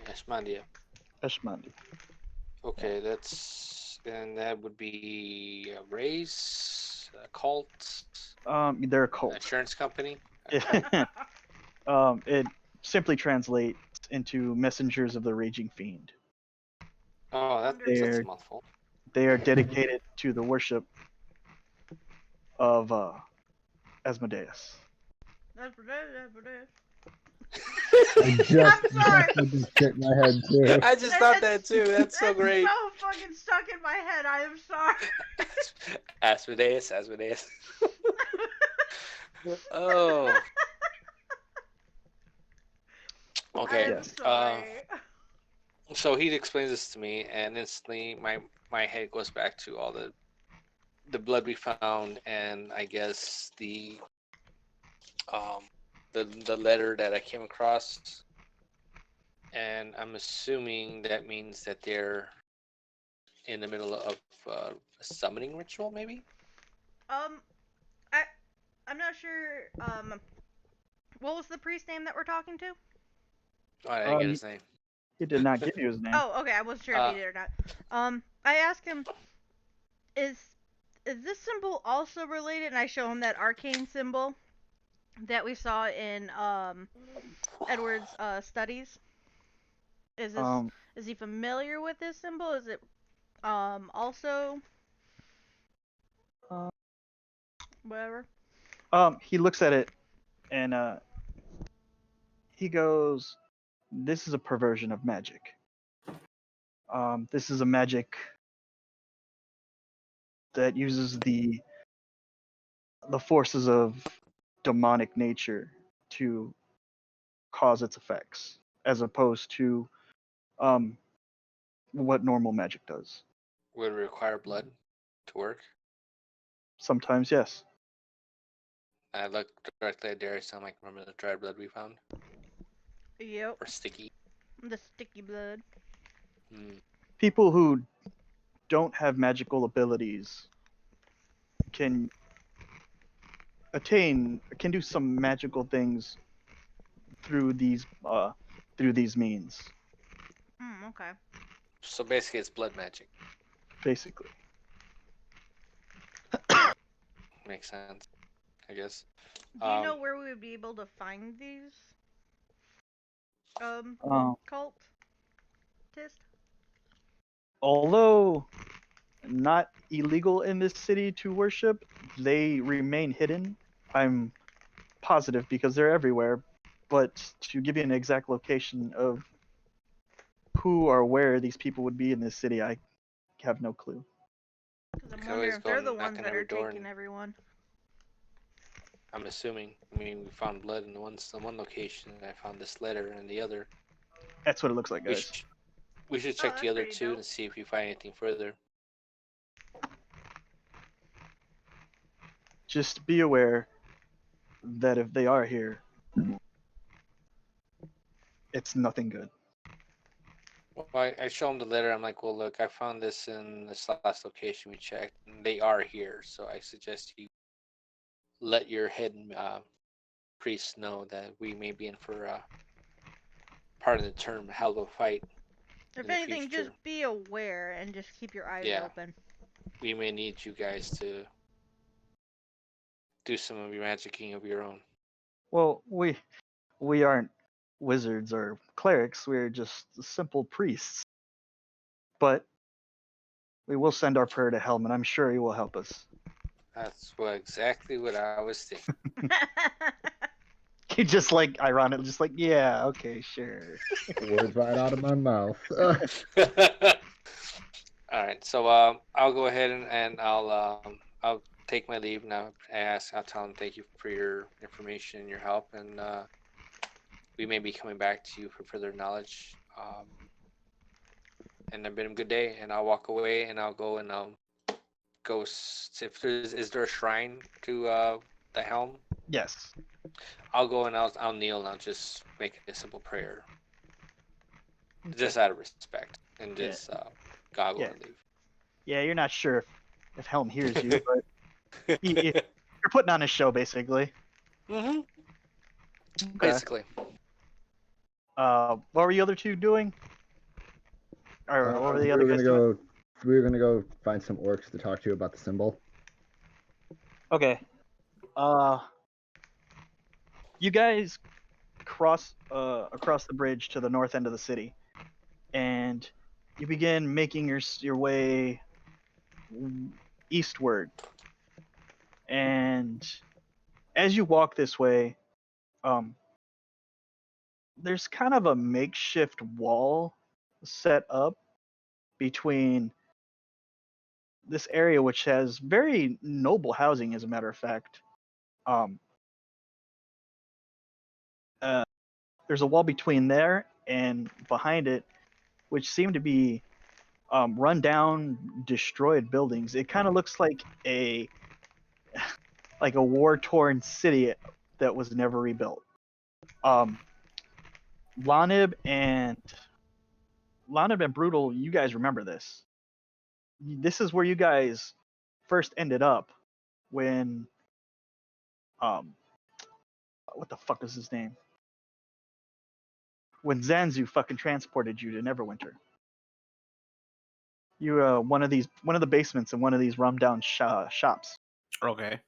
Asmandia. Ashmandi. Okay, that would be a race, a cult, They're a an cult. insurance company. It simply translates into messengers of the raging fiend. Oh, that's a They're mouthful. they are dedicated to the worship of Asmodeus. That's what it is. I just, I'm sorry. that just hit my head too. I just thought that too. That's so great. so fucking stuck in my head. I am sorry. Asmodeus. Oh. Okay. I'm Yes. sorry. So he explains this to me, and instantly my head goes back to all the blood we found, and I guess the letter that I came across, and I'm assuming that means that they're in the middle of a summoning ritual, maybe. I'm not sure. What was the priest name that we're talking to? Oh, I didn't get his name. He did not give you his name. Oh, okay. I wasn't sure if he did or not. I asked him, is this symbol also related? And I show him that arcane symbol that we saw in Edward's studies. Is he familiar with this symbol? Is it also whatever? He looks at it and he goes, "This is a perversion of magic. This is a magic that uses the forces of demonic nature to cause its effects, as opposed to what normal magic does. Would it require blood to work? Sometimes, yes. I looked directly at Darius. I'm like, remember the dried blood we found? Yep. Or sticky? The sticky blood. People who don't have magical abilities can do some magical things through these means, Okay. So basically, it's blood magic. basically. Makes sense, I guess. Do you know where we would be able to find these cultists? Although not illegal in this city to worship, they remain hidden. I'm positive because they're everywhere. But to give you an exact location of who or where these people would be in this city, I have no clue. Because I'm You can wondering always if go they're and the knock ones on that every are door taking and- everyone. I'm assuming. I mean, we found blood in the one location, and I found this letter in the other. That's what it looks like, We guys. should Oh, check that's the other pretty two dope. and see if we find anything further. Just be aware that if they are here, it's nothing good. Well, I show them the letter. I'm like, well, look, I found this in this last location we checked, and they are here. So I suggest you let your head priest know that we may be in for part of the term, hell of a fight. If in the anything, future. just be aware and just keep your eyes Yeah. open. We may need you guys to do some of your magicking of your own. Well, we aren't wizards or clerics. We're just simple priests. But we will send our prayer to Helm, and I'm sure he will help us. That's exactly what I was thinking. He just like ironically, just like, yeah, okay, sure. Words right out of my mouth. All right, so I'll go ahead and I'll take my leave now. I'll tell him thank you for your information and your help, and we may be coming back to you for further knowledge. And it's been a good day, and I'll walk away, and I'll go and go. If is there a shrine to the helm? Yes. I'll go and I'll kneel and I'll just make a simple prayer. just out of respect, and Yeah. just goggle Yeah. and leave. Yeah, you're not sure if Helm hears you, but you're putting on a show, basically. Mm-hmm. Okay. Basically. What were the other two doing? Or what were the other guys doing? We were gonna go find some orcs to talk to you about the symbol. Okay. You guys cross across the bridge to the north end of the city, and you begin making your way eastward. And as you walk this way, there's kind of a makeshift wall set up between this area, which has very noble housing, as a matter of fact. There's a wall between there and behind it, which seem to be run down, destroyed buildings. It kind of looks like a war-torn city that was never rebuilt. Lanib and Brutal, you guys remember this. This is where you guys first ended up when what the fuck is his name? When Zanzu fucking transported you to Neverwinter. You one of the basements in one of these run-down shops. Okay.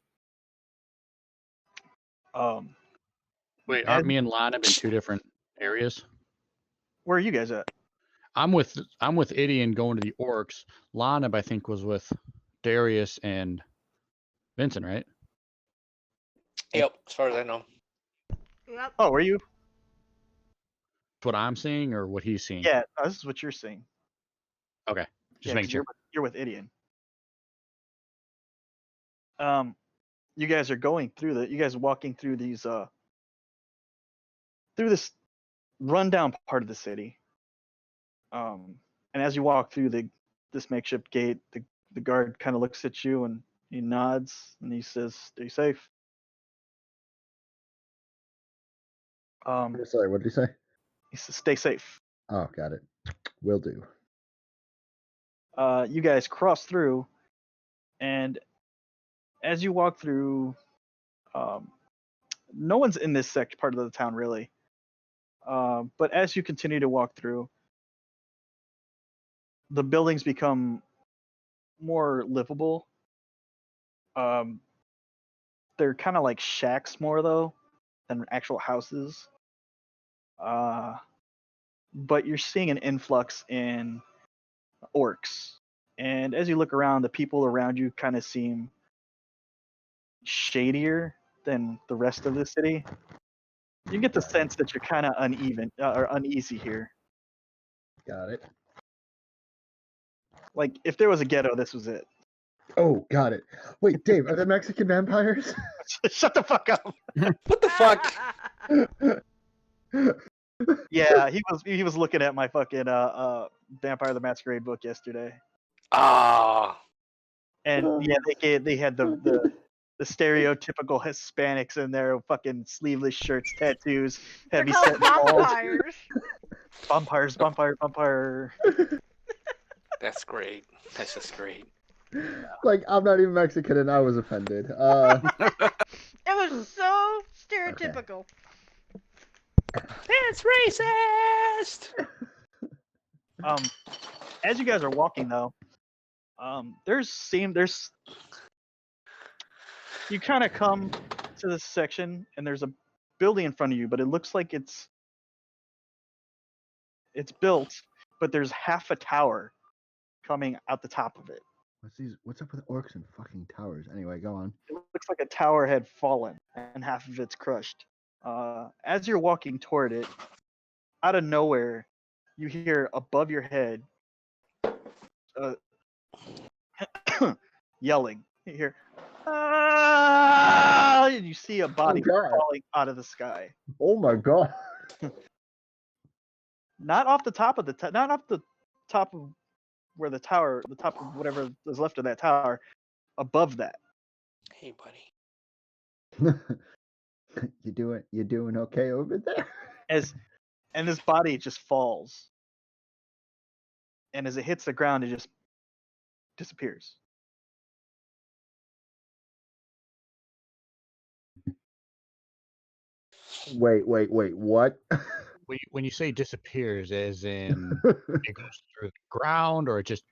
Wait, aren't me and Lana in two different areas? Where are you guys at? I'm with Idian going to the orcs. Lana, I think, was with Darius and Vincent, right? Yep, as far as I know. Yep. Oh, were you? What I'm seeing or what he's seeing? Yeah, this is what you're seeing. Okay. Just Yeah, making 'cause sure. you're with Idian. You guys are going through you guys are walking through these through this rundown part of the city. And as you walk through this makeshift gate, the guard kind of looks at you and he nods and he says, "Stay safe." Sorry, what did he say? He says, "Stay safe." Oh, got it. Will do. You guys cross through, and as you walk through, no one's in this part of the town really. But as you continue to walk through, the buildings become more livable. They're kind of like shacks more though than actual houses. But you're seeing an influx in orcs, and as you look around, the people around you kind of seem shadier than the rest of the city. You get the sense that you're kind of uneven or uneasy here. Got it. Like if there was a ghetto, this was it. Oh, got it. Wait, Dave, are there Mexican vampires? Shut the fuck up. What the fuck? Yeah, he was looking at my fucking Vampire the Masquerade book yesterday. Ah. And yeah, they had the stereotypical Hispanics in there, fucking sleeveless shirts, tattoos, They're heavy called set balls. vampires. Vampire. That's great. That's just great. Like, I'm not even Mexican and I was offended. It was so stereotypical. That's racist. As you guys are walking though, there's you kind of come to this section and there's a building in front of you, but it looks like it's built, but there's half a tower coming out the top of it. What's up with orcs and fucking towers? Anyway, go on. It looks like a tower had fallen and half of it's crushed. As you're walking toward it, out of nowhere, you hear above your head yelling. You hear, "Ah!" and you see a body God. falling out of the sky. Oh my god. Not off the top of not off the top of where the top of whatever is left of that tower, above that. Hey, buddy. You doing okay over there? And this body just falls and as it hits the ground, it just disappears. Wait, what? When you say disappears, as in it goes through the ground, or it just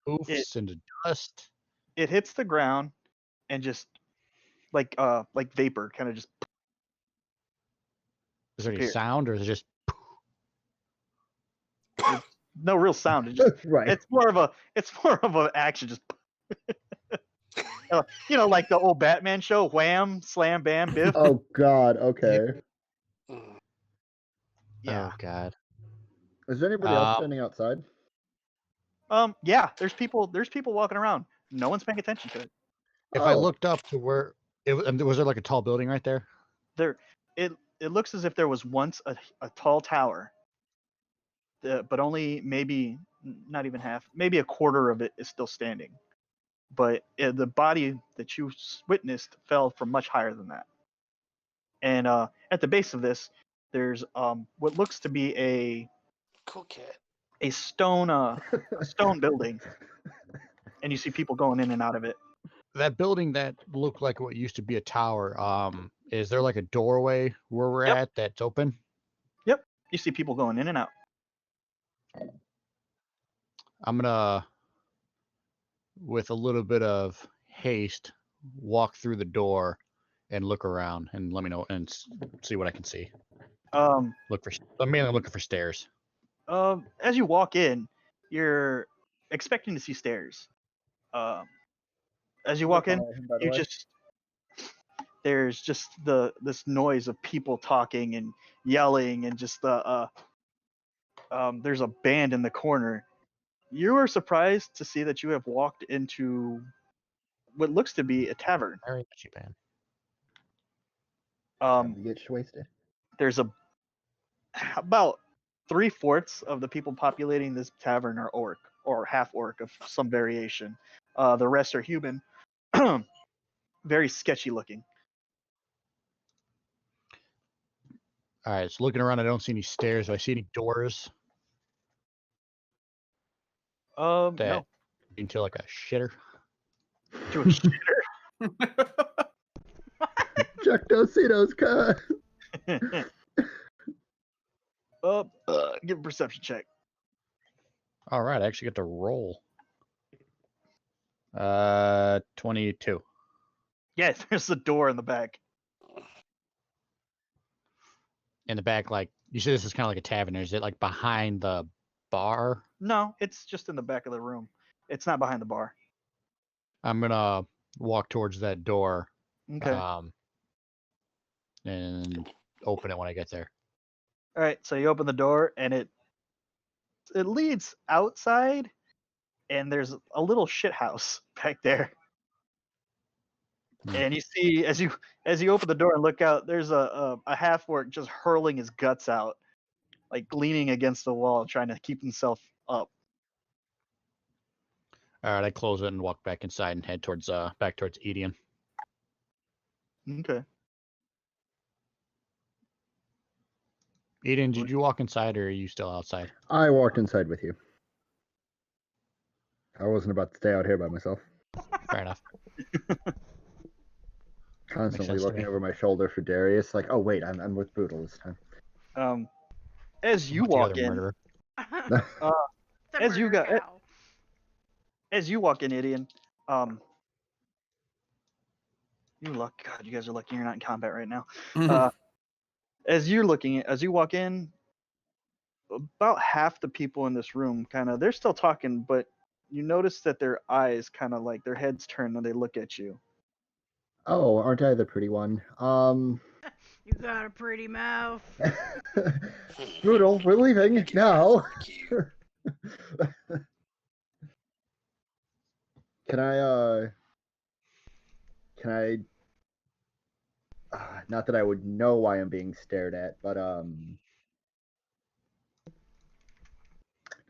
poofs into dust? It hits the ground and just like vapor, kind of just Is there any disappears. sound, or is it just? No real sound. It just Right. it's more of a action. Just like the old Batman show, wham, slam, bam, biff. Oh God. Okay. Mm. Yeah. Oh God. Is there anybody else standing outside? Yeah. There's people walking around. No one's paying attention to it. If I Oh. looked up to where was there like a tall building right there? It looks as if there was once a tall tower, but only maybe not even half, maybe a quarter of it is still standing. But the body that you witnessed fell from much higher than that. And at the base of this, there's what looks to be a Cool cat. stone building, and you see people going in and out of it. That building that looked like what used to be a tower. Is there like a doorway where we're Yep. at that's open? Yep, you see people going in and out. I'm gonna, with a little bit of haste, walk through the door and look around and let me know and see what I can see. I'm mainly looking for stairs. As you walk in, you're expecting to see stairs. As you walk in, By the you way. there's just this noise of people talking and yelling, and just there's a band in the corner. You are surprised to see that you have walked into what looks to be a tavern. Very cheap band. Time to get wasted. There's about 3/4 of the people populating this tavern are orc or half orc of some variation. The rest are human. Very sketchy looking. All right, so looking around, I don't see any stairs. Do I see any doors that No. into like a shitter? To a shitter. Chuck Dositos, cut. Give a perception check. All right, I actually get to roll. 22. Yeah, there's a door in the back. In the back, like you said, this is kind of like a tavern. Is it like behind the bar? No, it's just in the back of the room. It's not behind the bar. I'm gonna walk towards that door. Okay. And open it when I get there. All right, so you open the door and it leads outside, and there's a little shit house back there. And you see, as you open the door and look out, there's a half orc just hurling his guts out, like leaning against the wall, trying to keep himself up. All right, I close it and walk back inside and head towards back towards Edian. Okay. Eden, did you walk inside or are you still outside? I walked inside with you. I wasn't about to stay out here by myself. Fair enough. Constantly sense to looking me. over my shoulder for Darius, like, oh wait, I'm with Boodle this time. As you With the walk other in, murderer. The as you murder got- cow. as you walk in, Idian, you luck. God, you guys are lucky you're not in combat right now. As you walk in, about half the people in this room they're still talking, but you notice that their eyes like their heads turn and they look at you. Oh, aren't I the pretty one? You got a pretty mouth. Boodle, we're leaving now. Can I not that I would know why I'm being stared at, but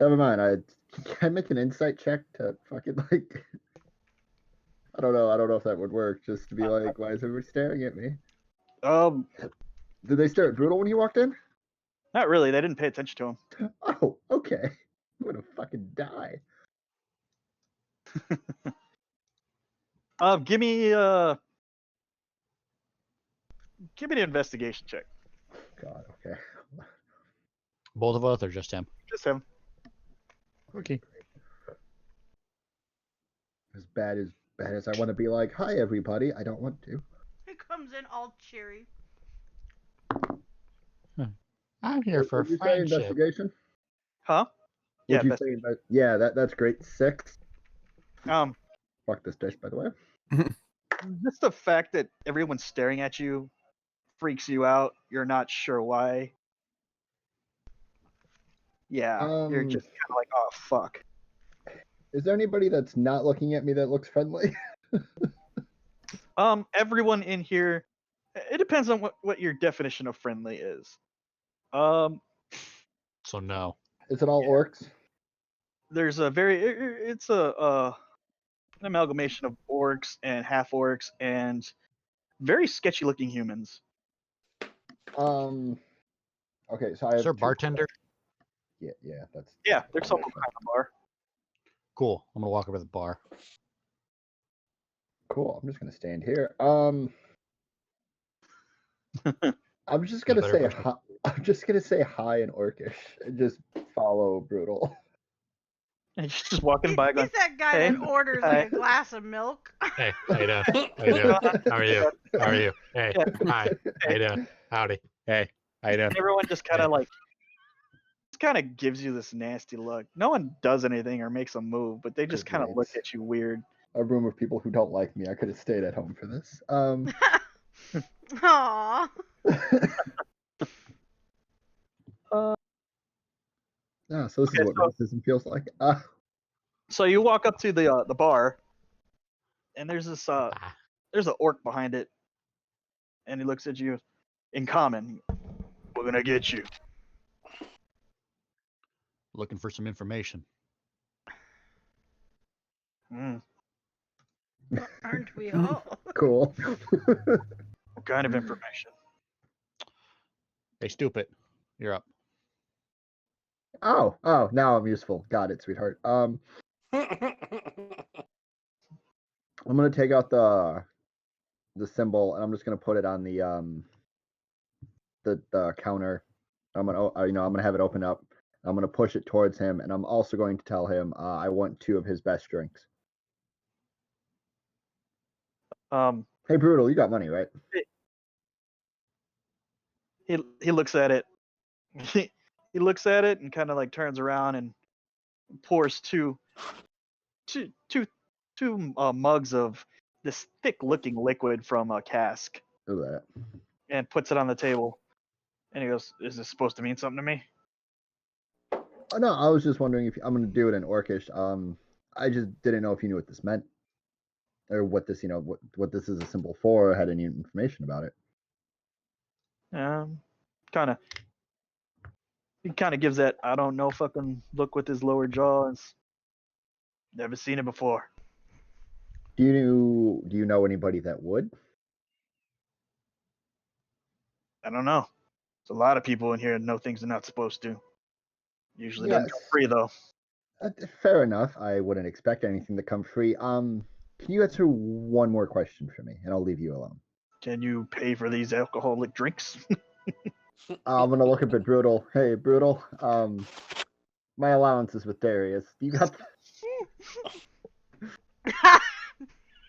never mind. Can I make an insight check to fucking like I don't know if that would work, just to be like, why is everybody staring at me? Did they stare at Boodle when he walked in? Not really. They didn't pay attention to him. Oh, okay. gonna fucking die. Give me an investigation check. God, okay. Both of us or just him? Just him. Okay. As bad as I want to be like, hi everybody, I don't want to. He comes in all cheery. I'm here for Would you say friendship. investigation? Huh? Yeah. Would you say yeah, that's great. 6. Um, Fuck this dice, by the way. just the fact that everyone's staring at you freaks you out. You're not sure why. Yeah, you're just kind of like, oh fuck. Is there anybody that's not looking at me that looks friendly? Everyone in here. It depends on what your definition of friendly is. Um, So no. Is it all orcs? there's a it's an amalgamation of orcs and half orcs and very sketchy looking humans. Okay, so I have Sir, 2 bartender. Yeah, that's Yeah, there's someone behind the bar. Cool. I'm gonna walk over to the bar. cool. I'm just gonna stand here. I'm just gonna better say question. hi. I'm just gonna say hi in Orcish and just follow Brutal. And you're just walking by going, He's that guy "Hey, that orders hi." like a glass of milk. Hey, how you doing? How you doing? How are you? How are you? Hey, Yeah. hi. How you doing? Howdy. Hey, how you doing? And everyone just kind of like, just kind of gives you this nasty look. No one does anything or makes a move, but they just kind of look Great. at you weird. A room of people who don't like me. I could have stayed at home for this. Aww. Yeah, so this is Okay, what so- racism feels like. So you walk up to the bar, and there's this Ah, there's an orc behind it, and he looks at you in common. We're gonna get you. looking for some information. Mm, Aren't we all? Cool. what kind of information? Hey, stupid. You're up. Oh, now I'm useful. Got it, sweetheart. I'm gonna take out the symbol and I'm just gonna put it on the counter. I'm gonna I'm gonna have it open up. I'm gonna push it towards him, and I'm also going to tell him I want 2 of his best drinks. Hey, Brutal, you got money, right? He looks at it. He looks at it and kind of like turns around and pours two mugs of this thick-looking liquid from a cask Do that. and puts it on the table. And he goes, "Is this supposed to mean something to me?" Oh, no, I was just wondering if I'm gonna do it in Orcish. I just didn't know if you knew what this meant, or what this, what this is a symbol for, or had any information about it. Kind of. He kind of gives that I don't know fucking look with his lower jaw. And never seen it before. Do you know anybody that would? I don't know. There's a lot of people in here that know things they're not supposed to. Usually doesn't come Yes. free though. Fair enough. I wouldn't expect anything to come free. Can you answer one more question for me, and I'll leave you alone. Can you pay for these alcoholic drinks? I'm gonna look a bit Brutal. Hey, Brutal. My allowance is with Darius. You got?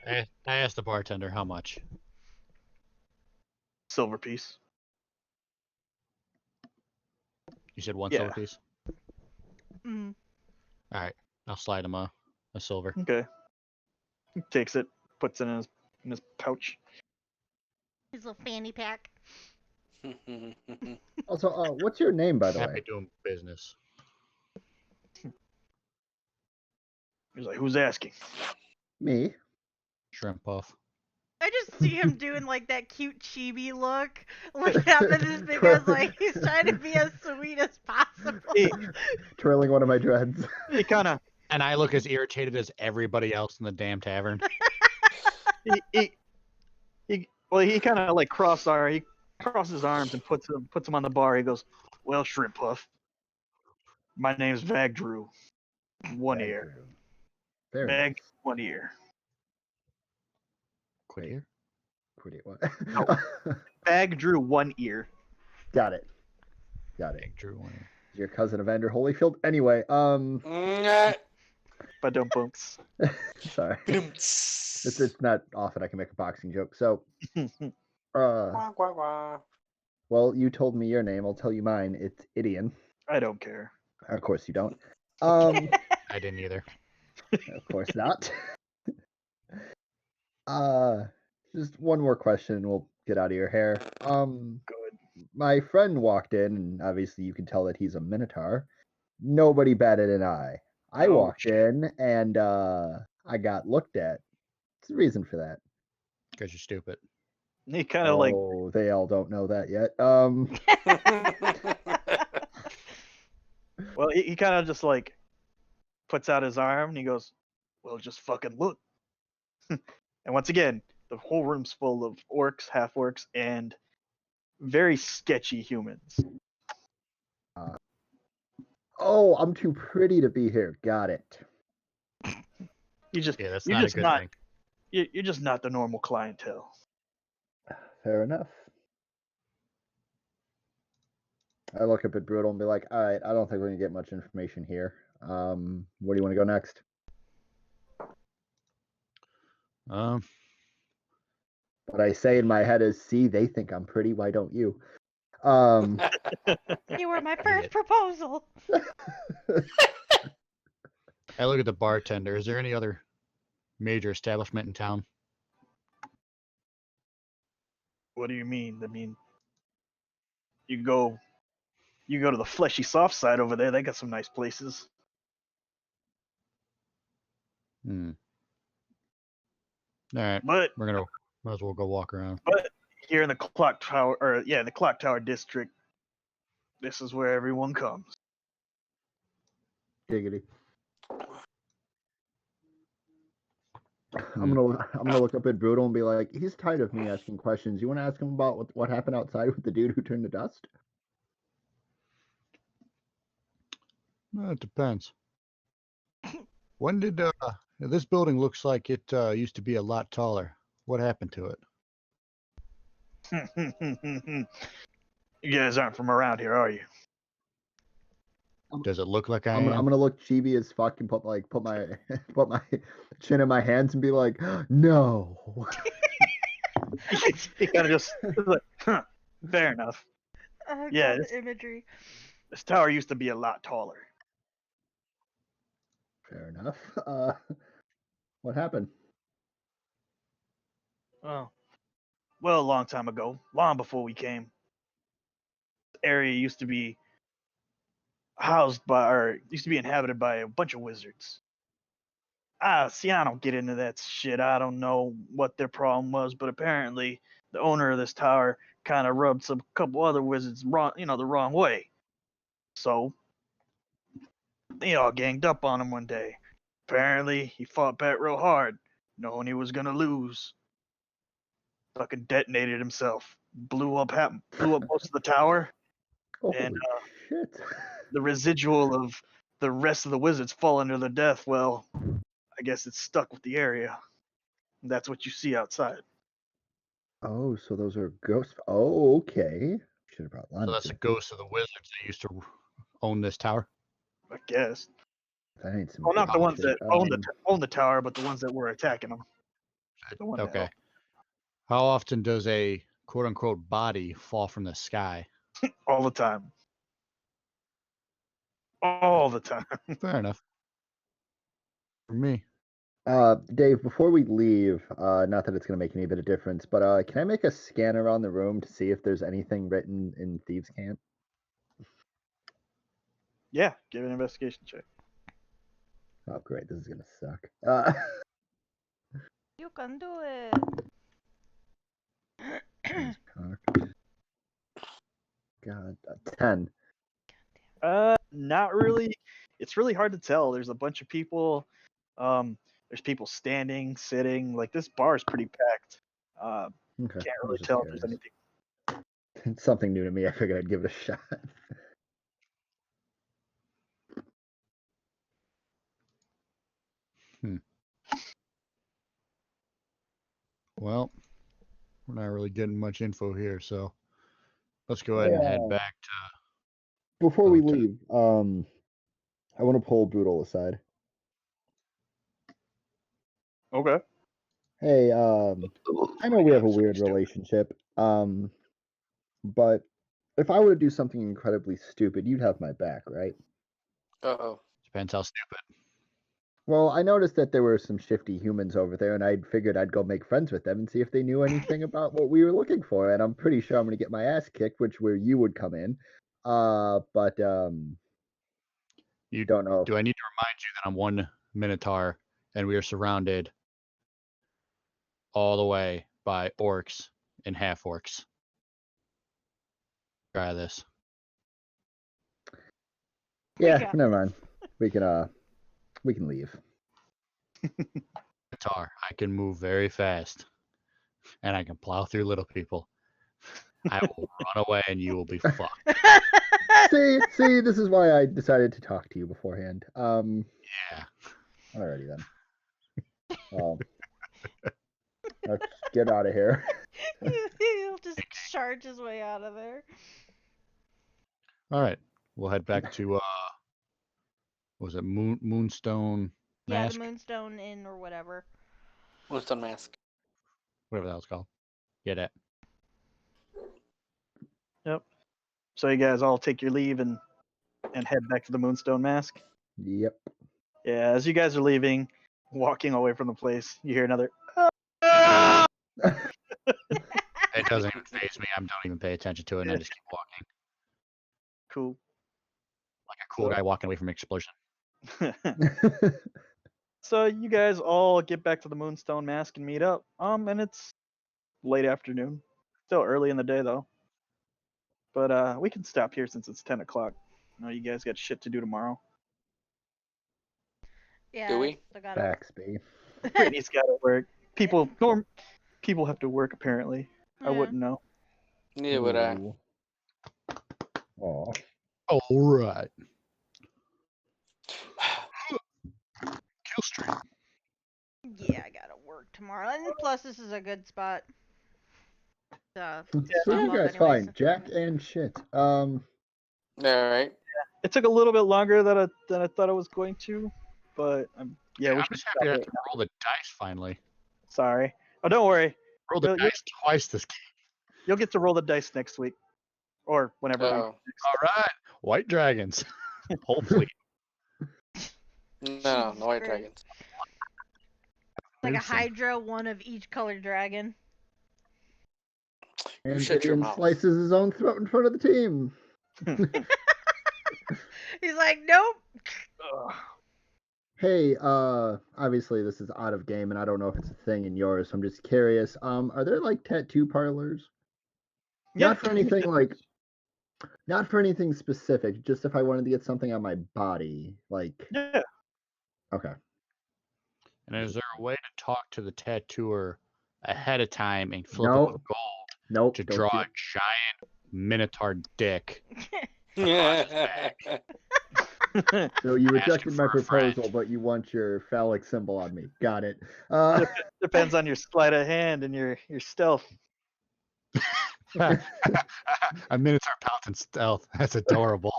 I asked the bartender how much. Silver piece. You said one Yeah. silver piece? Mm. All right. I'll slide him a silver. Okay. He takes it, puts it in his pouch. His little fanny pack. Also, what's your name, by the Happy way? doing business. He's like, "Who's asking?" Me. Shrimp puff. I just see him doing like that cute chibi look, looking up at his fingers like he's trying to be as sweet as possible. Twirling one of my dreads. He kind of And I look as irritated as everybody else in the damn tavern. he kind of like crosses his arms and puts them on the bar. He goes, "Well, shrimp puff, My name's Vagdrew. One ear. Andrew. Very Vag, nice. one ear. Quit Wait. here. Pretty what? Vagdrew, one ear. Got it. Got it. Big Drew one here. Your cousin Evander Holyfield. Anyway, But don't bunks. sorry. It's not often I can make a boxing joke. So, well, you told me your name. I'll tell you mine. It's Idion. I don't care. Of course you don't. I didn't either. Of course not. Just one more question and we'll get out of your hair. Good. My friend walked in, and obviously you can tell that he's a Minotaur. Nobody batted an eye. I Oh, walked in and I got looked at. What's the reason for that? Because you're stupid. He kind of like Oh, they all don't know that yet. well, he kind of just like puts out his arm and he goes, "Well, just fucking look." And once again, the whole room's full of orcs, half orcs, and very sketchy humans. Oh, I'm too pretty to be here. Got it. You just Yeah, that's you're not a just good not thing. you're just not the normal clientele. Fair enough. I look up at Brutal and be like, all right, I don't think we're gonna get much information here. Where do you want to go next? What I say in my head is, see, they think I'm pretty, why don't you? You were my first proposal. I look at the bartender. Is there any other major establishment in town? What do you mean? I mean, you go to the fleshy soft side over there. They got some nice places. Hmm. All right, But might as well go walk around. here in the clock tower, the clock tower district, this is where everyone comes. Giggity. I'm gonna look up at Brutal and be like, he's tired of me asking questions. You want to ask him about what happened outside with the dude who turned to dust? It depends. When did this building looks like it used to be a lot taller? What happened to it? You guys aren't from around here, are you? Does it look like I I'm am? gonna look chibi as fuck and put my put my chin in my hands and be like, no. He kind of just like, huh, fair enough. Oh, Yeah, God, the imagery. This tower used to be a lot taller. Fair enough. What happened? Oh, well, a long time ago, long before we came. This area used to be inhabited by a bunch of wizards. See, I don't get into that shit. I don't know what their problem was, but apparently the owner of this tower kind of rubbed some couple other wizards wrong, the wrong way. So they all ganged up on him one day. Apparently he fought back real hard, knowing he was gonna lose. Fucking detonated himself, blew up most of the tower, Holy and shit. the residual of the rest of the wizards falling to their death. Well, I guess it's stuck with the area. That's what you see outside. Oh, so those are ghosts. Oh, okay. Should have brought So Lana. that's the ghost of the wizards that used to own this tower. I guess. That ain't some Well, not the good ones shit. that own the tower, but the ones that were attacking them. The one that Okay. How often does a quote unquote body fall from the sky? all the time. All the time. Fair enough. For me. Dave, before we leave, not that it's gonna make any bit of difference, but can I make a scan around the room to see if there's anything written in Thieves' Cant? Yeah, give an investigation check. Oh, great, this is gonna suck. You can do it. He's cocked. God, 10. Not really. It's really hard to tell. There's a bunch of people. There's people standing, sitting. Like this bar is pretty packed. Okay, Can't I really was just tell if there's curious. anything. It's something new to me. I figured I'd give it a shot. Well, we're not really getting much info here, so let's go ahead and head back to. Before we hotel. leave, I want to pull Boodle aside. Okay. Hey, I know we have a weird relationship, but if I were to do something incredibly stupid, you'd have my back, right? Uh-oh. Depends how stupid. Well, I noticed that there were some shifty humans over there, and I figured I'd go make friends with them and see if they knew anything about what we were looking for. And I'm pretty sure I'm going to get my ass kicked, which where you would come in. But You don't know. Do I need to remind you that I'm one Minotaur and we are surrounded all the way by orcs and half orcs? Try this. Yeah, got never mind. We can leave. Minotaur, I can move very fast, and I can plow through little people. I will run away, and you will be fucked. See, this is why I decided to talk to you beforehand. Yeah. Alrighty then. Let's get out of here. He'll just charge his way out of there. All right. We'll head back to what was it Moonstone Yeah, Mask? the Moonstone Inn or whatever. Moonstone Mask. Whatever that was called. Get it. Yep. So you guys all take your leave and head back to the Moonstone Mask. Yep. Yeah, as you guys are leaving, walking away from the place, you hear another. It doesn't even faze me. I don't even pay attention to it, and I just keep walking Cool. like a cool guy walking away from an explosion. So you guys all get back to the Moonstone Mask and meet up. And it's late afternoon. Still early in the day though. But we can stop here since it's 10 o'clock. I know you guys got shit to do tomorrow. Yeah. Do we? Still gotta... Baxby. Brittany's got to work. People have to work apparently. I wouldn't know. Neither would I. Oh. All right. Kill stream. Yeah, I gotta work tomorrow. And plus, this is a good spot. So stop you up guys anyways. fine, Jack and shit. All right. It took a little bit longer than I thought it was going to, but yeah, we I'm should just stop happy I it. have to roll the dice finally. Sorry. Oh, don't worry. Roll the You'll- dice twice this game. You'll get to roll the dice next week, or whenever. Oh. All right. White dragons. Whole fleet. No, Jesus no white Christ. dragons. Like a Listen. Hydra, one of each color dragon. And Shut your Gideon mouth. slices his own throat in front of the team. He's like, nope. Ugh. Hey, obviously this is out of game, and I don't know if it's a thing in yours. So I'm just curious. Are there like tattoo parlors? Yeah. Not for anything like, not for anything specific. Just if I wanted to get something on my body, like. Yeah. Okay. And is there a way to talk to the tattooer ahead of time and flip No. up a gold Nope. to don't draw do a it. giant Minotaur dick across his back? So you Asking rejected my for a friend. proposal, but you want your phallic symbol on me. Got it. Depends on your sleight of hand and your stealth. A Minotaur paladin stealth. That's adorable.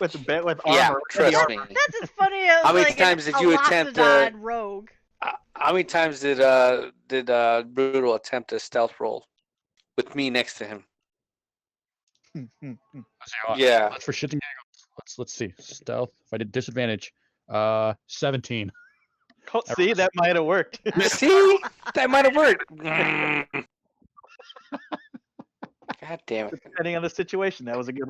with Yeah, armor. trust heavy me. armor. That's as funny as How many like times an did you attempt to- Eloxodon rogue. How many times did Brutal attempt a stealth roll with me next to him? Let's see, Yeah. Let's for shit and giggles. Let's see. Stealth. If I did disadvantage, 17. See, that might have worked. See, that might have worked. God damn it. Depending on the situation, that was a good